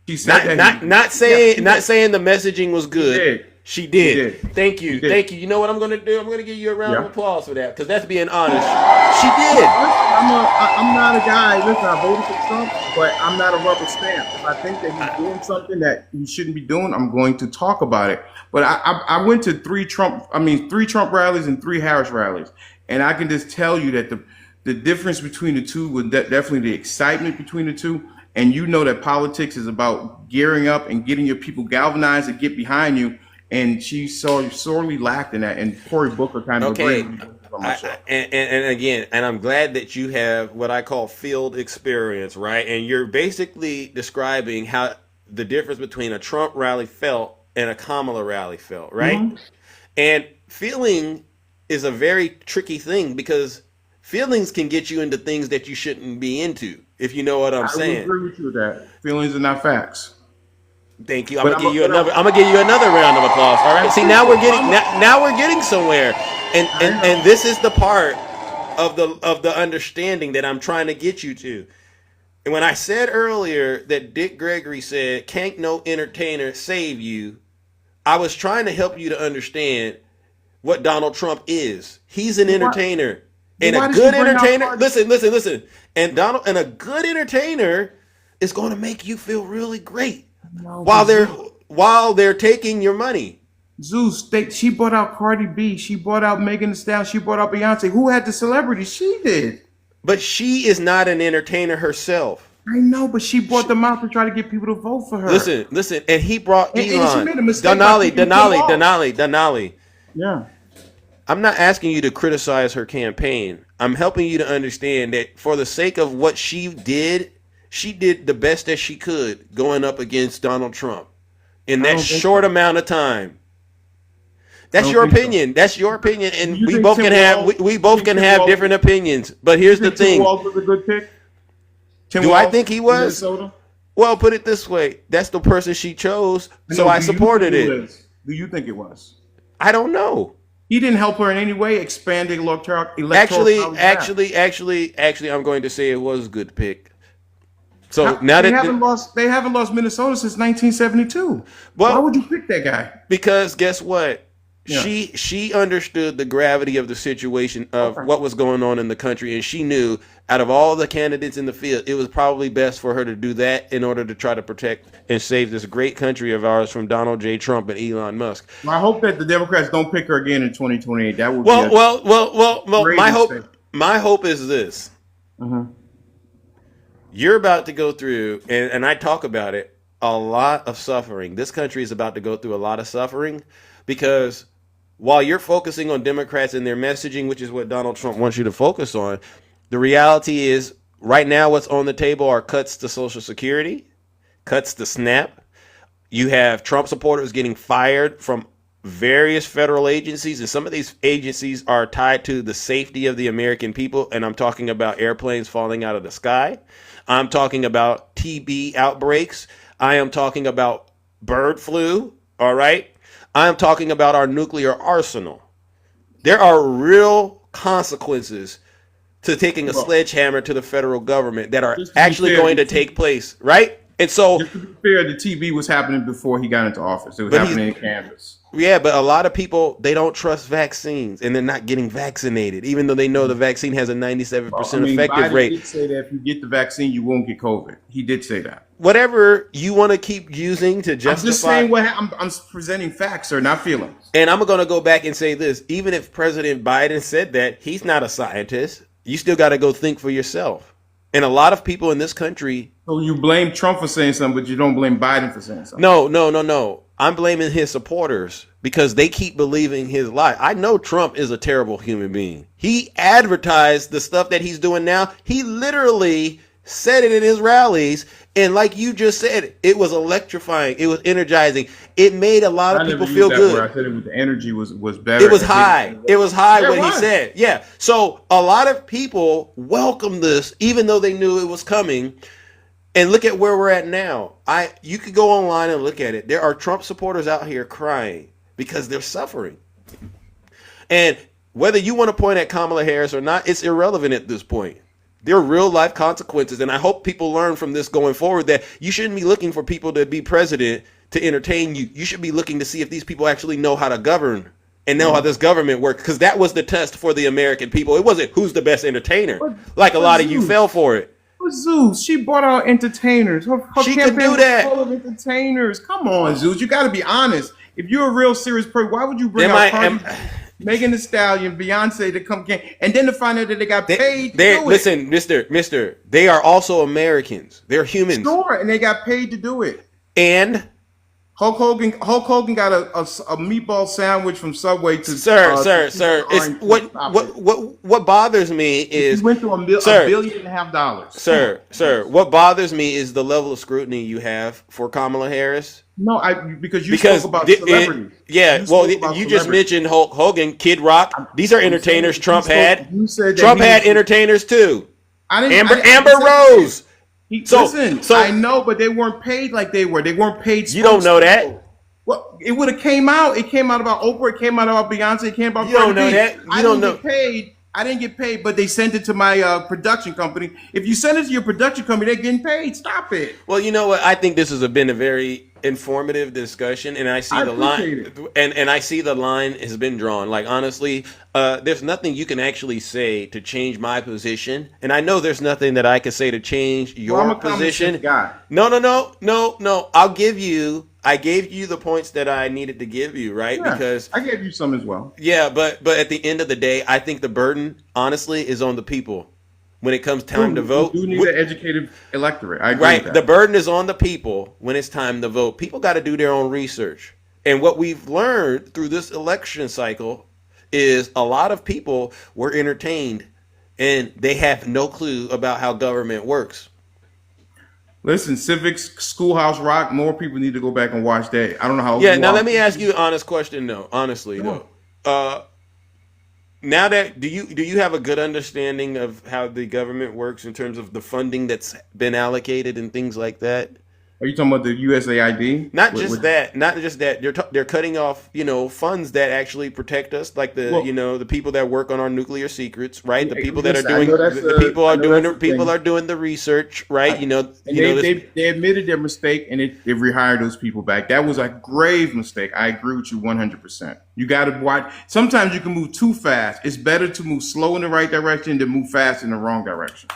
She said not saying the messaging was good. She did. She did. Thank you. She did. Thank you. You know what I'm going to do? I'm going to give you a round of applause for that, because that's being honest. She did. I'm not a guy. Listen, I voted for Trump, but I'm not a rubber stamp. If I think that he's doing something that he shouldn't be doing, I'm going to talk about it. But I went to three Trump rallies and 3 Harris rallies, and I can just tell you that the difference between the two was definitely the excitement between the two. And you know that politics is about gearing up and getting your people galvanized to get behind you. And she sorely lacked in that, and Cory Booker kind of agreed. And I'm glad that you have what I call field experience, right? And you're basically describing how the difference between a Trump rally felt and a Kamala rally felt, right? Mm-hmm. And feeling is a very tricky thing because feelings can get you into things that you shouldn't be into, if you know what I'm I saying. would agree with you with that. Feelings are not facts. Thank you. I'm gonna give you another round of applause. All right. See, now we're getting somewhere, and this is the part of the understanding that I'm trying to get you to. And when I said earlier that Dick Gregory said, "Can't no entertainer save you," I was trying to help you to understand what Donald Trump is. He's an entertainer. And a good entertainer, listen. And a good entertainer is going to make you feel really great while they're taking your money. Zeus, she bought out Cardi B. She bought out Megan Thee Stallion. She bought out Beyonce. Who had the celebrity? She did. But she is not an entertainer herself. I know, but she bought them out to try to get people to vote for her. Listen. And he brought Elon. And she made a mistake. Denali. Yeah. I'm not asking you to criticize her campaign. I'm helping you to understand that for the sake of what she did the best that she could going up against Donald Trump in that short amount of time. That's your opinion. That's your opinion, and we both can have different opinions. But here's the thing: Tim Walz was a good pick. Do I think he was? Well, put it this way: that's the person she chose, so I supported it. Do you think it was? I don't know. He didn't help her in any way expanding electoral. Actually, I'm going to say it was a good pick. So now they haven't lost Minnesota since 1972. Well, why would you pick that guy? Because guess what? Yeah. She understood the gravity of the situation of what was going on in the country, and she knew out of all the candidates in the field, it was probably best for her to do that in order to try to protect and save this great country of ours from Donald J. Trump and Elon Musk. Well, I hope that the Democrats don't pick her again in 2028. That would my hope is this. Mm-hmm. You're about to go through, and I talk about it, a lot of suffering. This country is about to go through a lot of suffering because while you're focusing on Democrats and their messaging, which is what Donald Trump wants you to focus on, the reality is right now what's on the table are cuts to Social Security, cuts to SNAP. You have Trump supporters getting fired from various federal agencies, and some of these agencies are tied to the safety of the American people, and I'm talking about airplanes falling out of the sky. I'm talking about TB outbreaks. I am talking about bird flu, all right? I'm talking about our nuclear arsenal. There are real consequences to taking a sledgehammer to the federal government that are actually going to take place, right? And so, just to be fair, the TB was happening before he got into office. It was happening in Kansas. Yeah, but a lot of people, they don't trust vaccines, and they're not getting vaccinated, even though they know the vaccine has a 97% effective Biden rate. He did say that if you get the vaccine, you won't get COVID. He did say that. Whatever you want to keep using to justify. I'm just saying I'm presenting facts, sir, not feelings. And I'm going to go back and say this. Even if President Biden said that, he's not a scientist. You still got to go think for yourself. And a lot of people in this country. So you blame Trump for saying something, but you don't blame Biden for saying something. No. I'm blaming his supporters because they keep believing his lie. I know Trump is a terrible human being. He advertised the stuff that he's doing now. He literally said it in his rallies. And like you just said, it was electrifying. It was energizing. It made a lot of people feel good. I said the energy was better. It was high. It was high what he said. Yeah. So a lot of people welcomed this, even though they knew it was coming. And look at where we're at now. You could go online and look at it. There are Trump supporters out here crying because they're suffering. And whether you want to point at Kamala Harris or not, it's irrelevant at this point. There are real life consequences. And I hope people learn from this going forward that you shouldn't be looking for people to be president to entertain you. You should be looking to see if these people actually know how to govern and know how this government works. Because that was the test for the American people. It wasn't who's the best entertainer. Like a lot of you fell for it. Zeus, she bought out entertainers. Her she can do that. Full of entertainers. Come on, Zeus. You got to be honest. If you're a real serious person, why would you bring out Megan Thee Stallion, Beyonce to come and then to find out that they got paid? Listen, Mister. They are also Americans. They're humans. Sure, and they got paid to do it. And Hulk Hogan got a meatball sandwich from Subway to sir. It's what bothers me is he went through $1.5 billion. Sir. What bothers me is the level of scrutiny you have for Kamala Harris. No, because you spoke about celebrities. You just mentioned Hulk Hogan, Kid Rock. These are entertainers Trump had. Trump had entertainers too. Amber Rose. I know, but they weren't paid like they were. They weren't paid. You don't know that. Well, it would have came out. It came out about Oprah. It came out about Beyonce. It came about. You don't know that. I didn't get paid. I didn't get paid, but they sent it to my production company. If you send it to your production company, they're getting paid. Stop it. Well, you know what? I think this has been a very informative discussion, and I see the line, and I see the line has been drawn. Like honestly, there's nothing you can actually say to change my position, and I know there's nothing that I can say to change your position. No. I gave you the points that I needed to give you, right? Yeah, because I gave you some as well. Yeah, but at the end of the day, I think the burden, honestly, is on the people. When it comes time to vote, we do need an educated electorate. I agree with that. The burden is on the people when it's time to vote. People got to do their own research. And what we've learned through this election cycle is a lot of people were entertained and they have no clue about how government works. Listen, Civics, Schoolhouse Rock, more people need to go back and watch that. I don't know how. Yeah, now let me ask you an honest question, though. Honestly, though. Now that do you have a good understanding of how the government works in terms of the funding that's been allocated and things like that? Are you talking about the USAID? Not just that. They're cutting off, funds that actually protect us, like the people that work on our nuclear secrets, right? The people that are doing people are doing the research, right? They admitted their mistake and they rehired those people back. That was a grave mistake. I agree with you 100%. You got to watch. Sometimes you can move too fast. It's better to move slow in the right direction than move fast in the wrong direction.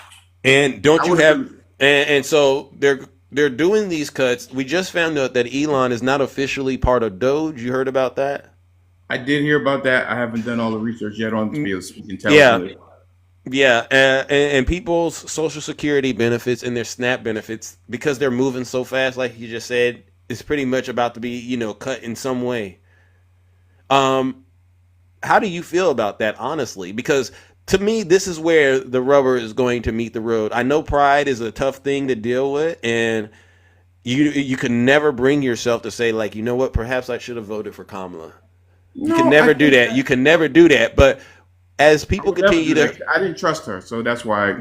And don't you have? And so they're doing these cuts. We just found out that Elon is not officially part of Doge. You heard about that? I did hear about that. I haven't done all the research yet on to be able to speak intelligently. Yeah. And people's Social Security benefits and their SNAP benefits, because they're moving so fast, like you just said, is pretty much about to be, cut in some way. How do you feel about that, honestly? Because to me, this is where the rubber is going to meet the road. I know pride is a tough thing to deal with, and you can never bring yourself to say, like, you know what, perhaps I should have voted for Kamala. You can never do that. You can never do that. But as people continue to... I didn't trust her, so that's why,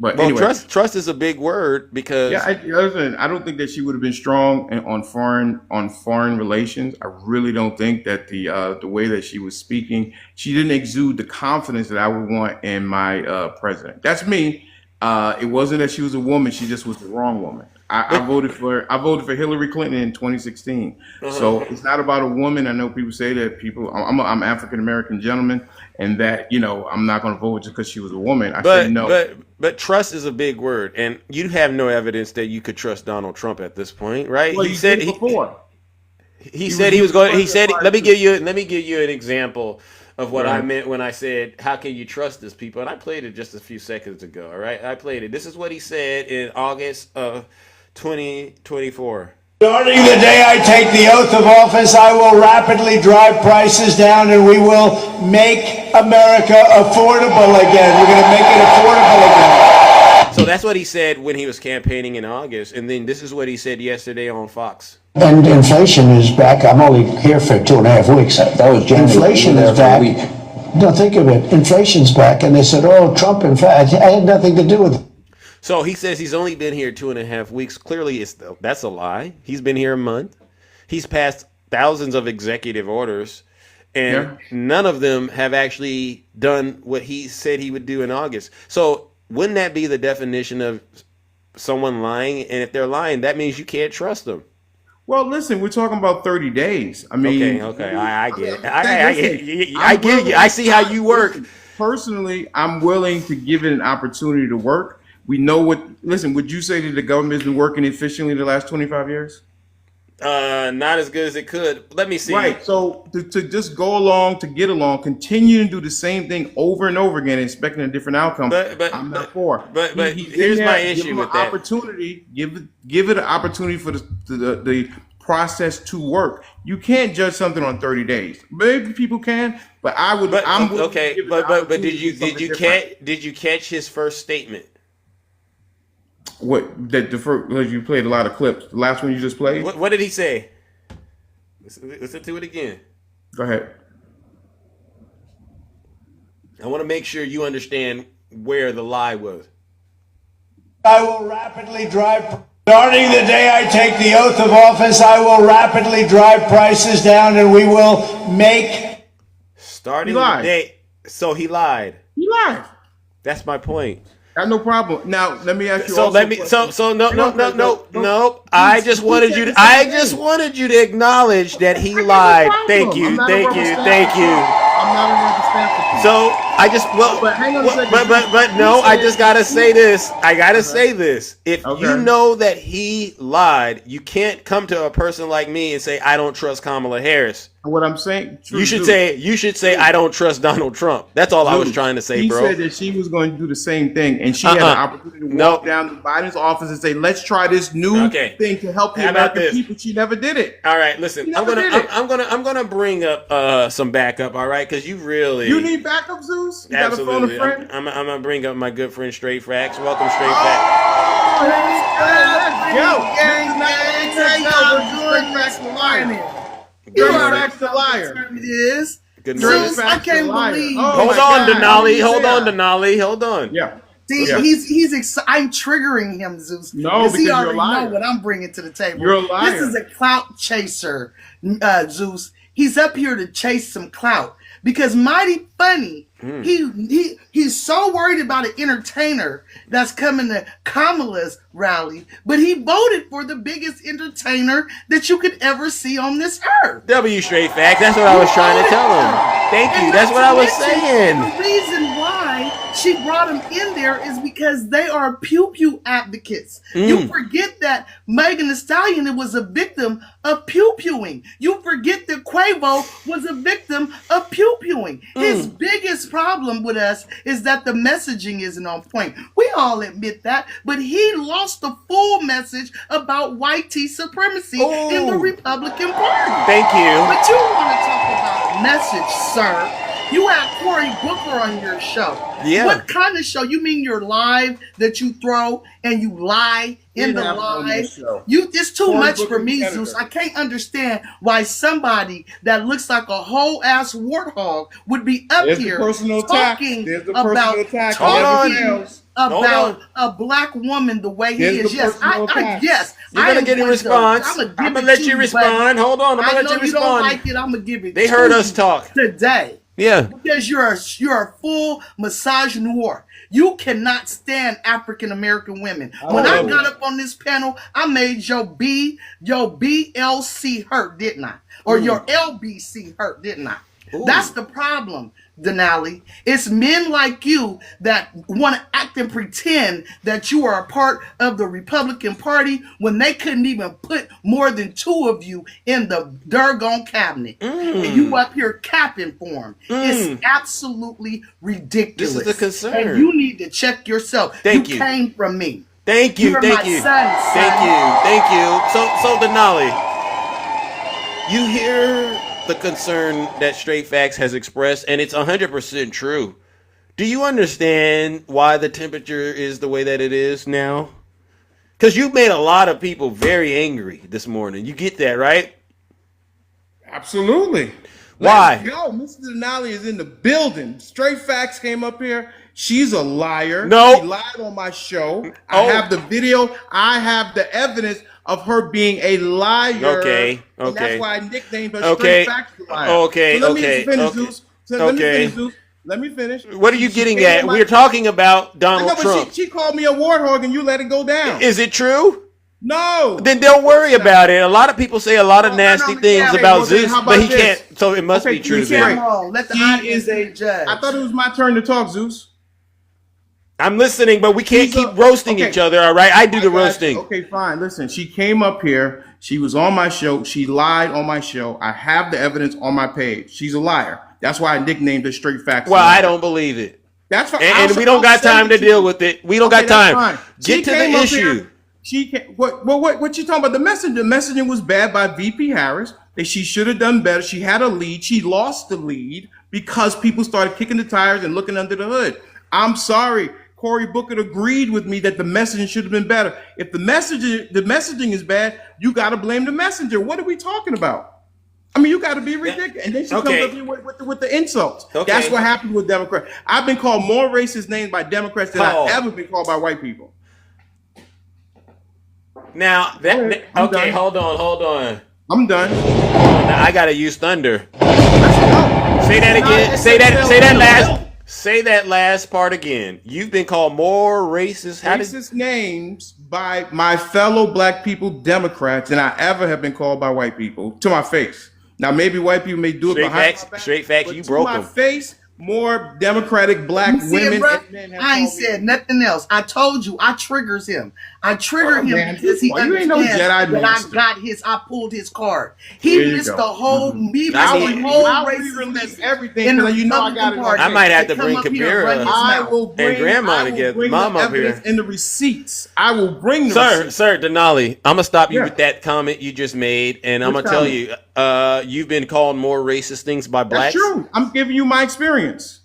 But well, anyway, trust is a big word because listen, I don't think that she would have been strong on foreign relations. I really don't think that the way that she was speaking, she didn't exude the confidence that I would want in my president. That's me. It wasn't that she was a woman; she just was the wrong woman. I voted for Hillary Clinton in 2016. So it's not about a woman. I know people say that I'm African American gentleman, and that I'm not going to vote just because she was a woman. I say no. But trust is a big word, and you have no evidence that you could trust Donald Trump at this point, right? Well, he said before. He said he was going. He said, "Let me give you an example of what I meant when I said, how can you trust this people?" And I played it just a few seconds ago. All right, I played it. This is what he said in August of 2024. Starting the day I take the oath of office, I will rapidly drive prices down and we will make America affordable again. We're going to make it affordable again. So that's what he said when he was campaigning in August. And then this is what he said yesterday on Fox. And inflation is back. I'm only here for 2.5 weeks. That was January. Inflation is back. No, think of it. Inflation's back. And they said, oh, Trump, in fact, I had nothing to do with it. So he says he's only been here 2.5 weeks. Clearly, that's a lie. He's been here a month. He's passed thousands of executive orders, and none of them have actually done what he said he would do in August. So wouldn't that be the definition of someone lying? And if they're lying, that means you can't trust them. Well, listen, we're talking about 30 days. I mean, okay, I get it. I get you. I see how you work. Personally, I'm willing to give it an opportunity to work. We know listen, would you say that the government has been working efficiently the last 25 years? Not as good as it could. Let me see. Right. So to just go along, to get along, continue to do the same thing over and over again, expecting a different outcome. I'm not for. But here's my issue with that. Opportunity. Give it an opportunity for the process to work. You can't judge something on 30 days. Maybe people can, but I would. But I'm okay, but did you catch his first statement? What that the first? You played a lot of clips. The last one you just played. What did he say? Listen to it again. Go ahead. I want to make sure you understand where the lie was. I will rapidly drive. Starting the day I take the oath of office, I will rapidly drive prices down, and we will make. Starting the day, so he lied. He lied. That's my point. Got no problem. Now let me ask you. No. I just wanted you to acknowledge that he lied. Thank you. I'm not a rubber stamp with you. So I just but hang on a second. But no, I just gotta say this. Say this. If you know that he lied, you can't come to a person like me and say I don't trust Kamala Harris. What I'm saying, you should say I don't trust Donald Trump. That's all I was trying to say, bro. He said that she was going to do the same thing, and she had an opportunity to walk down to Biden's office and say, "Let's try this new thing to help the American people." She never did it. All right, listen. I'm gonna bring up some backup. All right, because you need backup, Zeus. You absolutely. Got a phone a friend? I'm gonna bring up my good friend Straight Facts. Welcome, Straight Facts. You are a liar. It is. Zeus, I can't believe. Hold on, Denali. Hold on. Yeah. See, he's I'm triggering him, Zeus. No, because he you're already a liar. know what I'm bringing to the table. You're a liar. This is a clout chaser, Zeus. He's up here to chase some clout because Mighty Funny. He's so worried about an entertainer that's coming to Kamala's rally, but he voted for the biggest entertainer that you could ever see on this earth. W Straight Facts. That's what I was trying to tell him. Thank you. That's what I was saying. The reason why she brought him in there is because they are pew pew advocates. You forget that Megan Thee Stallion was a victim of pew pewing. You forget that Quavo was a victim of pew pewing. His biggest problem with us is that the messaging isn't on point. We all admit that, but he lost the full message about white tea supremacy in the Republican Party. Thank you. But you want to talk about a message, sir. You had Cory Booker on your show. Yeah. What kind of show? You mean your live that you throw and you lie in the live? It's too much for me, Zeus. I can't understand why somebody that looks like a whole ass warthog would be up here talking about a black woman the way he is. Yes, yes. You're gonna get a response. I'm gonna let you respond. Hold on, I'm gonna let you respond. You don't like it. I'm gonna give it. They heard us talk today. Yeah, because you're a full misogynoir. You cannot stand African American women. When I got up on this panel, I made your BLC hurt, didn't I? Or your LBC hurt, didn't I? That's the problem, Denali. It's men like you that want to act and pretend that you are a part of the Republican Party when they couldn't even put more than two of you in the Durgon cabinet. And you up here capping for them. It's absolutely ridiculous. This is a concern. And you need to check yourself. Thank you. Came from me. Thank you. You're Thank my you. son. Thank you. So Denali, you hear the concern that Straight Facts has expressed, and it's 100% true. Do you understand why the temperature is the way that it is now? Because you made a lot of people very angry this morning. You get that, right? Absolutely. Why? Let's go. Mr. Denali is in the building. Straight Facts came up here. She's a liar. No. She lied on my show. I have the video. I have the evidence of her being a liar. Okay. And that's why I nicknamed her Straight Facts the liar. Okay. So let me finish, Zeus. Let me finish. What are you getting at? We're talking about Donald Trump. She called me a warthog and you let it go down. Is it true? No. Then don't worry about it. A lot of people say a lot of nasty things about Zeus, but he can't. So it must be true. Let the audience judge. I thought it was my turn to talk, Zeus. I'm listening, but we can't keep roasting each other, all right? I do the roasting. Okay, fine. Listen, she came up here. She was on my show. She lied on my show. I have the evidence on my page. She's a liar. That's why I nicknamed her Straight Facts. Well, I don't believe it. That's fine. And we don't got time to deal with it. We don't got time. Get to the issue. She can't. What you talking about? The messaging was bad by VP Harris. That she should have done better. She had a lead. She lost the lead because people started kicking the tires and looking under the hood. I'm sorry. Cory Booker agreed with me that the messaging should have been better. If the messaging is bad, you got to blame the messenger. What are we talking about? I mean, you got to be ridiculous. And then she comes up here with the insults. Okay. That's what happened with Democrats. I've been called more racist names by Democrats than I've ever been called by white people. Now, okay, hold on. I'm done. Now I got to use thunder. Say that again. Say that last part again. You've been called more racist names by my fellow black people Democrats than I ever have been called by white people to my face. Now maybe white people may do it behind my back. Straight facts, you broke them. To my face, more Democratic black women and men have I ain't said nothing else. I told you, I triggers him. I trigger him because he understands that I pulled his card. He missed the whole, release everything because you know I got it. I might have to bring Kabira and Grandma together. Mom up here. And the receipts. I will bring the receipts. Sir, Denali, I'm going to stop you with that comment you just made, and I'm going to tell you, you've been called more racist things by blacks. That's true. I'm giving you my experience.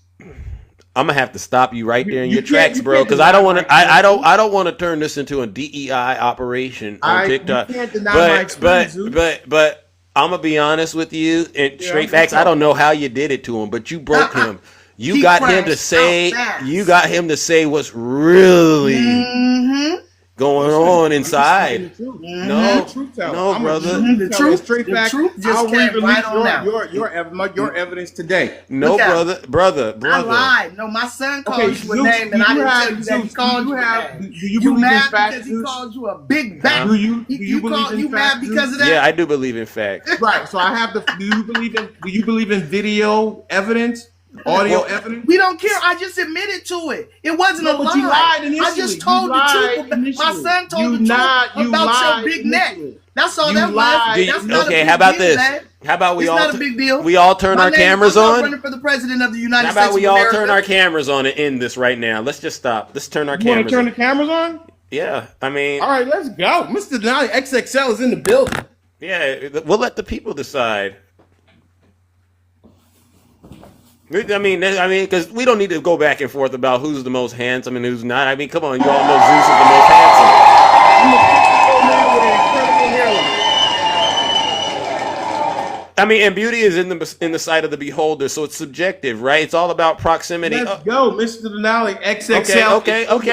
I'm gonna have to stop you right there in your tracks, bro, because I don't want to. I don't want to turn this into a DEI operation on TikTok. You can't deny my experience, but I'm gonna be honest with you. And straight facts, I don't know how you did it to him, but you broke him. You got him to say. You got him to say what's really going on inside. No, brother. The truth just came right on out. Your evidence today. No, brother. I lied. No, my son called you a name, and I didn't tell you that he called you a name. Do you believe in facts? Because he called you a big back. Do you believe in facts? Mad because of that? Yeah, I do believe in facts. Right. So I have the. Do you believe in video evidence? Audio evidence? We don't care. I just admitted to it. It wasn't a lie. You lied initially. I just told the truth. My son told the truth about your big neck. That's all that was. Okay, how about this? How about we all? It's not a big deal. We all turn our cameras on. I'm running for the president of the United States. How about we all turn our cameras on and end this right now? Let's just stop. Let's turn our cameras. You want to turn the cameras on? Yeah, I mean. All right, let's go. Mr. Denali XXL is in the building. Yeah, we'll let the people decide. I mean, because we don't need to go back and forth about who's the most handsome and who's not. I mean, come on, you all know Zeus is the most handsome. I mean, and beauty is in the sight of the beholder, so it's subjective, right? It's all about proximity. Let's go, Mr. Denali XXL. Okay. Let's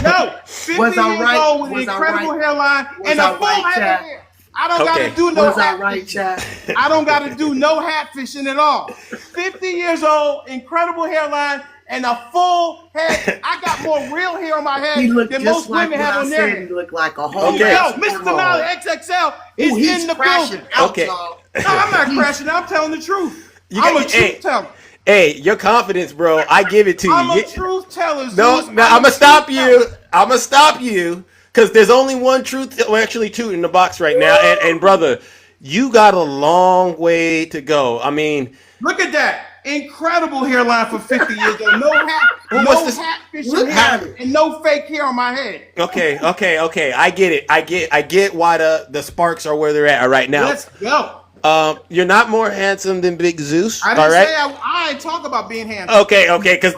go. 50 years old with an incredible hairline and a full head of hair. I don't got to do no catfishing. I don't got to do no hat fishing at all. 50 years old, incredible hairline, and a full head. I got more real hair on my head than most women have on their head. He looked like a whole. Okay. Yo, Mr. Denali XXL is in the building. Okay. No, I'm not crashing. I'm telling the truth. I'm a truth teller. Hey, your confidence, bro. I give it to you. I'm a truth teller. No, I'm gonna stop you. I'm gonna stop you. Because there's only one truth, well, actually two in the box right now. And brother, you got a long way to go. I mean, look at that. Incredible hairline for 50 years old. No hat, hat fishing hair, and no fake hair on my head. Okay. I get it. I get why the sparks are where they're at right now. Let's go. You're not more handsome than Big Zeus. I didn't say I ain't talk about being handsome. Okay, because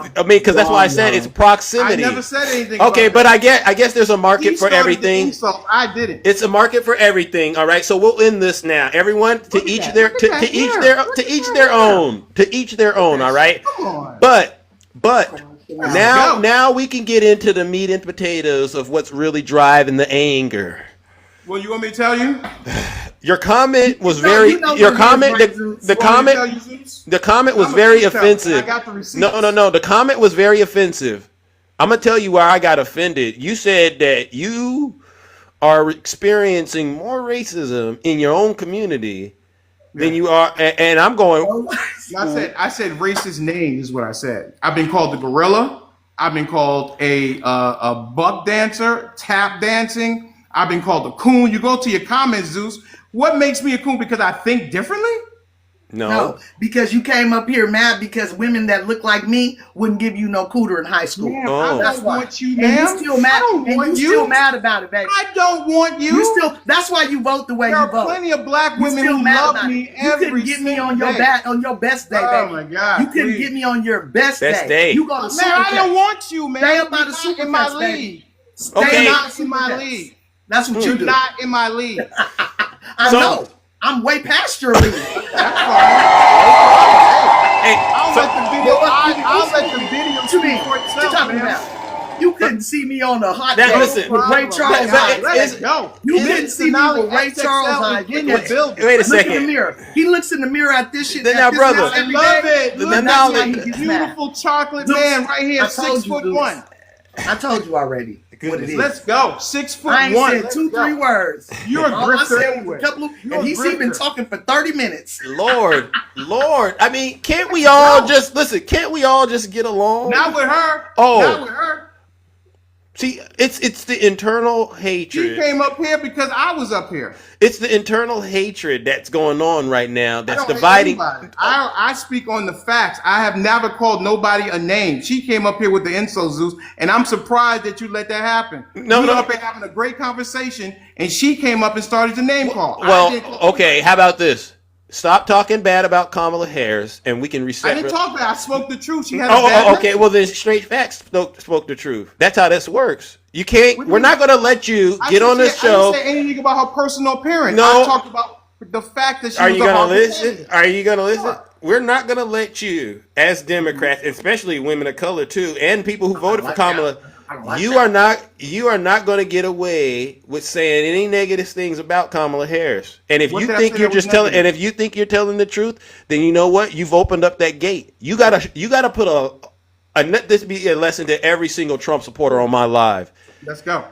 that's why I said it's proximity. I never said anything. Okay, but I guess there's a market for everything. I didn't. It's a market for everything. All right, so we'll end this now. Everyone to each their own. All right. Come on. But now we can get into the meat and potatoes of what's really driving the anger. Well, you want me to tell you? Your comment was the comment was very offensive. I got the receipts. No. The comment was very offensive. I'm gonna tell you where I got offended. You said that you are experiencing more racism in your own community than you are, and I'm going. I said racist names is what I said. I've been called the gorilla. I've been called a buck dancer, tap dancing. I've been called a coon. You go to your comments, Zeus. What makes me a coon? Because I think differently? No. Because you came up here mad because women that look like me wouldn't give you no cooter in high school. Ma'am, I That's don't why. want you, And ma'am. you still mad. I don't And want you you. still mad about it, baby. I don't want you. You still. That's why you vote the way There you are vote. plenty of black You women still who mad love about me it. You couldn't every get me on single your day. on your best day, Oh, baby. my God, You couldn't please. get me on your best Best day. day. You go to Man, I Superfest. don't want you, man. Stay up out You're of not in my Superfest, baby. league. Stay Okay. out of Not in my Superfest. league. That's what you You're do. not in my league. I So- know. I'm way past your league. Hey, I'll so- let the video. I'll let the video What you mean? speak for What you itself, talking man. about? You couldn't see me on the hot Now, day listen. with Ray Charles But eyes. it's- Go. You couldn't see me with Ray Charles eyes. in the building. Wait a Look in the second. mirror. He looks in the mirror at this shit. Then at now, this brother. mess I every love day. it. The Look at knowledge- that He gets mad. beautiful chocolate Zeus, man right here, I told 6 you, foot Zeus. 1. I told you already what it is. Let's go. 6 foot I ain't 1. said Let's 2-3 go. words. You're a All I grifter said was anyway. a couple of, You're and a he's been grifter. talking for 30 minutes. Lord. I mean, can't we all just listen? Can't we all just get along? Not with her. Oh. Not with her. See, it's the internal She hatred. came up here because I was up here. It's the internal hatred that's going on right now. I That's don't hate dividing. anybody. I speak on the facts. I have never called nobody a name. She came up here with the insult, Zeus, and I'm surprised that you let that happen. No, we no. were up here having a great conversation, and she came up and started the name call. Well, okay. How about this? Stop talking bad about Kamala Harris, and we can reset. I didn't talk bad. I spoke the truth. She had a Oh, bad okay. message. Well, then straight facts spoke the truth. That's how this works. You can't. We're not going to let you I get didn't on this say- I show. didn't say anything about her personal appearance. No. I talked about the fact that she Are was you a going to Harvard listen? candidate. Are you going to listen? We're not going to let you, as Democrats, especially women of color too, and people who voted for Kamala. You are not going to get away with saying any negative things about Kamala Harris. And if What you did I think say you're that was just telling, negative? and if you think you're telling the truth, then you know what? You've opened up that gate. You gotta put let this be a lesson to every single Trump supporter on my live. Let's go.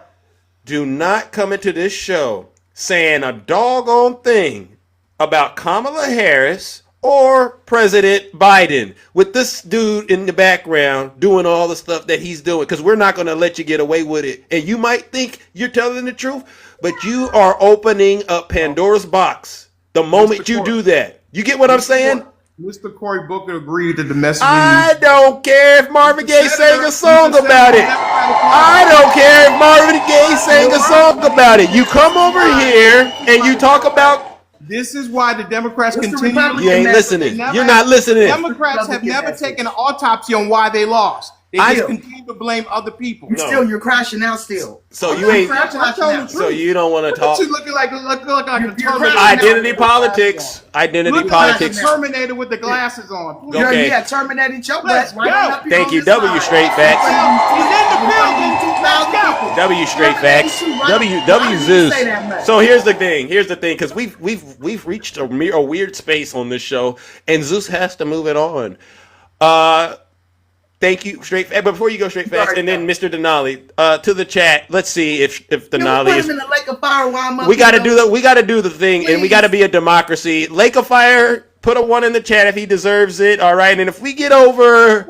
Do not come into this show saying a doggone thing about Kamala Harris or President Biden with this dude in the background doing all the stuff that he's doing, because we're not going to let you get away with it. And you might think you're telling the truth, but you are opening up Pandora's box the moment you do that. You get what I'm saying? Mr. Cory Booker agreed that the message. I don't care if Marvin Gaye sang a song about it. I don't care if Marvin Gaye sang a song about it. You come over here and you talk about. This is why the Democrats continue. You ain't listening. You're not listening. Democrats have never taken an autopsy on why they lost. They I just do. continue to blame other people. You're crashing out still. So you ain't. I told the truth. So you don't want to talk. You looking like a Terminator. Identity politics. Identity Looking politics. like a Terminator with the glasses on. Okay. Yeah, terminated your Let's butt. go. Thank you. W straight facts. He's in the building. Let's go. W straight facts. W Zeus. So here's the thing. Because we've reached a weird space on this show, and Zeus has to move it on. Thank you, straight. But before you go, straight facts, and then Mr. Denali to the chat. Let's see if Denali Put is. him in the lake of fire while I'm up We got to here. do the. We got to do the thing, and we got to be a democracy. Lake of Fire. Put a 1 in the chat if he deserves it. All right, and if we get over,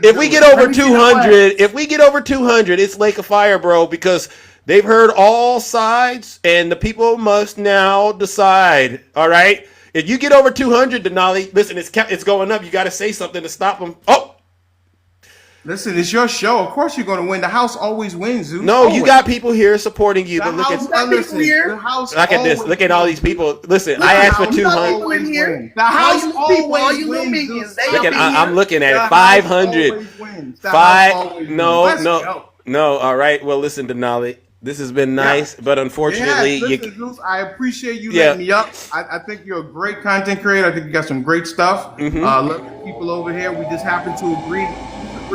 if we get over 200, it's Lake of Fire, bro, because they've heard all sides, and the people must now decide. All right, if you get over 200, Denali, listen, it's going up. You got to say something to stop them. Oh. Listen, it's your show. Of course you're going to win. The House always wins, Zeus. No, Always. you got people here supporting you. But look at The House look at this. always Look at all these people. Listen, I asked for 200. The House always little wins. minions, they Look up at, in I'm here. looking at The it. House 500. always wins. The House always wins. No. All right. Well, listen, Denali. This has been nice, but unfortunately, listen, Zeus, I appreciate you letting me up. I think you're a great content creator. I think you got some great stuff. Love the people over here. We just happen to agree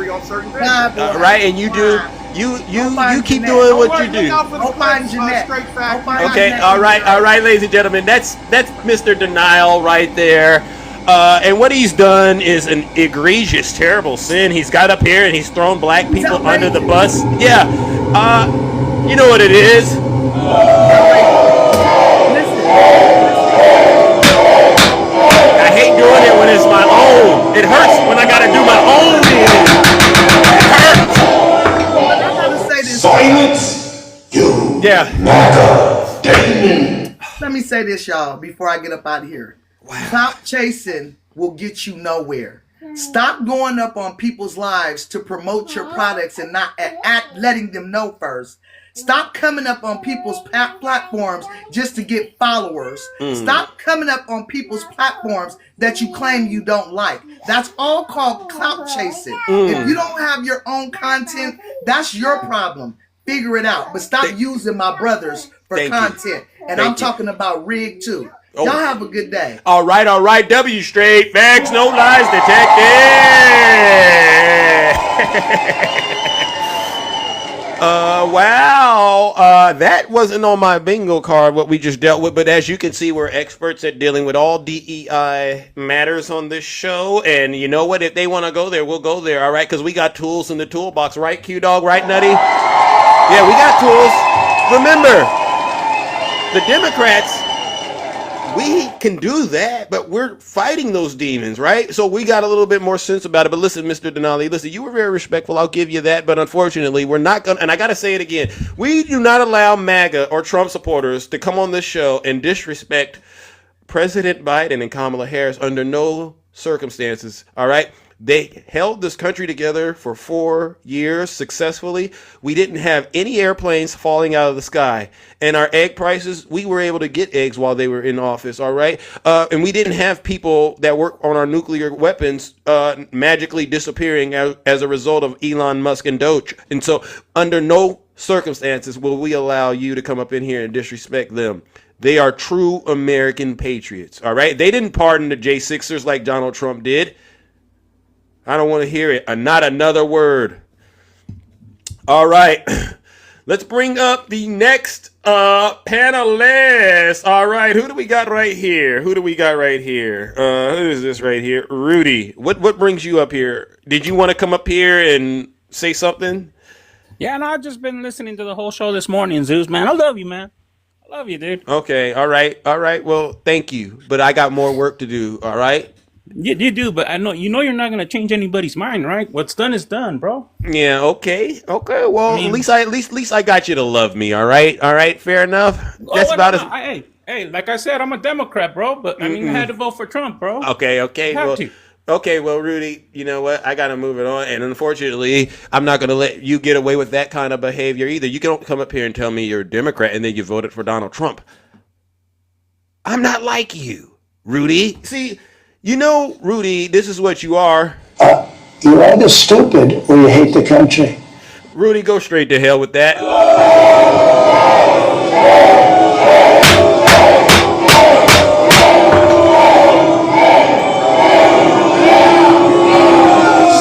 on certain things. right, and you do. You keep doing what you do. Okay. All right, ladies and gentlemen. That's Mr. Denial right there. And what he's done is an egregious, terrible sin. He's got up here and he's thrown black people under the bus. Yeah. You know what it is. I hate doing it when it's my own. It hurts when I gotta do my own. It hurts. Silence. Yeah. Let me say this, y'all, before I get up out of here. Clout chasing will get you nowhere. Stop going up on people's lives to promote your products and not letting them know first. Stop coming up on people's platforms just to get followers. Stop coming up on people's platforms that you claim you don't like. That's all called clout chasing. If you don't have your own content, that's your problem. Figure it out. But stop using my brothers for content. And I'm talking about Rig too. Y'all have a good day. All right. W straight. Facts, no lies detected. Wow. That wasn't on my bingo card, what we just dealt with. But as you can see, we're experts at dealing with all DEI matters on this show. And you know what? If they want to go there, we'll go there. All right. Because we got tools in the toolbox. Right, Q-Dog? Right, Nutty? Yeah, we got tools. Remember, the Democrats, we can do that, but we're fighting those demons, right? So we got a little bit more sense about it. But listen, Mr. Denali, listen, you were very respectful. I'll give you that. But unfortunately, we're not going to, and I got to say it again, we do not allow MAGA or Trump supporters to come on this show and disrespect President Biden and Kamala Harris under no circumstances, all right? They held this country together for 4 years successfully. We didn't have any airplanes falling out of the sky. And our egg prices, we were able to get eggs while they were in office, all right? And we didn't have people that work on our nuclear weapons magically disappearing as a result of Elon Musk and Doge. And so under no circumstances will we allow you to come up in here and disrespect them. They are true American patriots, all right? They didn't pardon the J6ers like Donald Trump did. I don't want to hear it. Not another word. All right. Let's bring up the next panelist. All right. Who do we got right here? Who is this right here? Rudy. What brings you up here? Did you want to come up here and say something? Yeah, no, I've just been listening to the whole show this morning, Zeus, man. I love you, man. I love you, dude. Okay. All right. Well, thank you. But I got more work to do. All right. You do, but I know you're not gonna change anybody's mind, right? What's done is done, bro. Yeah, okay. Well, at least I got you to love me, all right, fair enough. That's about it. Hey, like I said, I'm a Democrat, bro, but I mean I had to vote for Trump, bro. Okay. Well, Rudy, you know what? I gotta move it on, and unfortunately, I'm not gonna let you get away with that kind of behavior either. You don't come up here and tell me you're a Democrat and then you voted for Donald Trump. I'm not like you, Rudy. See. You know, Rudy, this is what you are. You're either stupid or you hate the country. Rudy, go straight to hell with that.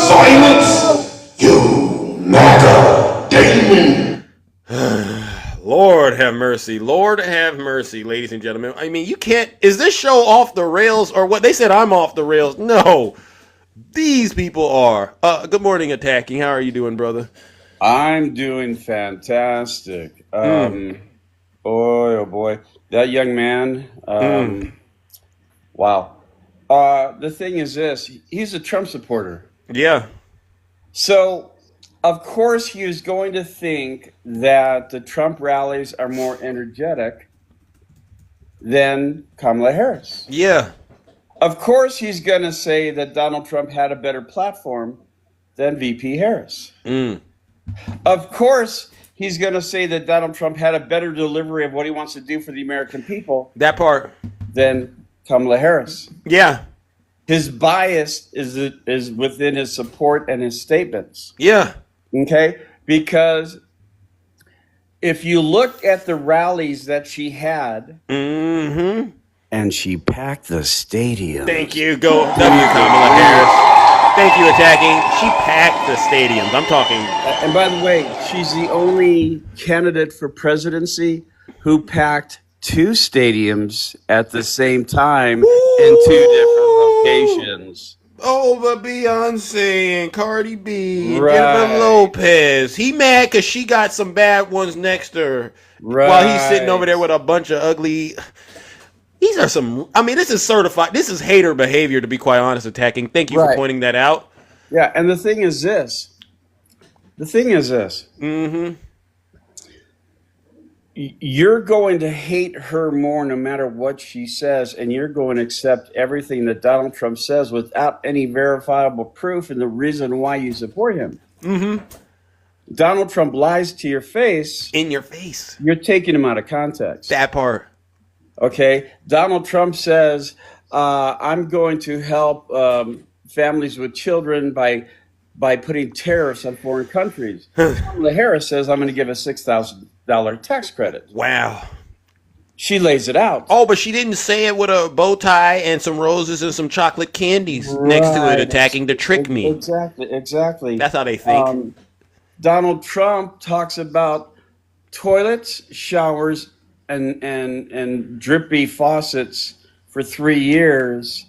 Silence, you MAGA demon. Lord have mercy. Lord have mercy, ladies and gentlemen. I mean, you can't... Is this show off the rails or what? They said I'm off the rails. No. These people are. Good morning, Attacking. How are you doing, brother? I'm doing fantastic. Boy, oh boy. That young man. Wow. The thing is this. He's a Trump supporter. Yeah. So... Of course, he is going to think that the Trump rallies are more energetic than Kamala Harris. Yeah. Of course, he's going to say that Donald Trump had a better platform than VP Harris. Of course, he's going to say that Donald Trump had a better delivery of what he wants to do for the American people. That part. Than Kamala Harris. Yeah. His bias is within his support and his statements. Yeah. Okay, because if you look at the rallies that she had, and she packed the stadium. Thank you. Go W, Kamala Harris. Thank you, Attacking. She packed the stadiums. I'm talking. And by the way, she's the only candidate for presidency who packed 2 stadiums at the same time in 2 different locations. Over Beyonce and Cardi B, right. Jennifer Lopez. He mad because she got some bad ones next to her. Right. While he's sitting over there with a bunch of ugly... These are some... I mean, this is certified... This is hater behavior, to be quite honest, Attacking. Thank you for pointing that out. Yeah, and the thing is this. you're going to hate her more no matter what she says, and you're going to accept everything that Donald Trump says without any verifiable proof and the reason why you support him. Mm-hmm. Donald Trump lies to your face. In your face. You're taking him out of context. That part. Okay. Donald Trump says, I'm going to help families with children by putting tariffs on foreign countries. Kamala Harris says, I'm going to give a $6,000 tax credit. Wow. She lays it out. Oh, but she didn't say it with a bow tie and some roses and some chocolate candies next to it, attacking to trick me. Exactly. That's how they think. Donald Trump talks about toilets, showers, and drippy faucets for 3 years.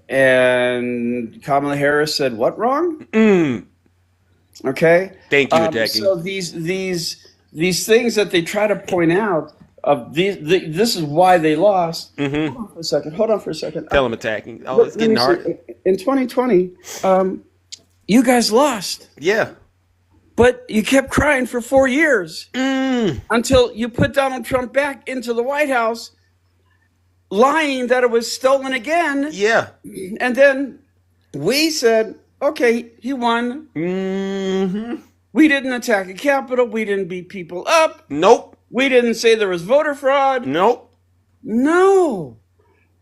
And Kamala Harris said, what wrong? Okay. Thank you, attacking. So these things that they try to point out, this is why they lost. Mm-hmm. Hold on for a second. Tell them attacking. Oh, it's getting hard. In 2020, you guys lost. Yeah. But you kept crying for 4 years until you put Donald Trump back into the White House, lying that it was stolen again. Yeah. And then we said, okay, he won. Mm-hmm. We didn't attack the Capitol. We didn't beat people up. Nope. We didn't say there was voter fraud. Nope. No.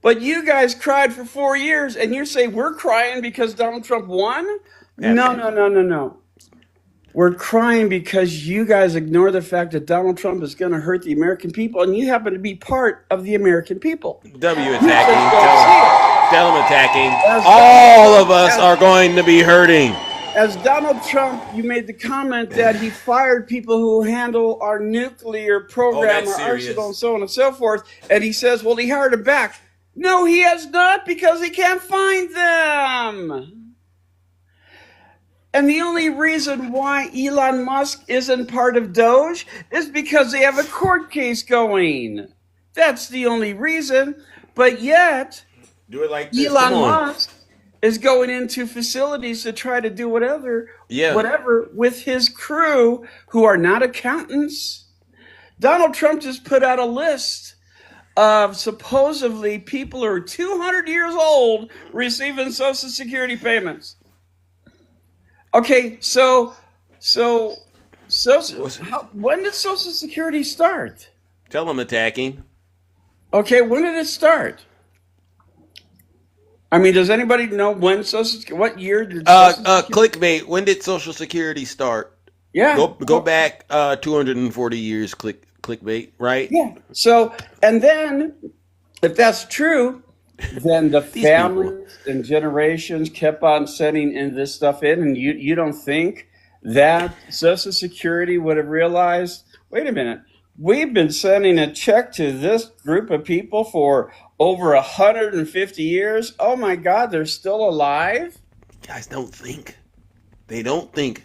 But you guys cried for 4 years, and you say we're crying because Donald Trump won? No. We're crying because you guys ignore the fact that Donald Trump is going to hurt the American people, and you happen to be part of the American people. W attacking. Tell them attacking. All of us are going to be hurting. As Donald Trump, you made the comment that he fired people who handle our nuclear program, our arsenal, and so on and so forth. And he says, well, he hired them back. No, he has not, because he can't find them. And the only reason why Elon Musk isn't part of Doge is because they have a court case going. That's the only reason. But yet, do it like this. Elon Musk is going into facilities to try to do whatever with his crew who are not accountants. Donald Trump just put out a list of supposedly people who are 200 years old receiving Social Security payments. Okay, so when did Social Security start? Tell them attacking. Okay, when did it start? I mean, does anybody know when what year did clickbait, when did Social Security start? Yeah. Go back 240 years, clickbait, right? Yeah. So, and then, if that's true, then the families and generations kept on sending in this stuff in, and you don't think that Social Security would have realized, wait a minute, we've been sending a check to this group of people for over 150 years. Oh my God, they're still alive? Guys don't think. They don't think.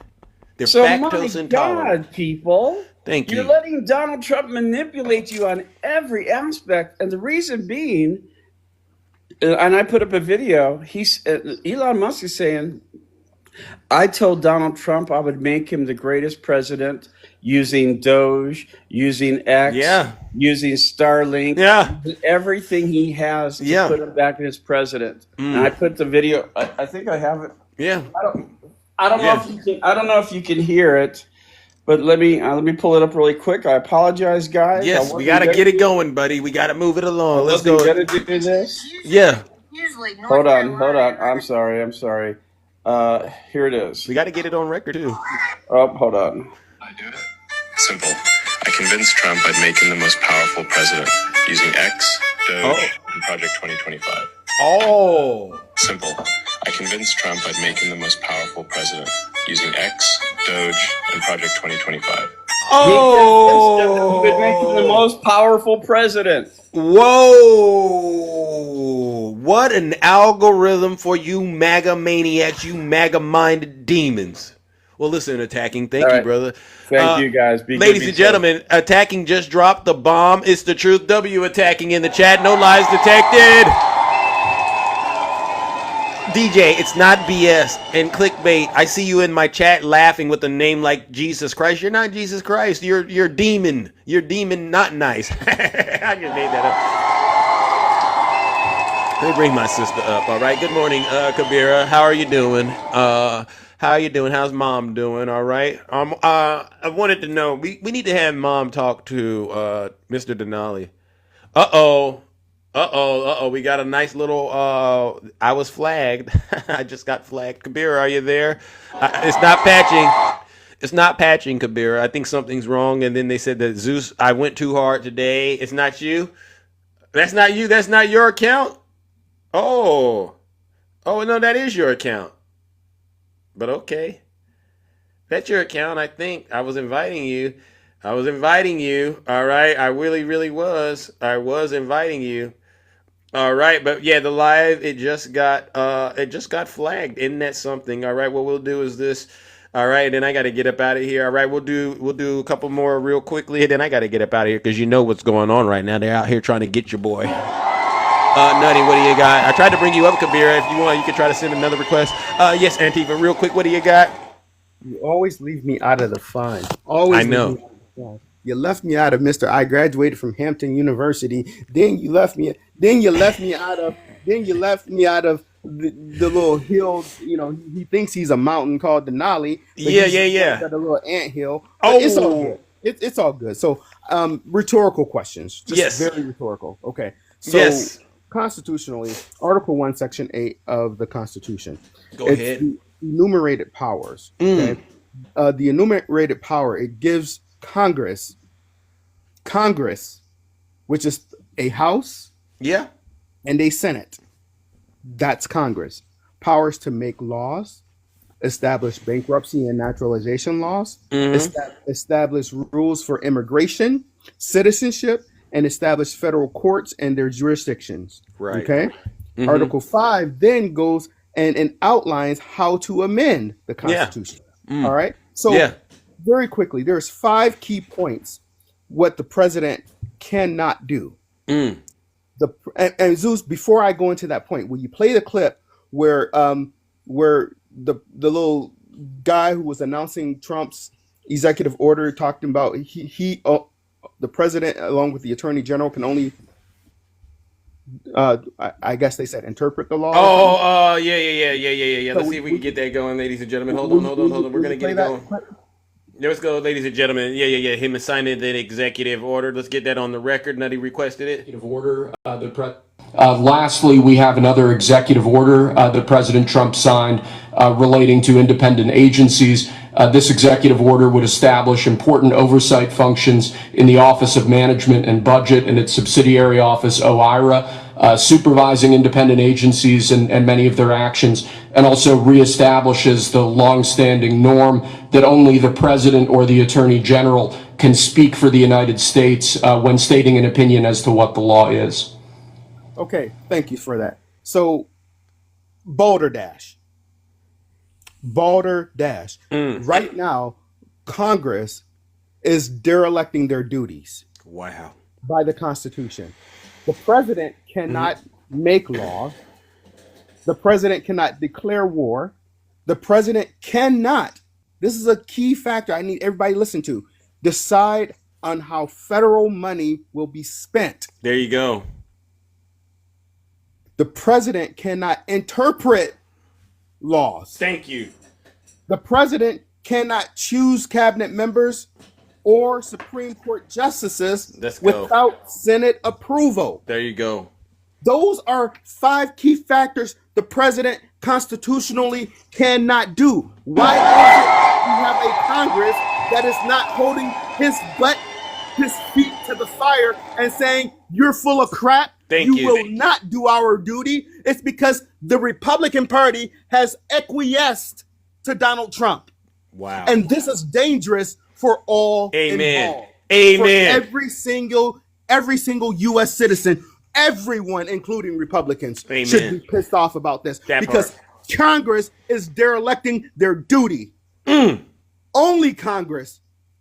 They're so lactose intolerant. God, people. Thank you. You're letting Donald Trump manipulate you on every aspect. And the reason being, and I put up a video, Elon Musk is saying, I told Donald Trump I would make him the greatest president using Doge, using X, using Starlink, everything he has to put him back as president. And I put the video. I think I have it. Yeah. I don't know if you can. I don't know if you can hear it, but let me pull it up really quick. I apologize, guys. Yes, we gotta get it going, buddy. We gotta move it along. Let's go. Gonna do this? Yeah. Hold on. I'm sorry. Here it is. We got to get it on record too. Oh, hold on. I do it. Simple. I convinced Trump I'd make him the most powerful president using X, Doge, and Project 2025. Oh. Simple. I convinced Trump I'd make him the most powerful president using X, Doge, and Project 2025. Oh. He would make him the most powerful president. Whoa. What an algorithm for you MAGA maniacs, you MAGA minded demons. Well, listen, attacking. Thank you, brother. Thank you, guys. Ladies and gentlemen, attacking just dropped the bomb. It's the truth. W attacking in the chat. No lies detected. DJ, it's not BS and clickbait. I see you in my chat laughing with a name like Jesus Christ. You're not Jesus Christ. You're demon. You're demon not nice. I just made that up. Let me bring my sister up. All right. Good morning, Kabira. How are you doing? How are you doing? How's mom doing? All right. I wanted to know. We need to have mom talk to Mr. Denali. Uh-oh. Uh-oh. We got a nice little I was flagged. I just got flagged. Kabira, are you there? It's not patching. It's not patching, Kabira. I think something's wrong. And then they said that Zeus, I went too hard today. It's not you. That's not you. That's not your account. Oh. Oh, no, that is your account. But okay. That's your account, I think. I was inviting you. All right. I really, really was. I was inviting you. All right, but yeah, the live it just got flagged. Isn't that something? All right, what we'll do is this. All right, then I got to get up out of here. All right, we'll do a couple more real quickly, and then I got to get up out of here because you know what's going on right now. They're out here trying to get your boy. Nutty, what do you got? I tried to bring you up, Kabira. If you want, you can try to send another request. Yes, Antifa, real quick, what do you got? You always leave me out of the fun. Always. I know. Leave me out of the fun. You left me out of Mr. I graduated from Hampton University. Then you left me. Then you left me out of. Then you left me out of the little hills. You know, he thinks he's a mountain called Denali. Yeah. Got a little anthill. Oh, it's all good. It's all good. So, rhetorical questions. Just yes. Very rhetorical. Okay. So, yes. Constitutionally, Article 1, Section 8 of the Constitution. Go ahead. The enumerated powers. Okay. The enumerated power, it gives Congress, which is a House, and a Senate. That's Congress. Powers to make laws, establish bankruptcy and naturalization laws, establish rules for immigration, citizenship, and establish federal courts and their jurisdictions. Right. Okay. Article 5 then goes and outlines how to amend the Constitution. All right. So very quickly, there's 5 key points what the president cannot do. And Zeus, before I go into that point, will you play the clip where the little guy who was announcing Trump's executive order talking about the president along with the attorney general can only I guess they said interpret the law. Yeah. Let's see if we can get that going, ladies and gentlemen. Hold on. We're gonna get it going. Let's go, ladies and gentlemen. Yeah. Him signing the executive order. Let's get that on the record. Nutty requested it. Executive order. Lastly, we have another executive order that President Trump signed relating to independent agencies. This executive order would establish important oversight functions in the Office of Management and Budget and its subsidiary office, OIRA, supervising independent agencies and many of their actions, and also reestablishes the longstanding norm that only the President or the Attorney General can speak for the United States when stating an opinion as to what the law is. Okay, thank you for that. So, Balderdash. Right now, Congress is derelicting their duties. Wow. By the Constitution. The president cannot make laws. The president cannot declare war. The president cannot, this is a key factor I need everybody to listen to, decide on how federal money will be spent. There you go. The president cannot interpret laws. Thank you. The president cannot choose cabinet members or Supreme Court justices without Senate approval. There you go. Those are 5 key factors the president constitutionally cannot do. Why is it we have a Congress that is not holding his feet to the fire and saying, you're full of crap. You will not do our duty. It's because the Republican Party has acquiesced to Donald Trump. Wow. And this is dangerous for all involved. Amen. For every single U.S. citizen, everyone, including Republicans, should be pissed off about this. Because Congress is derelicting their duty. Only Congress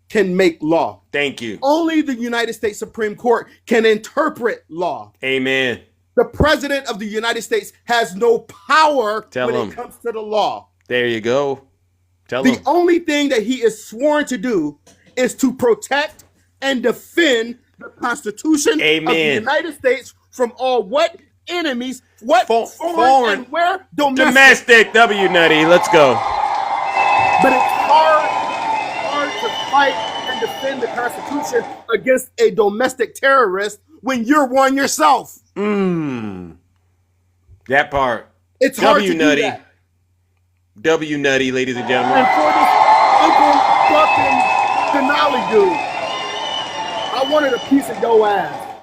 can make law. Thank you. Only the United States Supreme Court can interpret law. Amen. The president of the United States has no power it comes to the law. There you go. The only thing that he is sworn to do is to protect and defend the Constitution of the United States from all what enemies, what foreign and where domestic. W Nutty, let's go. But it's hard to fight and defend the Constitution against a domestic terrorist when you're one yourself. That part. It's hard to do that. W Nutty, ladies and gentlemen. And for this Uncle fucking Denali dude, I wanted a piece of your ass.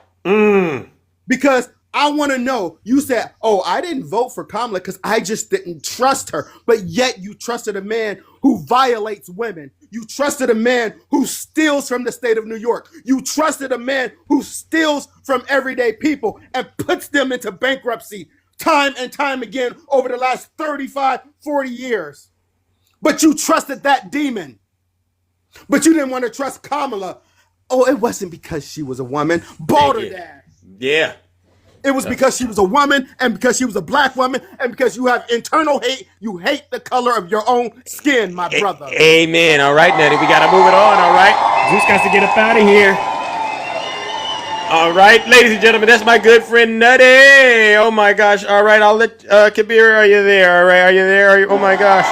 Because I want to know, you said, oh, I didn't vote for Kamala because I just didn't trust her. But yet you trusted a man who violates women. You trusted a man who steals from the state of New York. You trusted a man who steals from everyday people and puts them into bankruptcy time and time again over the last 35, 40 years. But you trusted that demon. But you didn't want to trust Kamala. Oh, it wasn't because she was a woman. Balderdash. Yeah. It was because she was a woman and because she was a black woman and because you have internal hate. You hate the color of your own skin, my brother. Amen. All right, Nutty. We got to move it on. All right. Zeus got to get up out of here. All right, ladies and gentlemen, that's my good friend Nutty. Oh my gosh. All right, I'll let Kabir. Are you there? All right, are you there? Are you? Oh my gosh.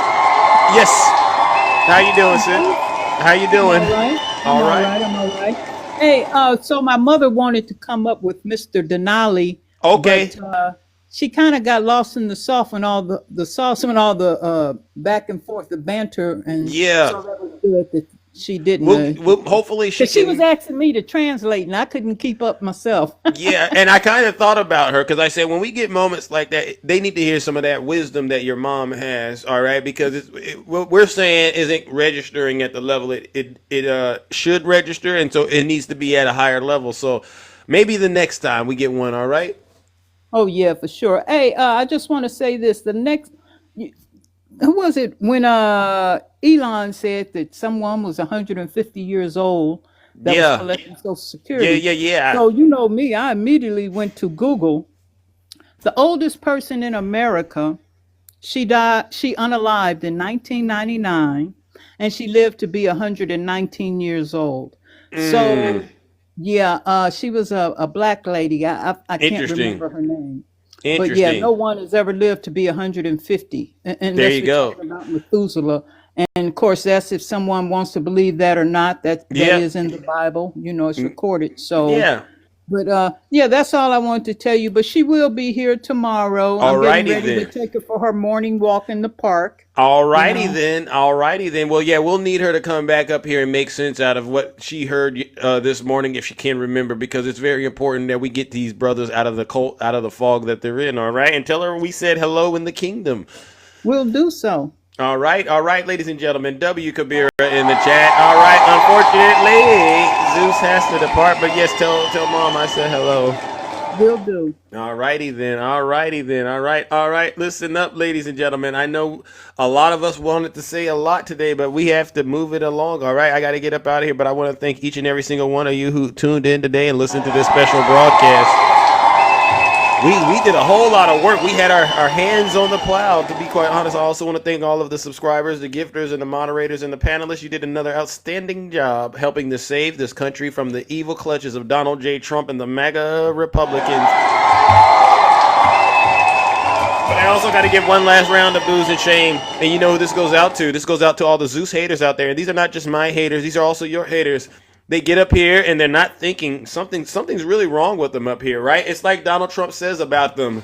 Yes. How you doing, sis? How you doing? All right. I'm all right. Hey, so my mother wanted to come up with Mr. Denali. Okay. But, she kind of got lost in the sauce and all the sauce and all the back and forth, the banter, and so that was good that she didn't. Hopefully she was asking me to translate, and I couldn't keep up myself. Yeah, and I kind of thought about her because I said when we get moments like that, they need to hear some of that wisdom that your mom has. All right, because what we're saying isn't registering at the level it should register, and so it needs to be at a higher level. So maybe the next time we get one. All right. Oh yeah, for sure. Hey, I just want to say this: the next. Who was it when Elon said that someone was 150 years old that was collecting Social Security? Yeah. So you know me, I immediately went to Google. The oldest person in America, she unalived in 1999, and she lived to be 119 years old. So yeah, she was a black lady. I can't remember her name. But yeah, no one has ever lived to be 150. And there you go. About Methuselah. And of course, that's if someone wants to believe that or not. That is in the Bible. You know, it's recorded. So yeah. But yeah, that's all I wanted to tell you. But she will be here tomorrow. I'm getting ready to take her for her morning walk in the park. Alrighty then. Well, yeah, we'll need her to come back up here and make sense out of what she heard this morning, if she can remember, because it's very important that we get these brothers out of the cult, out of the fog that they're in. All right, and tell her we said hello in the kingdom. We'll do so. All right, ladies and gentlemen. W. Kabira in the chat. All right, unfortunately, Zeus has to depart, but yes, tell Mom I said hello. Will do. All righty then. All right. Listen up, ladies and gentlemen. I know a lot of us wanted to say a lot today, but we have to move it along. All right, I got to get up out of here, but I want to thank each and every single one of you who tuned in today and listened to this special broadcast. We did a whole lot of work. We had our hands on the plow, to be quite honest. I also want to thank all of the subscribers, the gifters, and the moderators and the panelists. You did another outstanding job helping to save this country from the evil clutches of Donald J. Trump and the MAGA Republicans. But I also got to give one last round of booze and shame. And you know who this goes out to? This goes out to all the Zeus haters out there. And these are not just my haters. These are also your haters. They get up here and they're not thinking something's really wrong with them up here, right? It's like Donald Trump says about them.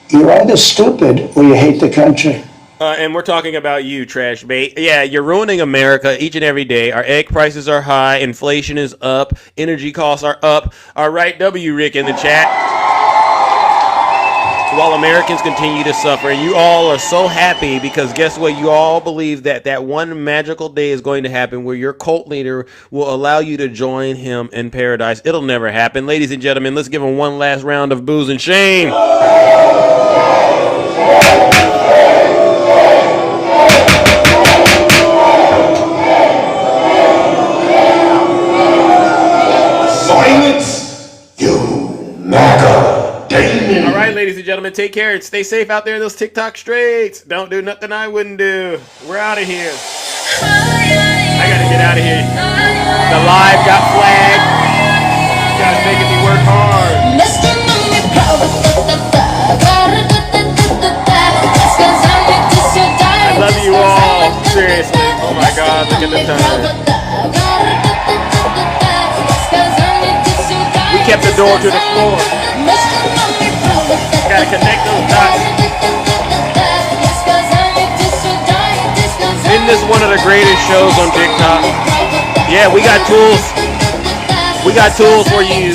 You're either stupid or you hate the country. And we're talking about you, trash bait. Yeah, you're ruining America each and every day. Our egg prices are high. Inflation is up. Energy costs are up. All right, W. Rick in the chat. While Americans continue to suffer, and you all are so happy because guess what? You all believe that one magical day is going to happen where your cult leader will allow you to join him in paradise. It'll never happen. Ladies and gentlemen, let's give him one last round of booze and shame. Silence, you MAGA demon. gentlemen, take care and stay safe out there in those TikTok streets. Don't do nothing I wouldn't do. We're out of here. I gotta get out of here. The live got flagged. You guys making me work hard. I love you all. Seriously. Oh my God, look at the time. We kept the door to the floor. Gotta connect those dots. Isn't this one of the greatest shows on TikTok? Yeah, we got tools. We got tools for you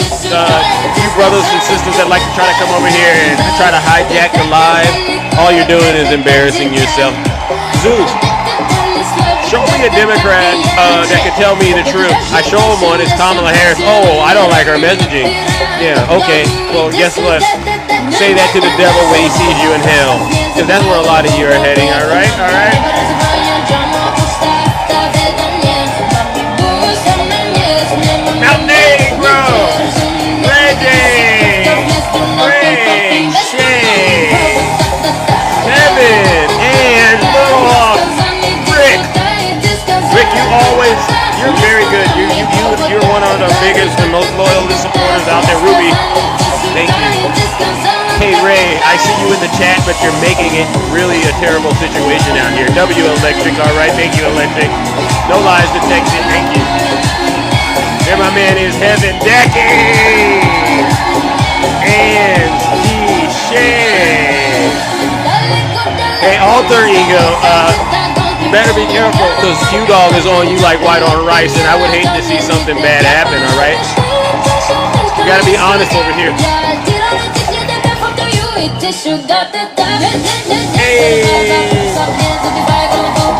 brothers and sisters that like to try to come over here and try to hijack the live. All you're doing is embarrassing yourself. Zeus, show me a Democrat that can tell me the truth. I show him one. It's Kamala Harris. Oh, I don't like her messaging. Yeah, okay. Well, guess what? Say that to the devil when he sees you in hell. Because that's where a lot of you are heading, all right? All right? Now, Negro! Reggie! Ray! Shay! Kevin! And Little Rick! Rick, you're very good. You're one of the biggest and most loyal supporters out there. Ruby, thank you. Hey Ray, I see you in the chat, but you're making it really a terrible situation out here. W Electric, all right, thank you Electric. No lies detected, thank you. There my man is Heaven Decky and Shay. Hey, Alter Ego, better be careful because Q-Dog is on you like white on rice, and I would hate to see something bad happen, all right? You gotta be honest over here. Hey!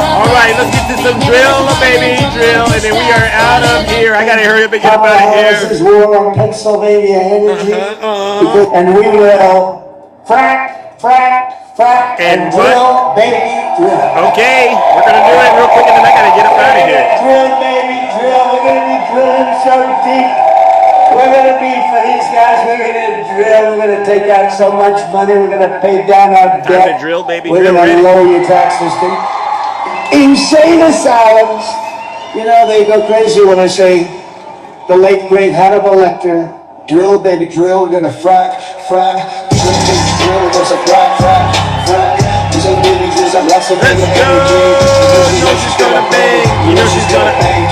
Alright, let's get to some drill, baby, drill, and then we are out of here. I gotta hurry up and get up out of here. This is War on Pennsylvania Energy, and we will frack, and drill, baby, drill. Okay, we're gonna do it real quick, and then I gotta get up out of here. Drill, baby, drill. We're gonna be drilling so deep. We're gonna be, for these guys, we're gonna drill. We're gonna take out so much money. We're gonna pay down our debt. Time to drill, baby, we're drill. gonna lower your tax system. Insane asylums. You know, they go crazy when I say the late, great Hannibal Lecter. Drill, baby, drill. We're gonna frack. Drill, baby, drill. We're gonna frack. There's a baby, there's a lots of energy. You know she's gonna bang. You know she's gonna bang.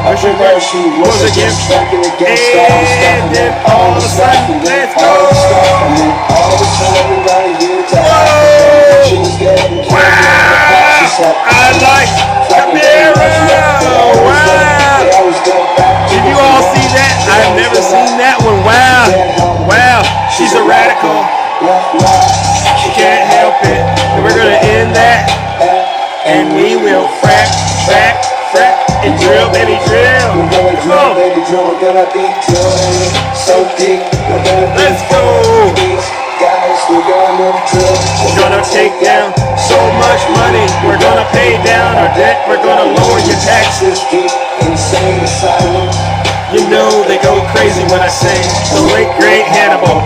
Everywhere she was against, and then all of a sudden, let's go. And then all of a sudden, everybody here she was getting I like Camaro. Wow. Did you all see that? I've never seen that one. Wow. She's a radical. She can't help it. And we're gonna end that. And we will frack. And drill, baby, drill. Come on. We're gonna be drilling so deep. Let's go. We're gonna take down so much money. We're gonna pay down our debt. We're gonna lower your taxes. Insane asylums. You know they go crazy when I say the late great Hannibal.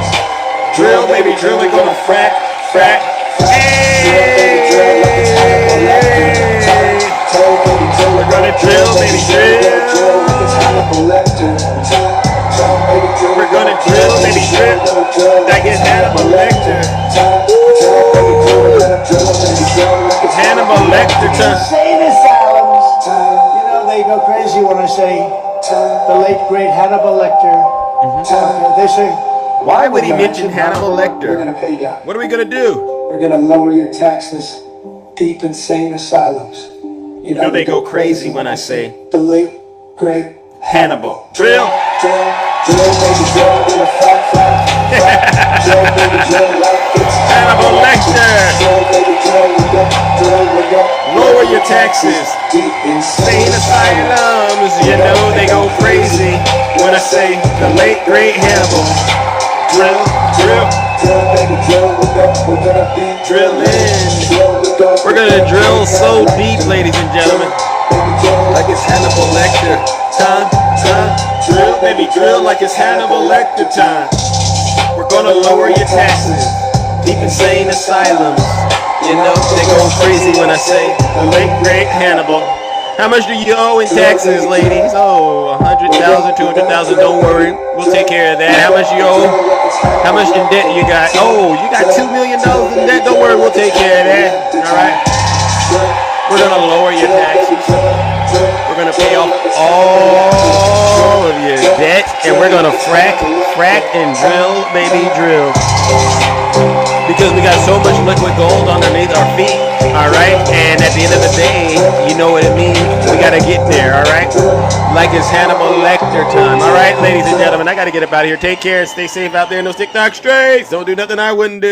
Drill, baby, drill. We're gonna frack. We're gonna drill, baby, drill. We're gonna drill, baby, drill. That gets Hannibal Lecter. Hannibal Lecter time. Insane asylums. You know, they go crazy when I say the late, great Hannibal Lecter. They say, why would he mention Hannibal Lecter? We're gonna pay down. What are we gonna do? We're gonna lower your taxes. Deep insane asylums. You know they go crazy when I say the late, great Hannibal. Drill. Drill, baby, drill. We're gonna frack. Drill, baby, drill. Like it's Hannibal Lecter. Drill, baby, drill. Lower your taxes. Deep insane asylums. You know they go crazy when I say the late great Hannibal. Drill. Baby, drill. We're gonna be drilling. We're gonna drill so deep, ladies and gentlemen. Like it's Hannibal Lecter time. Drill, baby, drill like it's Hannibal Lecter time. We're gonna lower your taxes. Deep insane asylums. You know, they go crazy when I say the late great Hannibal. How much do you owe in taxes, ladies? Oh, 100,000, 200,000. Don't worry, we'll take care of that. How much you owe? How much in debt you got? Oh, you got $2 million in debt. Don't worry, we'll take care of that. All right. We're gonna lower your taxes. We're gonna pay off all of your debt, and we're gonna frack and drill, baby, drill. Because we got so much liquid gold underneath our feet, all right? And at the end of the day, you know what it means. We gotta get there, all right? Like it's Hannibal Lecter time, all right, ladies and gentlemen. I gotta get up out of here. Take care and stay safe out there in those TikTok streets. Don't do nothing I wouldn't do.